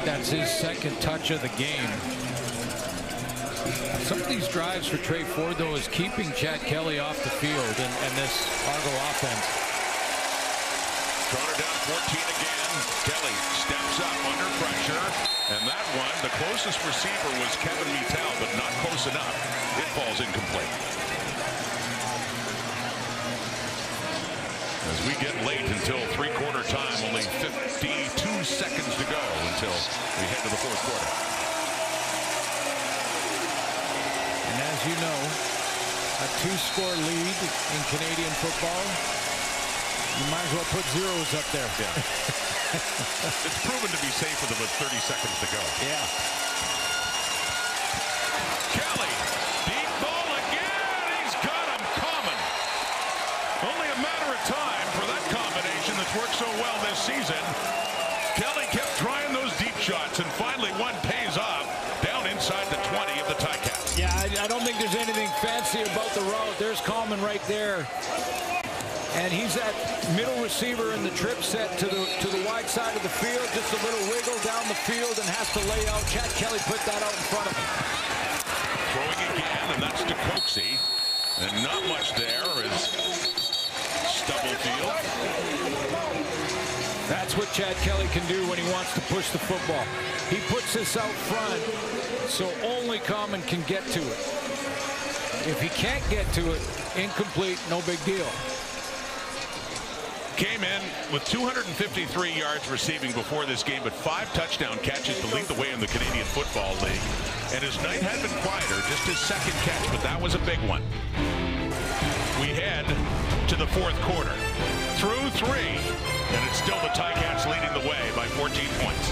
That's his second touch of the game. Some of these drives for Trey Ford, though, is keeping Chad Kelly off the field and this Argo offense. Trotter down 14 again. Kelly steps up under pressure. And that one, the closest receiver was Kevin Mittal, but not close enough. It falls incomplete. As we get late until three-quarter time, only 52 seconds to go until we head to the fourth quarter. And as you know, a 2-score lead in Canadian football, you might as well put zeros up there. Yeah. It's proven to be safe with about 30 seconds to go. Yeah. Kelly, deep ball again. He's got him coming. Only a matter of time for that combination that's worked so well this season. Kelly kept trying those deep shots, and finally one pays off down inside the 20 of the Ticats. Yeah, I don't think there's anything fancy about the route. There's Coleman right there. And he's that middle receiver in the trip set to the wide side of the field. Just a little wiggle down the field and has to lay out. Chad Kelly put that out in front of him. Throwing again, and that's to Coxey. And not much there as Stubblefield. That's what Chad Kelly can do when he wants to push the football. He puts this out front so only Common can get to it. If he can't get to it, incomplete, no big deal. Came in with 253 yards receiving before this game, but 5 touchdown catches to lead the way in the Canadian Football League. And his night had been quieter, just his second catch, but that was a big one. We head to the fourth quarter. Through 3, and it's still the Ticats leading the way by 14 points.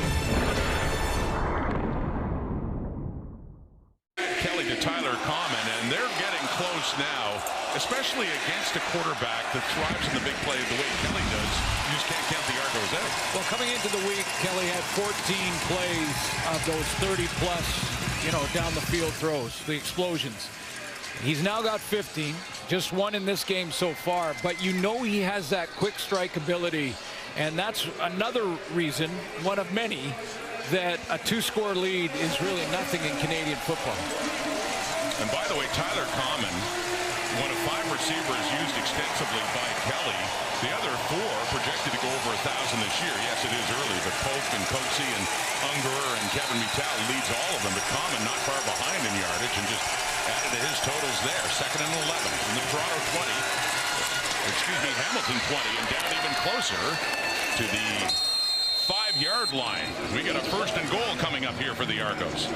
Kelly to Tyler Common, and they're getting close now, especially against a quarterback that thrives in the big play the way Kelly does. You just can't count the Argos out. Well, coming into the week, Kelly had 14 plays of those 30-plus, down the field throws, the explosions. He's now got 15, just 1 in this game so far, but he has that quick strike ability, and that's another reason, one of many, that a 2-score lead is really nothing in Canadian football. And by the way, Tyler Common, one of 5 receivers used extensively by Kelly. The other 4 projected to go over 1,000 this year. Yes, it is early, but Polk and Coatsy and Unger and Kevin Mittal leads all of them, but Common not far behind in yardage and just added to his totals there. 2nd and 11 from the Toronto 20. Hamilton 20, and down even closer to the 5-yard line. We got a 1st and goal coming up here for the Argos.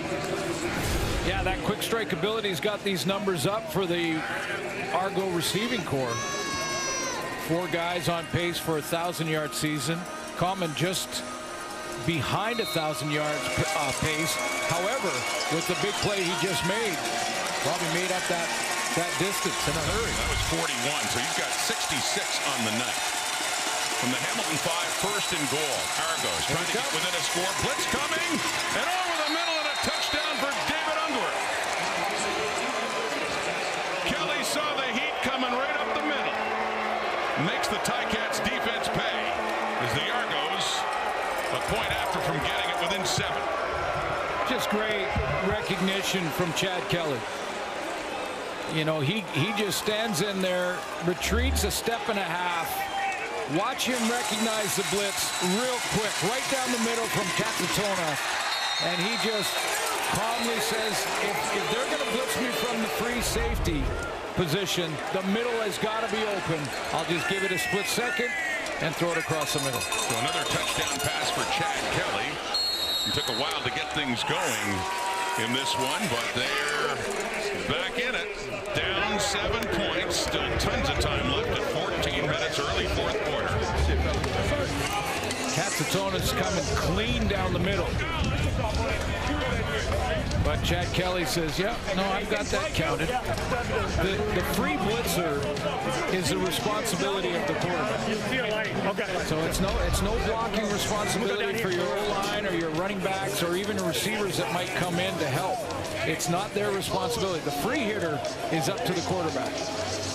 Yeah, that quick strike ability's got these numbers up for the Argo receiving corps. 4 guys on pace for a 1,000-yard season. Common just behind 1,000 yards pace. However, with the big play he just made, probably made up that distance in a hurry. That was 41, so he's got 66 on the night. From the Hamilton 5, 1st and goal. Argos trying to get within a score. Blitz coming, and over the middle, and a touchdown for David Unger. Kelly saw the heat coming right up the middle. Makes the Ticats defense pay as the Argos a point after from getting it within 7. Just great recognition from Chad Kelly. He just stands in there, retreats a step and a half. Watch him recognize the blitz real quick, right down the middle from Katsatona. And he just calmly says, if they're going to blitz me from the free safety position, the middle has got to be open. I'll just give it a split second and throw it across the middle. So another touchdown pass for Chad Kelly. It took a while to get things going in this one, but they're back in it. Down 7 points. Still tons of time left at 14 minutes, early 4th quarter. Katsatona's coming clean down the middle. But Chad Kelly says, yeah, no, I've got that counted. The free blitzer is the responsibility of the quarterback. So it's no blocking responsibility for your O-line or your running backs or even the receivers that might come in to help. It's not their responsibility. The free hitter is up to the quarterback.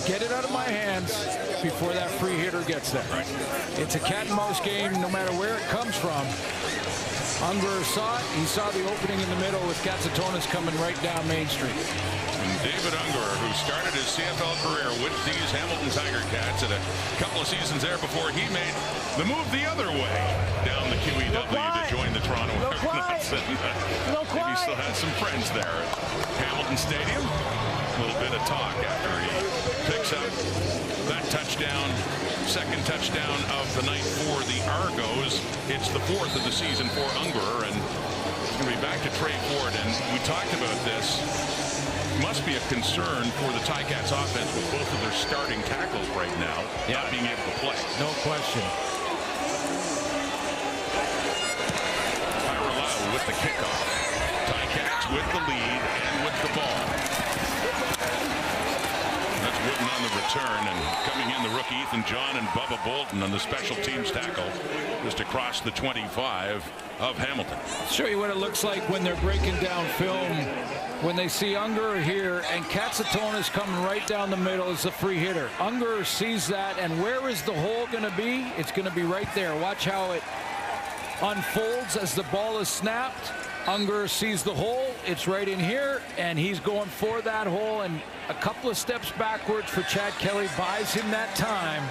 Get it out of my hands before that free hitter gets there. Right. It's a cat and mouse game no matter where it comes from. Unger saw it. He saw the opening in the middle with Katsatona's coming right down Main Street. And David Unger, who started his CFL career with these Hamilton Tiger Cats at a couple of seasons there before he made the move the other way down the QEW to join the Toronto Argonauts. He still has some friends there at Hamilton Stadium. A little bit of talk after he picks up that touchdown. 2nd touchdown of the night for the Argos. It's the 4th of the season for Unger, and it's going to be back to Trey Ford. And we talked about this. Must be a concern for the Ticats offense with both of their starting tackles right now not being able to play. No question. Tyler with the kickoff. Ticats with the lead and with the ball. That's Wooden on the return, and coming in the rookie Ethan John and Bubba Bolton on the special teams tackle just across the 25 of Hamilton. Show you what it looks like when they're breaking down film. When they see Unger here and Katsatona's coming right down the middle as the free hitter. Unger sees that, and where is the hole going to be? It's going to be right there. Watch how it unfolds as the ball is snapped. Unger sees the hole. It's right in here, and he's going for that hole, and a couple of steps backwards for Chad Kelly buys him that time.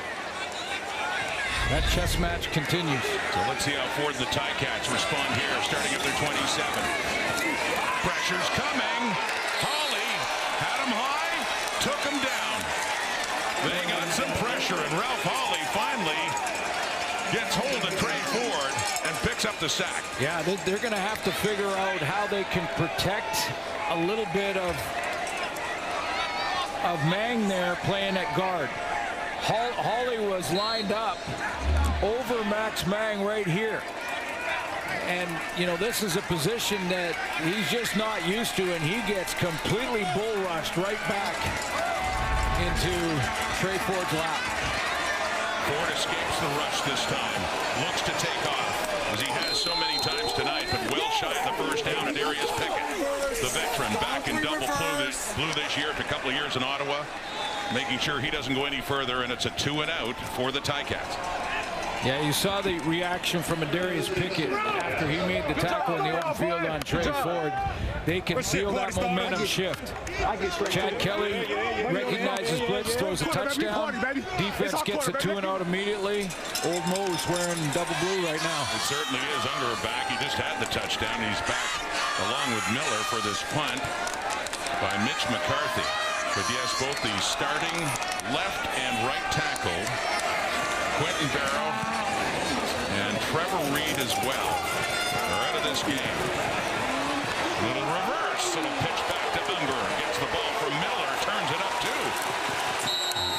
That chess match continues. So let's see how Ford and the Ticats respond here, starting at their 27. Pressure's coming. Hawley had him high, took him down. They got some pressure, and Ralph Hawley finally gets hold of Trey Ford and picks up the sack. Yeah, they're going to have to figure out how they can protect a little bit of Mang there playing at guard. Hawley was lined up over Max Mang right here. And, you know, this is a position that he's just not used to, and he gets completely bull rushed right back into Trey Ford's lap. Ford escapes the rush this time. Looks to take off, as he has so many times tonight, but well shy of the first down to Darius Pickett. The veteran back in double blue this year after a couple of years in Ottawa, making sure he doesn't go any further, and it's a 2-and-out for the Ticats. Yeah, you saw the reaction from Darius Pickett after he made the tackle in the open field on Trey Ford. They can feel that momentum shift. Chad Kelly recognizes blitz, throws a touchdown. Defense gets a 2-and-out immediately. Old Mo's wearing double blue right now. It certainly is under a back. He just had the touchdown. He's back along with Miller for this punt by Mitch McCarthy. But yes, both the starting left and right tackle, Quentin Barrow and Trevor Reed as well, are out of this game. Little reverse, little pitch back to Unger. Gets the ball from Miller, turns it up too.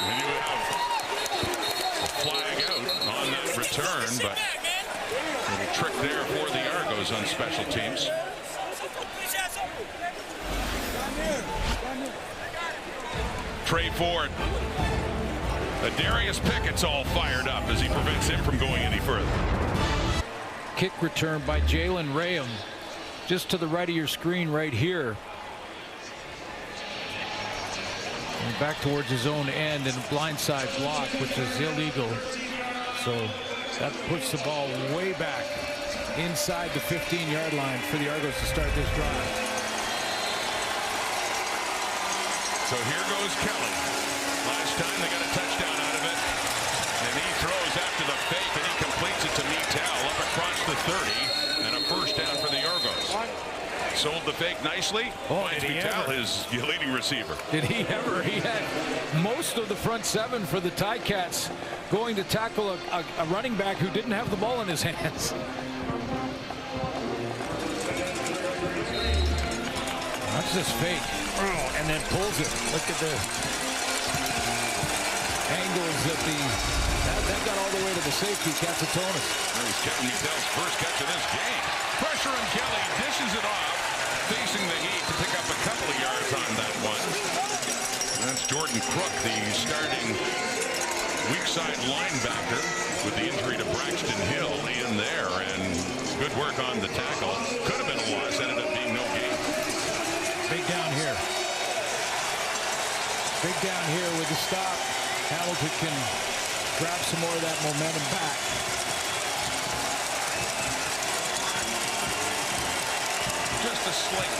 And you have a flag out on that return, but a little trick there for the Argos on special teams. Trey Ford. Darius Pickett's all fired up as he prevents him from going any further. Kick return by Jalen Rayham, just to the right of your screen right here. And back towards his own end and a blindside block, which is illegal. So that puts the ball way back inside the 15-yard line for the Argos to start this drive. So here goes Kelly. Last time they got a touchdown out of it. And he throws after the fake, and he completes it to Metel up across the 30. And a first down for the Argos. Sold the fake nicely. Finds Metel, his leading receiver. Did he ever? He had most of the front seven for the Ticats going to tackle a running back who didn't have the ball in his hands. Watch this fake. And then pulls it. Look at the angles that that got all the way to the safety, Katsatonis. He's Kevin Metel's first catch of this game. Pressure on Kelly, dishes it off, facing the heat to pick up a couple of yards on that one. That's Jordan Crook, the starting weak side linebacker, with the injury to Braxton Hill in there, and good work on the tackle. Could have been a loss, ended up being no gain. Big down here. Big down here with the stop. Hamilton can grab some more of that momentum back. Just a slight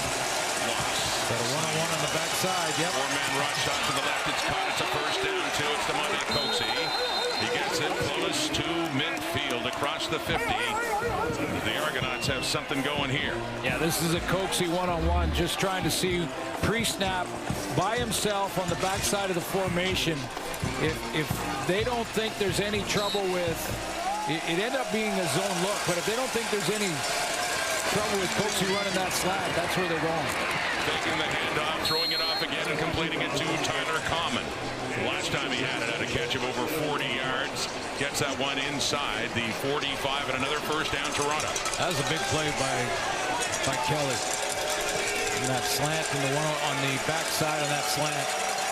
loss. Got a one-on-one on the backside. Yep. Four-man rush shot to the left. It's caught. It's a first down, too. It's the Monday Coxie. He gets it close to midfield across the 50. The Argonauts have something going here. Yeah, this is a Coxie one-on-one, just trying to see pre-snap by himself on the backside of the formation. If they don't think there's any trouble with it, ended up being a zone look, but if they don't think there's any trouble with Coxie running that slant, that's where they're going. Taking the handoff, throwing it off again, and completing it to Tyler Common. Last time he had it, had a catch of over 40 yards. Gets that one inside the 45, and another first down, Toronto. That was a big play by Kelly. And that slant and the one on the backside on that slant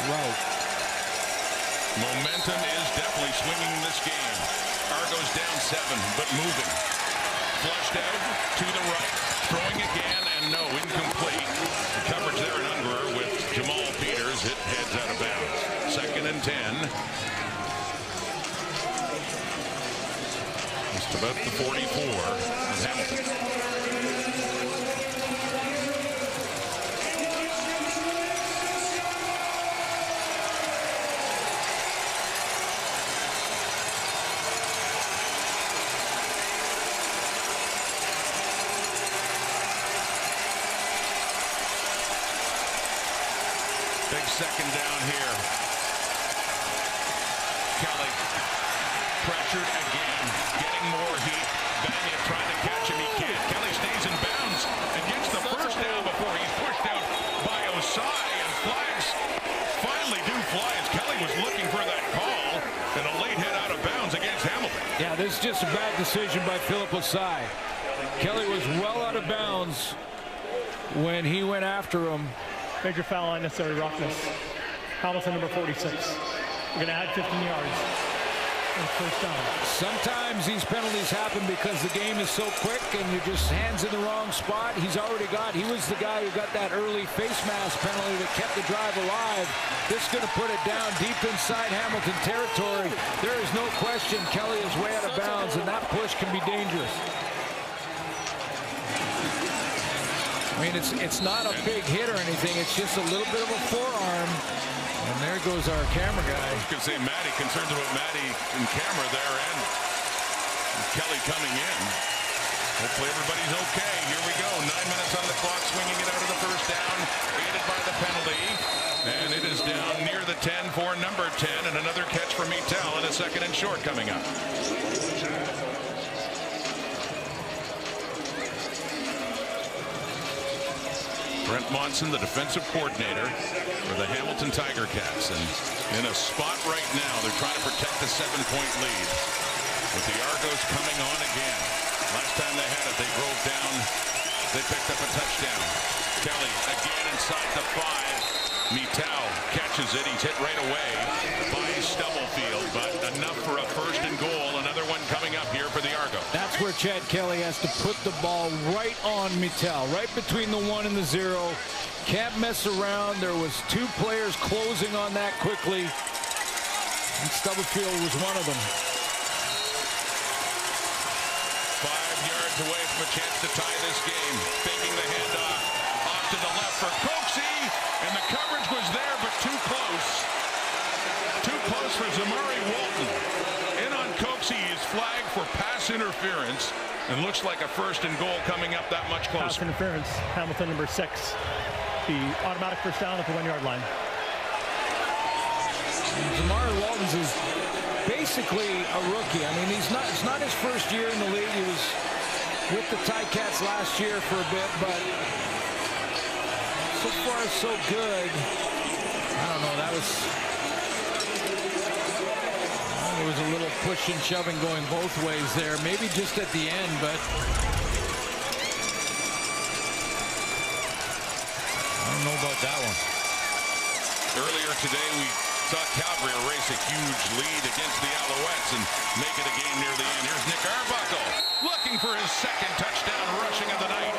route. Momentum is definitely swinging in this game. Argos down 7, but moving. Flushed out to the right, throwing again, and no, incomplete. The coverage there in Ungerer with Jamal Peters. It heads out of bounds. 2nd and 10. Just about the 44 of Hamilton. Big second down here. Kelly pressured again, getting more heat. Banya trying to catch him. He can't. Kelly stays in bounds and gets the first down before he's pushed out by Osai. And flags finally do fly as Kelly was looking for that call. And a late hit out of bounds against Hamilton. Yeah, this is just a bad decision by Philip Osai. Kelly was well out of bounds when he went after him. Major foul, unnecessary roughness. Hamilton, number 46. We're going to add 15 yards. First down. Sometimes these penalties happen because the game is so quick and you're just hands in the wrong spot. He was the guy who got that early face mask penalty that kept the drive alive. This is going to put it down deep inside Hamilton territory. There is no question Kelly is way out of bounds, and that push can be dangerous. I mean, it's not a big hit or anything. It's just a little bit of a forearm. And there goes our camera guy. I was going to say Maddie, concerns about Maddie in camera there, and Kelly coming in. Hopefully everybody's okay. Here we go. 9 minutes on the clock, swinging it out of the first down, aided by the penalty. And it is down near the 10 for number 10, and another catch for Mitel, and a second and short coming up. Brent Monson, the defensive coordinator for the Hamilton Tiger Cats. And in a spot right now, they're trying to protect the 7-point lead. With the Argos coming on again. Last time they had it, they drove down. They picked up a touchdown. Kelly again inside the 5. Mitel catches it. He's hit right away by Stubblefield. But enough for a first and goal. Another one coming up here for the Argos. That's where Chad Kelly has to put the ball right on Mitel, right between the 1 and the 0. Can't mess around. There was 2 players closing on that quickly, and Stubblefield was one of them. 5 yards away from a chance to tie this game. Faking the handoff. Off to the left for Coxie, and the coverage was there, but too close. Too close for Zamari Walton. In on Coxie is flagged for pass interference, and looks like a first and goal coming up that much closer. Pass interference, Hamilton, number 6. The automatic first down at the 1-yard line. Zamari Waltons is basically a rookie. I mean, it's not his first year in the league. He was with the Ticats last year for a bit, but so far so good. I don't know, there was a little push and shoving going both ways there, maybe just at the end, but I don't know about that one. Earlier today, we saw Calgary erase a huge lead against the Alouettes and make it a game near the end. Here's Nick Arbuckle looking for his second touchdown rushing of the night.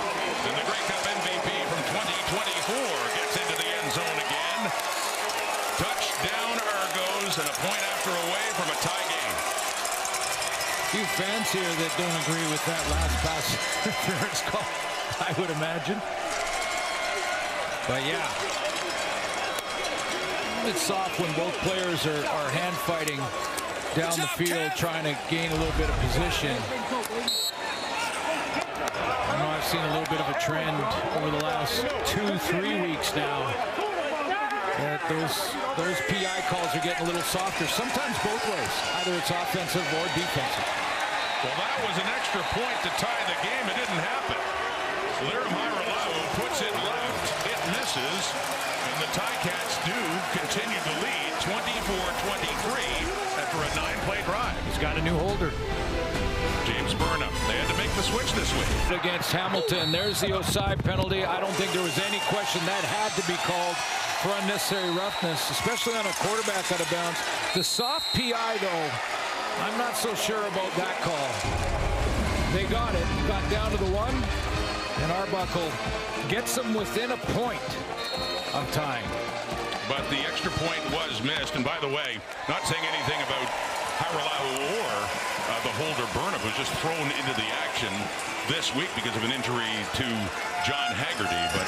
And the Grey Cup MVP from 2024 gets into the end zone again. Touchdown Argos, and a point after away from a tie game. Few fans here that don't agree with that last pass interference call, I would imagine. But yeah, it's soft when both players are hand fighting down the field, trying to gain a little bit of position. I know I've seen a little bit of a trend over the last 2-3 weeks now that those PI calls are getting a little softer, sometimes both ways. Either it's offensive or defensive. Well, that was an extra point to tie the game. It didn't happen. Lirim Hajrullahu puts it left. It misses. And the Ticats do continue to lead 24-23 after a 9-play drive. He's got a new holder. James Burnham. They had to make the switch this week. Against Hamilton. There's the Osai penalty. I don't think there was any question that had to be called for unnecessary roughness, especially on a quarterback out of bounds. The soft PI, though, I'm not so sure about that call. They got it. Got down to the 1. And Arbuckle gets them within a point of tying. But the extra point was missed. And by the way, not saying anything about Hajrullahu or the holder Burnham, who's just thrown into the action this week because of an injury to John Haggerty. But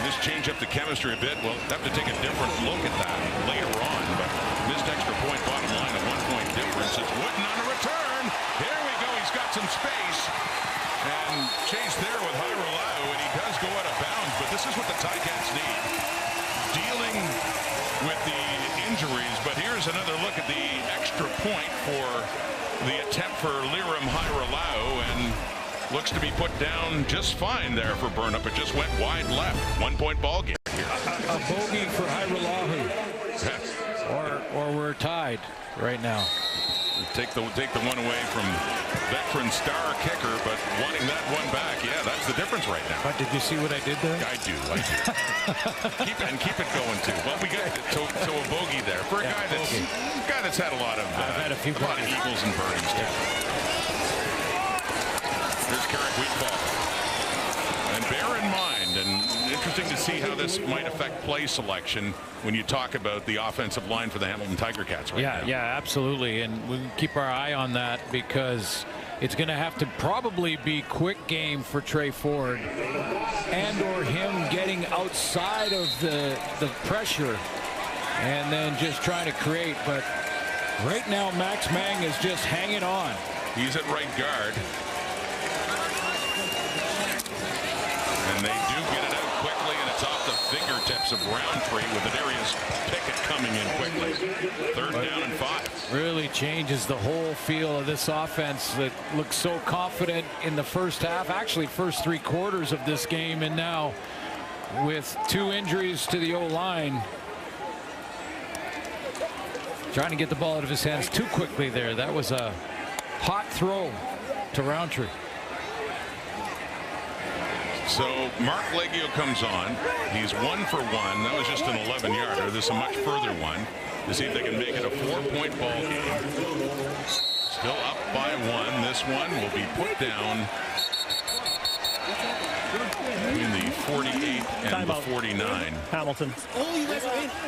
just change up the chemistry a bit. We'll have to take a different look at that later on. But missed extra point, bottom line, a 1-point difference. It's Wooden on a return. Here we go. He's got some space. And chased there with Hajrullahu, and he does go out of bounds. But this is what the Ticats need. Dealing with the injuries, but here's another look at the extra point for the attempt for Lirim Hairolau, and looks to be put down just fine there for Burnup. It just went wide left. 1 point ball game here. A bogey for Hairolau. Or we're tied right now. Take the one away from veteran star kicker, but wanting that one back, yeah, that's the difference right now. But did you see what I did there? I do. keep it going too. Well, we got to a bogey there for a guy that's had a lot of I've had a lot of eagles and birdies too. Here's Carrick Wheatfall. And bear in mind, and interesting to see how this might affect play selection when you talk about the offensive line for the Hamilton Tiger Cats right now. Yeah, absolutely. And we keep our eye on that because it's going to have to probably be quick game for Trey Ford and or him getting outside of the pressure and then just trying to create. But right now, Max Mang is just hanging on. He's at right guard. And they do get it out quickly, and it's off the fingertips of Roundtree with Adarius Pickett coming in quickly. Third down and 5. Really changes the whole feel of this offense that looks so confident in the first half, actually first 3 quarters of this game, and now with 2 injuries to the O-line, trying to get the ball out of his hands too quickly there. That was a hot throw to Roundtree. So Mark Leggio comes on. He's 1 for 1. That was just an 11-yarder. This is a much further one to see if they can make it a 4-point ball game. Still up by 1. This one will be put down between the 48 and the 49. Hamilton.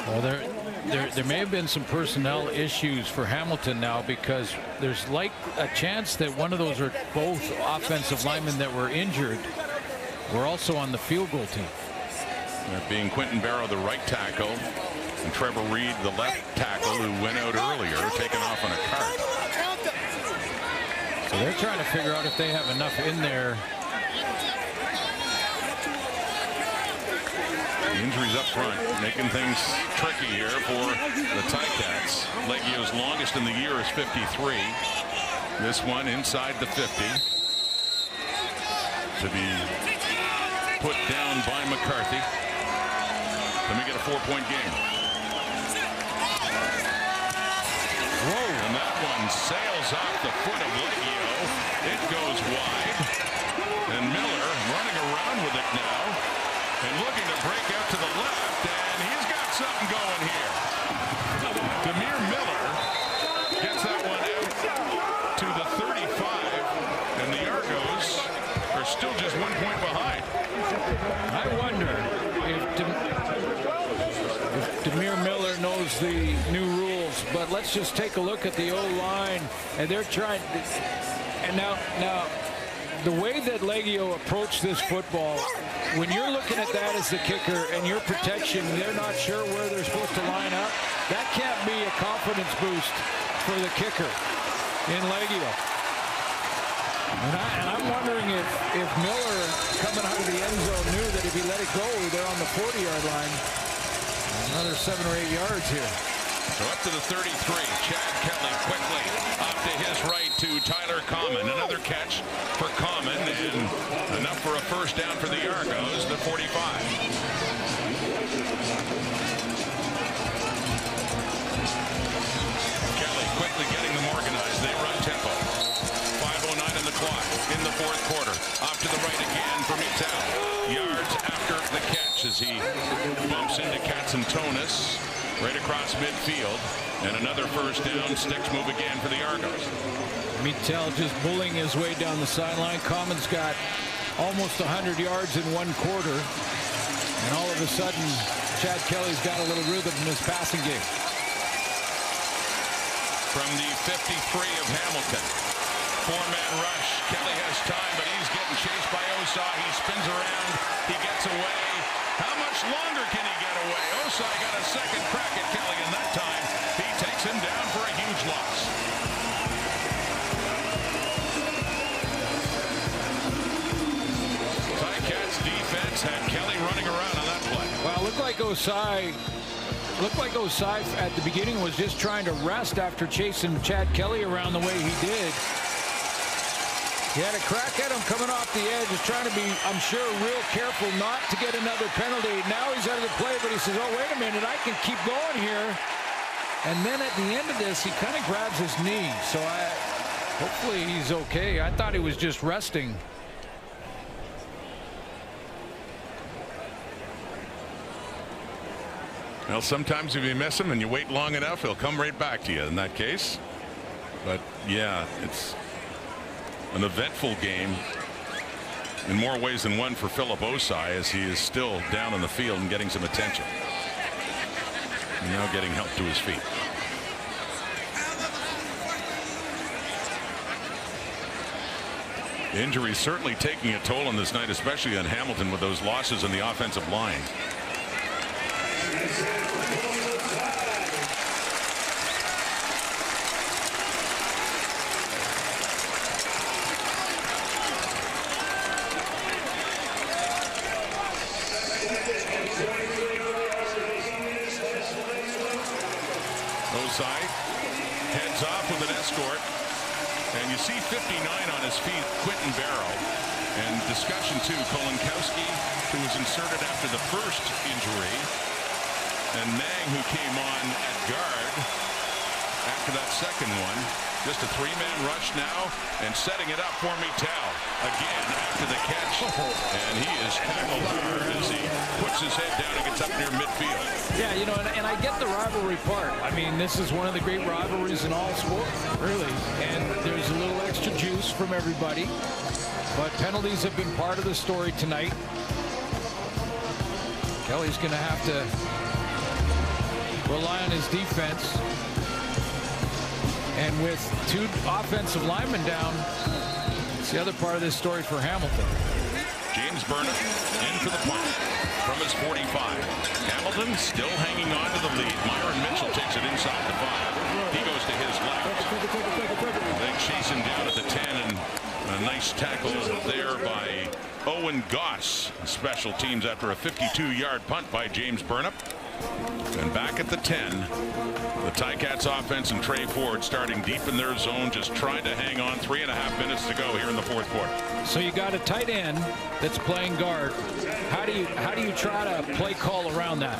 Well, there may have been some personnel issues for Hamilton now, because there's like a chance that one of those or both offensive linemen that were injured were also on the field goal team. That being Quentin Barrow, the right tackle, and Trevor Reed, the left tackle, who went out earlier, taken off on a cart. So they're trying to figure out if they have enough in there. The injuries up front, making things tricky here for the Ticats. Leggio's longest in the year is 53. This one inside the 50. To be put down by McCarthy. Let me get a 4-point game. Whoa. And that one sails off the foot of Leggio. It goes wide. And Miller running around with it now and looking to break out to the left. And he's got something going here. Demir Miller gets that one out to the 35. And the Argos are still just 1 point behind. I wonder if Demir Miller knows the new rules, but let's just take a look at the O-line, and they're trying. And now the way that Leggio approached this football, when you're looking at that as the kicker and your protection, they're not sure where they're supposed to line up. That can't be a confidence boost for the kicker in Leggio. And I'm wondering if Miller, coming out of the end zone, knew that if he let it go, they're on the 40-yard line. Another 7 or 8 yards here. So up to the 33. Chad Kelly quickly up to his right to Tyler Common. Another catch for Common, and enough for a first down for the Argos, the 45. Kelly quickly getting them organized. They run tempo. 5:09 in the clock in the fourth quarter. Off to the right again for Mitel. Yards after the catch as he bumps into Katsantonis right across midfield. And another first down. Sticks move again for the Argos. Mitel just bullying his way down the sideline. Common's got almost 100 yards in 1 quarter. And all of a sudden, Chad Kelly's got a little rhythm in his passing game. From the 53 of Hamilton. 4-man rush. Kelly has time, but he's getting chased by Osai. He spins around. He gets away. How much longer can he get away? Osai got a second crack at Kelly, and that time he takes him down for a huge loss. Ticats defense had Kelly running around on that play. Well, it looked like Osai looked like Osai at the beginning was just trying to rest after chasing Chad Kelly around the way he did. He had a crack at him coming off the edge. He's trying to be, I'm sure, real careful not to get another penalty. Now he's out of the play, but he says, oh, wait a minute, I can keep going here. And then at the end of this, he kind of grabs his knee. So hopefully he's okay. I thought he was just resting. Well, sometimes if you miss him and you wait long enough, he'll come right back to you in that case. But yeah, it's an eventful game in more ways than one for Philip Osai, as he is still down on the field and getting some attention. And now getting help to his feet. Injury certainly taking a toll on this night, especially on Hamilton with those losses in the offensive line. Osai heads off with an escort, and you see 59 on his feet, Quentin Barrow, and discussion too, Kolinkowski, who was inserted after the first injury, and Mang, who came on at guard after that second one. Just a three-man rush now, and setting it up for Mitel again after the catch, and he is tackled hard as he puts his head down and gets up near midfield. Yeah, you know, and I get the rivalry part. I mean, this is one of the great rivalries in all sport, really, and there's a little extra juice from everybody, but penalties have been part of the story tonight. Kelly's going to have to rely on his defense. And with two offensive linemen down, it's the other part of this story for Hamilton. James Burnham in for the punt from his 45. Hamilton still hanging on to the lead. Myron Mitchell takes it inside the 5. He goes to his left. Then chase him down at the 10, and a nice tackle there by Owen Goss. Special teams after a 52-yard punt by James Burnham. And back at the 10, the Ticats offense and Trey Ford starting deep in their zone, just trying to hang on. 3.5 minutes to go here in the fourth quarter. So you got a tight end that's playing guard. How do you try to play call around that?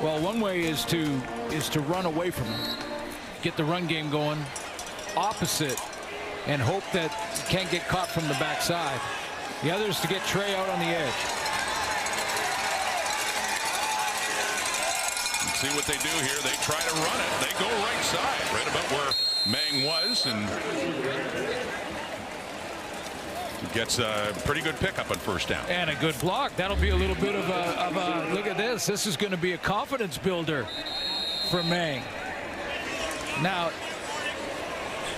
Well, one way is to run away from him, get the run game going opposite, and hope that you can't get caught from the backside. The other is to get Trey out on the edge. See what they do here. They try to run it. They go right side, right about where Mang was, and gets a pretty good pickup on first down. And a good block. That'll be a little bit of a look at this. This is going to be a confidence builder for Mang. Now,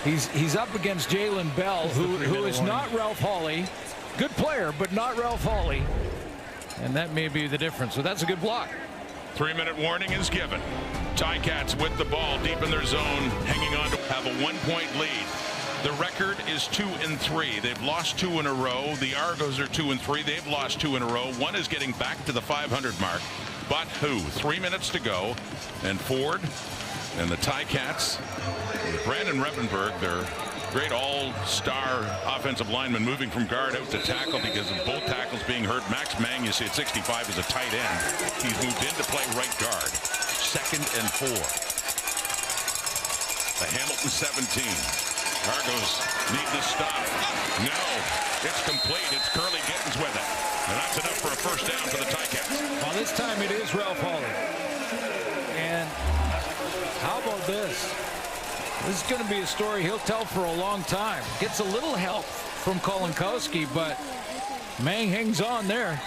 he's up against Jalen Bell, who is not Ralph Hawley. Good player, but not Ralph Hawley. And that may be the difference. So that's a good block. 3-minute warning is given. Ticats with the ball deep in their zone, hanging on to have a 1-point lead. The record is 2-3. They've lost 2 in a row. The Argos are 2-3. They've lost 2 in a row. One is getting back to the 500 mark. But who? 3 minutes to go. And Ford and the Ticats, Brandon Revenberg, their great all-star offensive lineman, moving from guard out to tackle because of both tackles being hurt. Max Mang, you see at 65, is a tight end. He's moved in to play right guard. 2nd and 4. The Hamilton 17. Argos need to stop. No, it's complete. It's Curly Gittins with it. And that's enough for a first down for the Ticats. Well, this time it is Ralph Hawley. And how about this? This is going to be a story he'll tell for a long time. Gets a little help from Kolinkowski, but Mang hangs on there.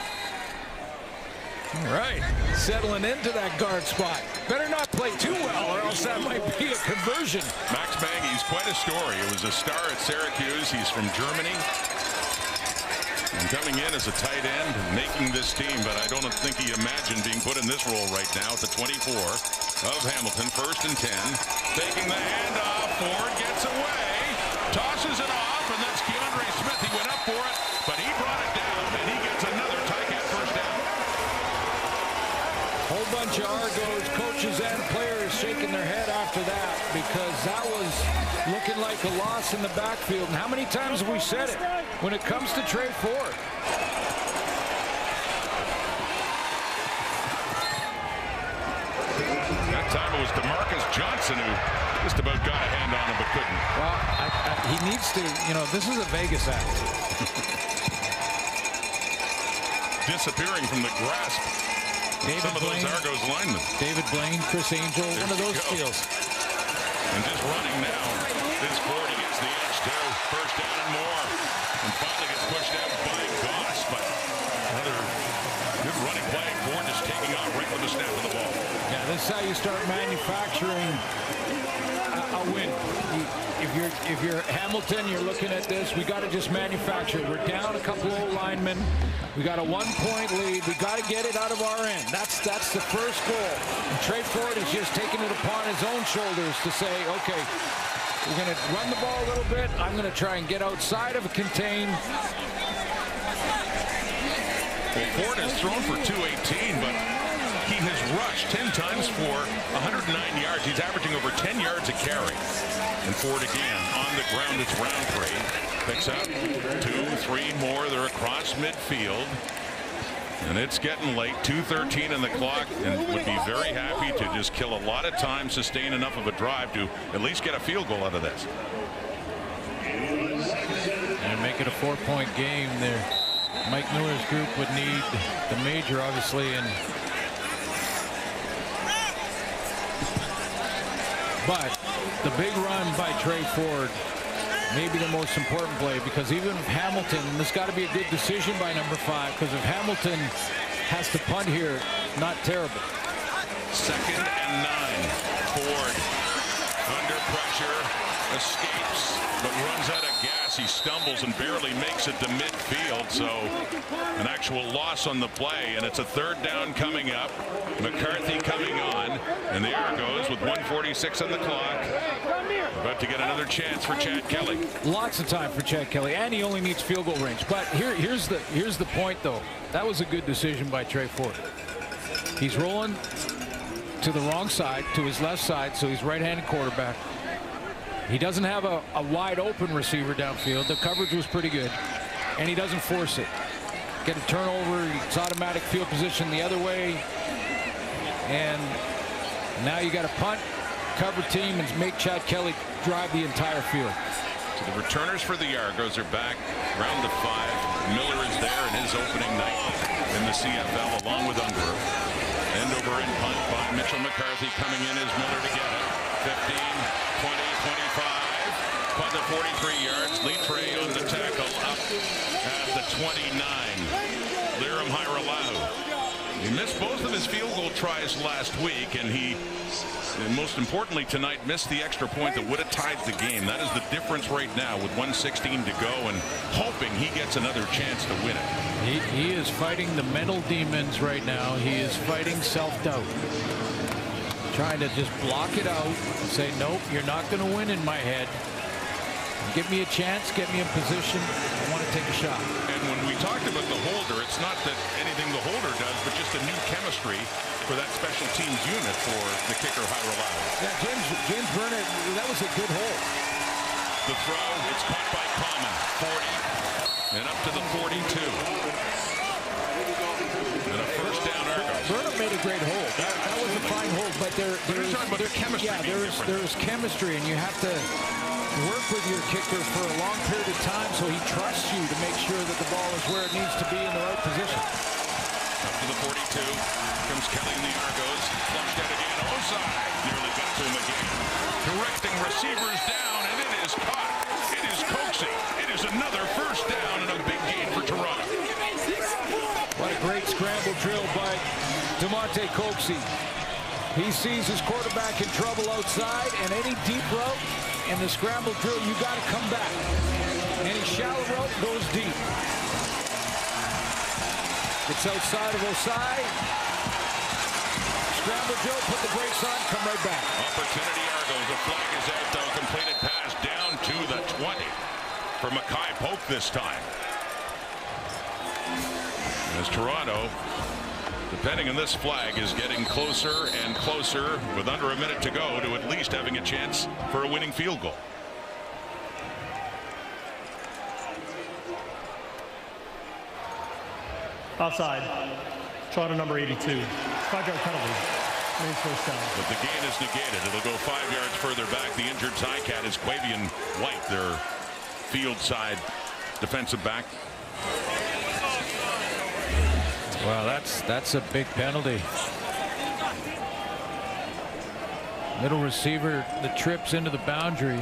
All right, settling into that guard spot. Better not play too well, or else that might be a conversion. Max Mang, he's quite a story. He was a star at Syracuse. He's from Germany. And coming in as a tight end, making this team, but I don't think he imagined being put in this role right now at the 24 of Hamilton. 1st and 10. Taking the handoff. Ford gets away. Tosses it off, and that's Keandre Smith. He went up for it, but he brought it down, and he gets another Ticat first down. Whole bunch of Argos coach coaches and players shaking their head after that, because that was looking like a loss in the backfield. And how many times have we said it when it comes to Trey Ford? That time it was DeMarcus Johnson who just about got a hand on him but couldn't. Well, he needs to, this is a Vegas act. Disappearing from the grasp of some of those Argos linemen. David Blaine, Chris Angel, one of those steals. And just running now. This 40 gets the edge too. First down and more. And finally gets pushed out by Goss. But another good running play. Ford just taking off right with the snap of the ball. Yeah, this is how you start manufacturing a win. If you're Hamilton, you're looking at this, we got to just manufacture. We're down a couple of linemen. We got a 1-point lead. We got to get it out of our end. That's the first goal. And Trey Ford is just taking it upon his own shoulders to say, okay, we're going to run the ball a little bit. I'm going to try and get outside of a contain. Well, Ford has thrown for 218, but he has rushed 10 times for 109 yards. He's averaging over 10 yards a carry. And Ford again on the ground. It's Roundtree. Picks up 2, 3 more. They're across midfield. And it's getting late. 2:13 in the clock. And would be very happy to just kill a lot of time, sustain enough of a drive to at least get a field goal out of this. And make it a 4-point game there. Mike Miller's group would need the major, obviously, and but the big run by Trey Ford may be the most important play, because even if Hamilton, and this got to be a good decision by number 5, because if Hamilton has to punt here, not terrible. 2nd and 9. Ford under pressure, escapes, but runs out of gas. He stumbles and barely makes it to midfield, so an actual loss on the play, and it's a 3rd down coming up. McCarthy coming on, and the Argos with 1:46 on the clock, about to get another chance for Chad Kelly. Lots of time for Chad Kelly, and he only needs field goal range. But here's the point, though. That was a good decision by Trey Ford. He's rolling to the wrong side, to his left side, so he's right-handed quarterback. He doesn't have a wide open receiver downfield. The coverage was pretty good, and he doesn't force it. Get a turnover, it's automatic field position the other way, and now you got to punt, cover team, and make Chad Kelly drive the entire field. So the returners for the Argos are back, round of 5. Miller is there in his opening night in the CFL along with Unger. End over and punt by Mitchell McCarthy coming in as Miller to get it. 15, 20, 25. Punt at 43 yards. Litre on the tackle up at the 29. Liram Hiralau. He missed both of his field goal tries last week, and he, and most importantly tonight, missed the extra point that would have tied the game. That is the difference right now with 1:16 to go, and hoping he gets another chance to win it. He is fighting the mental demons right now. He is fighting self-doubt. Trying to just block it out and say, nope, you're not going to win in my head. Give me a chance, get me in position. I want to take a shot. And when we talked about the holder, it's not that anything the holder does, but just a new chemistry for that special teams unit for the kicker, Hiralau. Yeah, James Burnett, that was a good hold. The throw, it's caught by Common. 40 and up to the 42. And a first down Argos. Burnett made a great hold. That was a fine hold, but there's talking about the chemistry. Yeah, there's chemistry, and you have to work with your kicker for a long period of time so he trusts you to make sure that the ball is where it needs to be in the right position. Up to the 42. Comes Kelly in the Argos. Flushed out again. Oside nearly got to him again. Directing receivers down, and it is caught. It is coaxing. It is another first down and a big gain for Toronto. What a great scramble drill by DeMonte Coxey. He sees his quarterback in trouble outside, and any deep route in the scramble drill, you got to come back. Any shallow route goes deep. It's outside of Osai. Scramble drill, put the brakes on, come right back. Opportunity Argos. The flag is out, though. Completed pass down to the 20 for Mackay Polk this time. As Toronto Depending on this flag is getting closer and closer with under a minute to go to at least having a chance for a winning field goal. Offside. Toronto number 82. 5-yard penalty. Main first down. But the gain is negated. It'll go 5 yards further back. The injured Ticat is Quavian White, their field side defensive back. Well, that's a big penalty. Middle receiver that trips into the boundary.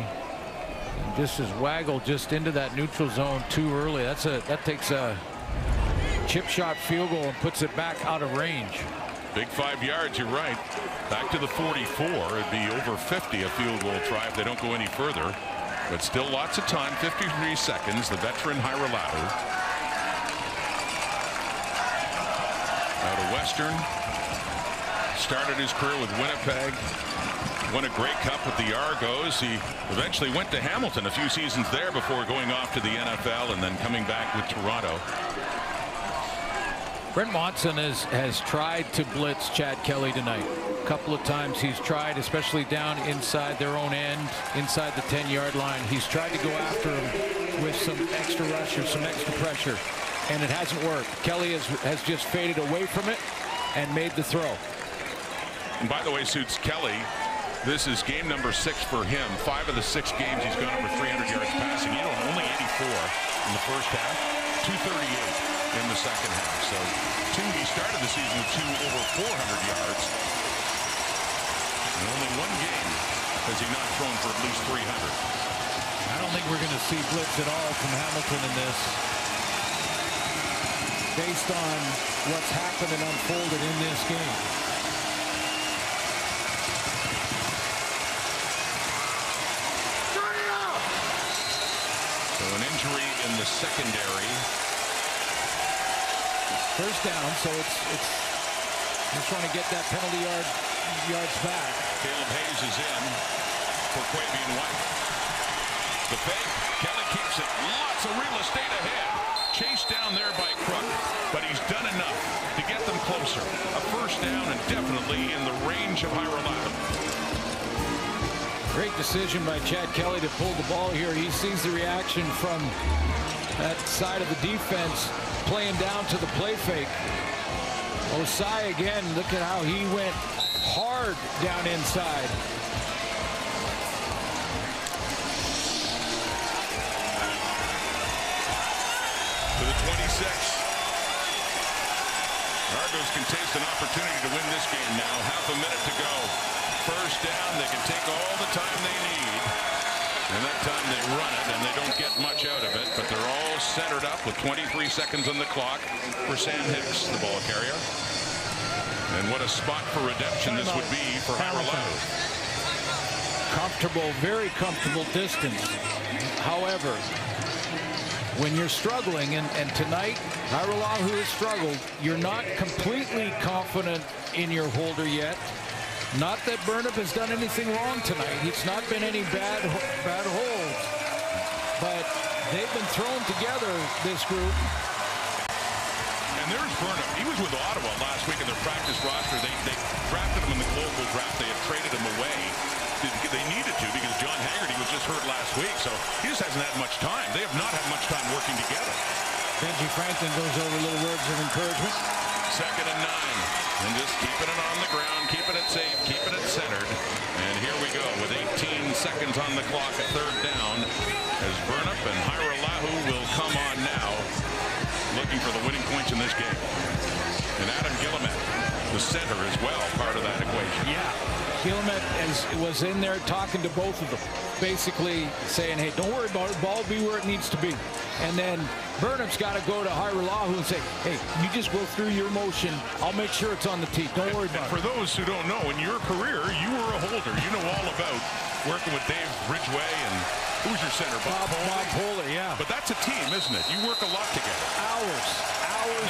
This is Waggle just into that neutral zone too early. That takes a chip shot field goal and puts it back out of range. Big 5 yards, you're right. Back to the 44. It'd be over 50 a field goal try if they don't go any further. But still lots of time, 53 seconds. The veteran Hairolahu. Out of Western. Started his career with Winnipeg. Won a Grey Cup with the Argos. He eventually went to Hamilton a few seasons there before going off to the NFL and then coming back with Toronto. Brent Watson has tried to blitz Chad Kelly tonight. A couple of times he's tried, especially down inside their own end, inside the 10-yard line. He's tried to go after him with some extra rush or some extra pressure, and it hasn't worked. Kelly has just faded away from it and made the throw. And by the way, Suits, Kelly, this is game number 6 for him. 5 of the 6 games he's gone over 300 yards passing. You know, only 84 in the first half, 238 in the second half. So he started the season with 2 over 400 yards. And only 1 game has he not thrown for at least 300. I don't think we're going to see blitz at all from Hamilton in this, based on what's happened and unfolded in this game. So an injury in the secondary. First down, so it's just trying to get that penalty yards back. Caleb Hayes is in for Quavian White. The fake, Kelly keeps it. Lots of real estate ahead. Chased down there by Crook, but he's done enough to get them closer. A first down and definitely in the range of Hairolahu. Great decision by Chad Kelly to pull the ball here. He sees the reaction from that side of the defense, playing down to the play fake. Osai again, look at how he went hard down inside. To the 26. Argos can taste an opportunity to win this game now. Half a minute to go. First down, they can take all the time they need. And that time they run it, and they don't get much out of it, but they're all centered up with 23 seconds on the clock for Sam Hicks, the ball carrier. And what a spot for redemption this would be for Hairolahu. Comfortable, very comfortable distance. However, when you're struggling, and tonight, Hairolahu has struggled, you're not completely confident in your holder yet. Not that Burnup has done anything wrong tonight. It's not been any bad holds. But they've been thrown together, this group. And there's Burnup. He was with Ottawa last week in their practice roster. They drafted him in the global draft. They had traded him away. They needed to because John Haggerty was just hurt last week. So he just hasn't had much time. They have not had much time working together. Benji Franklin goes over little words of encouragement. 2nd and 9. And just keeping it on the ground, keeping it safe, keeping it centered. And here we go with 18 seconds on the clock at 3rd down as Burnup and Hairolahu will come on now, looking for the winning points in this game. And Adam Gillimet, the center as well, part of that equation. Yeah, Gillimet was in there talking to both of them, basically saying, hey, don't worry about it, ball be where it needs to be. And then Burnup's got to go to Hairolahu and say, hey, you just go through your motion. I'll make sure it's on the tee. Don't worry about it. For those who don't know, in your career, you were a holder. You know all about working with Dave Ridgway and who's your center? Bob Poley, yeah. But that's a team, isn't it? You work a lot together. Hours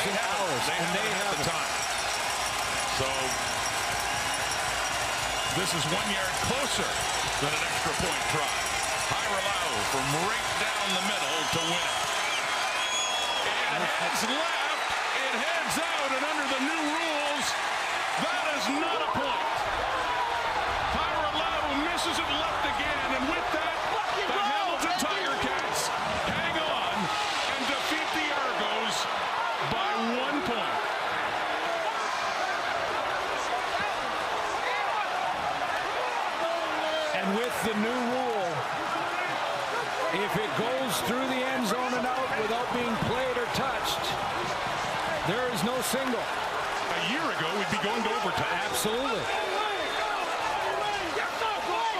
and hours. And they have the time. So this is 1 yard closer than an extra point try. Hairolahu from right down the middle to win it. It heads left. It heads out, and under the new rules, Argos. That is not a point. Hyralau misses it left again, and with that, the Hamilton Tiger Cats hang on and defeat the Argos by 1 point. And with the new rule, if it goes through the end zone and out without being played or touched, there is no single. A year ago, we'd be going to overtime. Absolutely.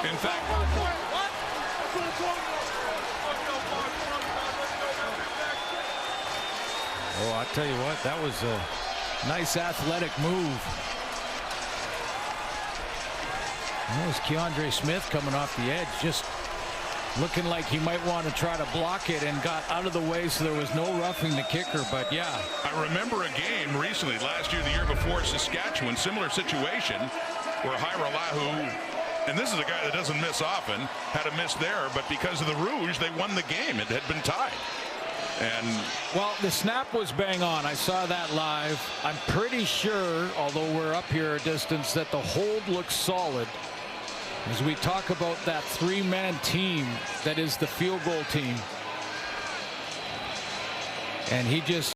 In fact, oh, I'll tell you what, that was a nice athletic move. That was Keandre Smith coming off the edge, just looking like he might want to try to block it, and got out of the way so there was no roughing the kicker. But yeah, I remember a game recently, last year, the year before, Saskatchewan, similar situation, where Hyralau, and this is a guy that doesn't miss often, had a miss there, but because of the Rouge, they won the game. It had been tied. And well, the snap was bang on. I saw that live. I'm pretty sure, although we're up here a distance, that the hold looks solid. As we talk about that three-man team that is the field goal team. And he just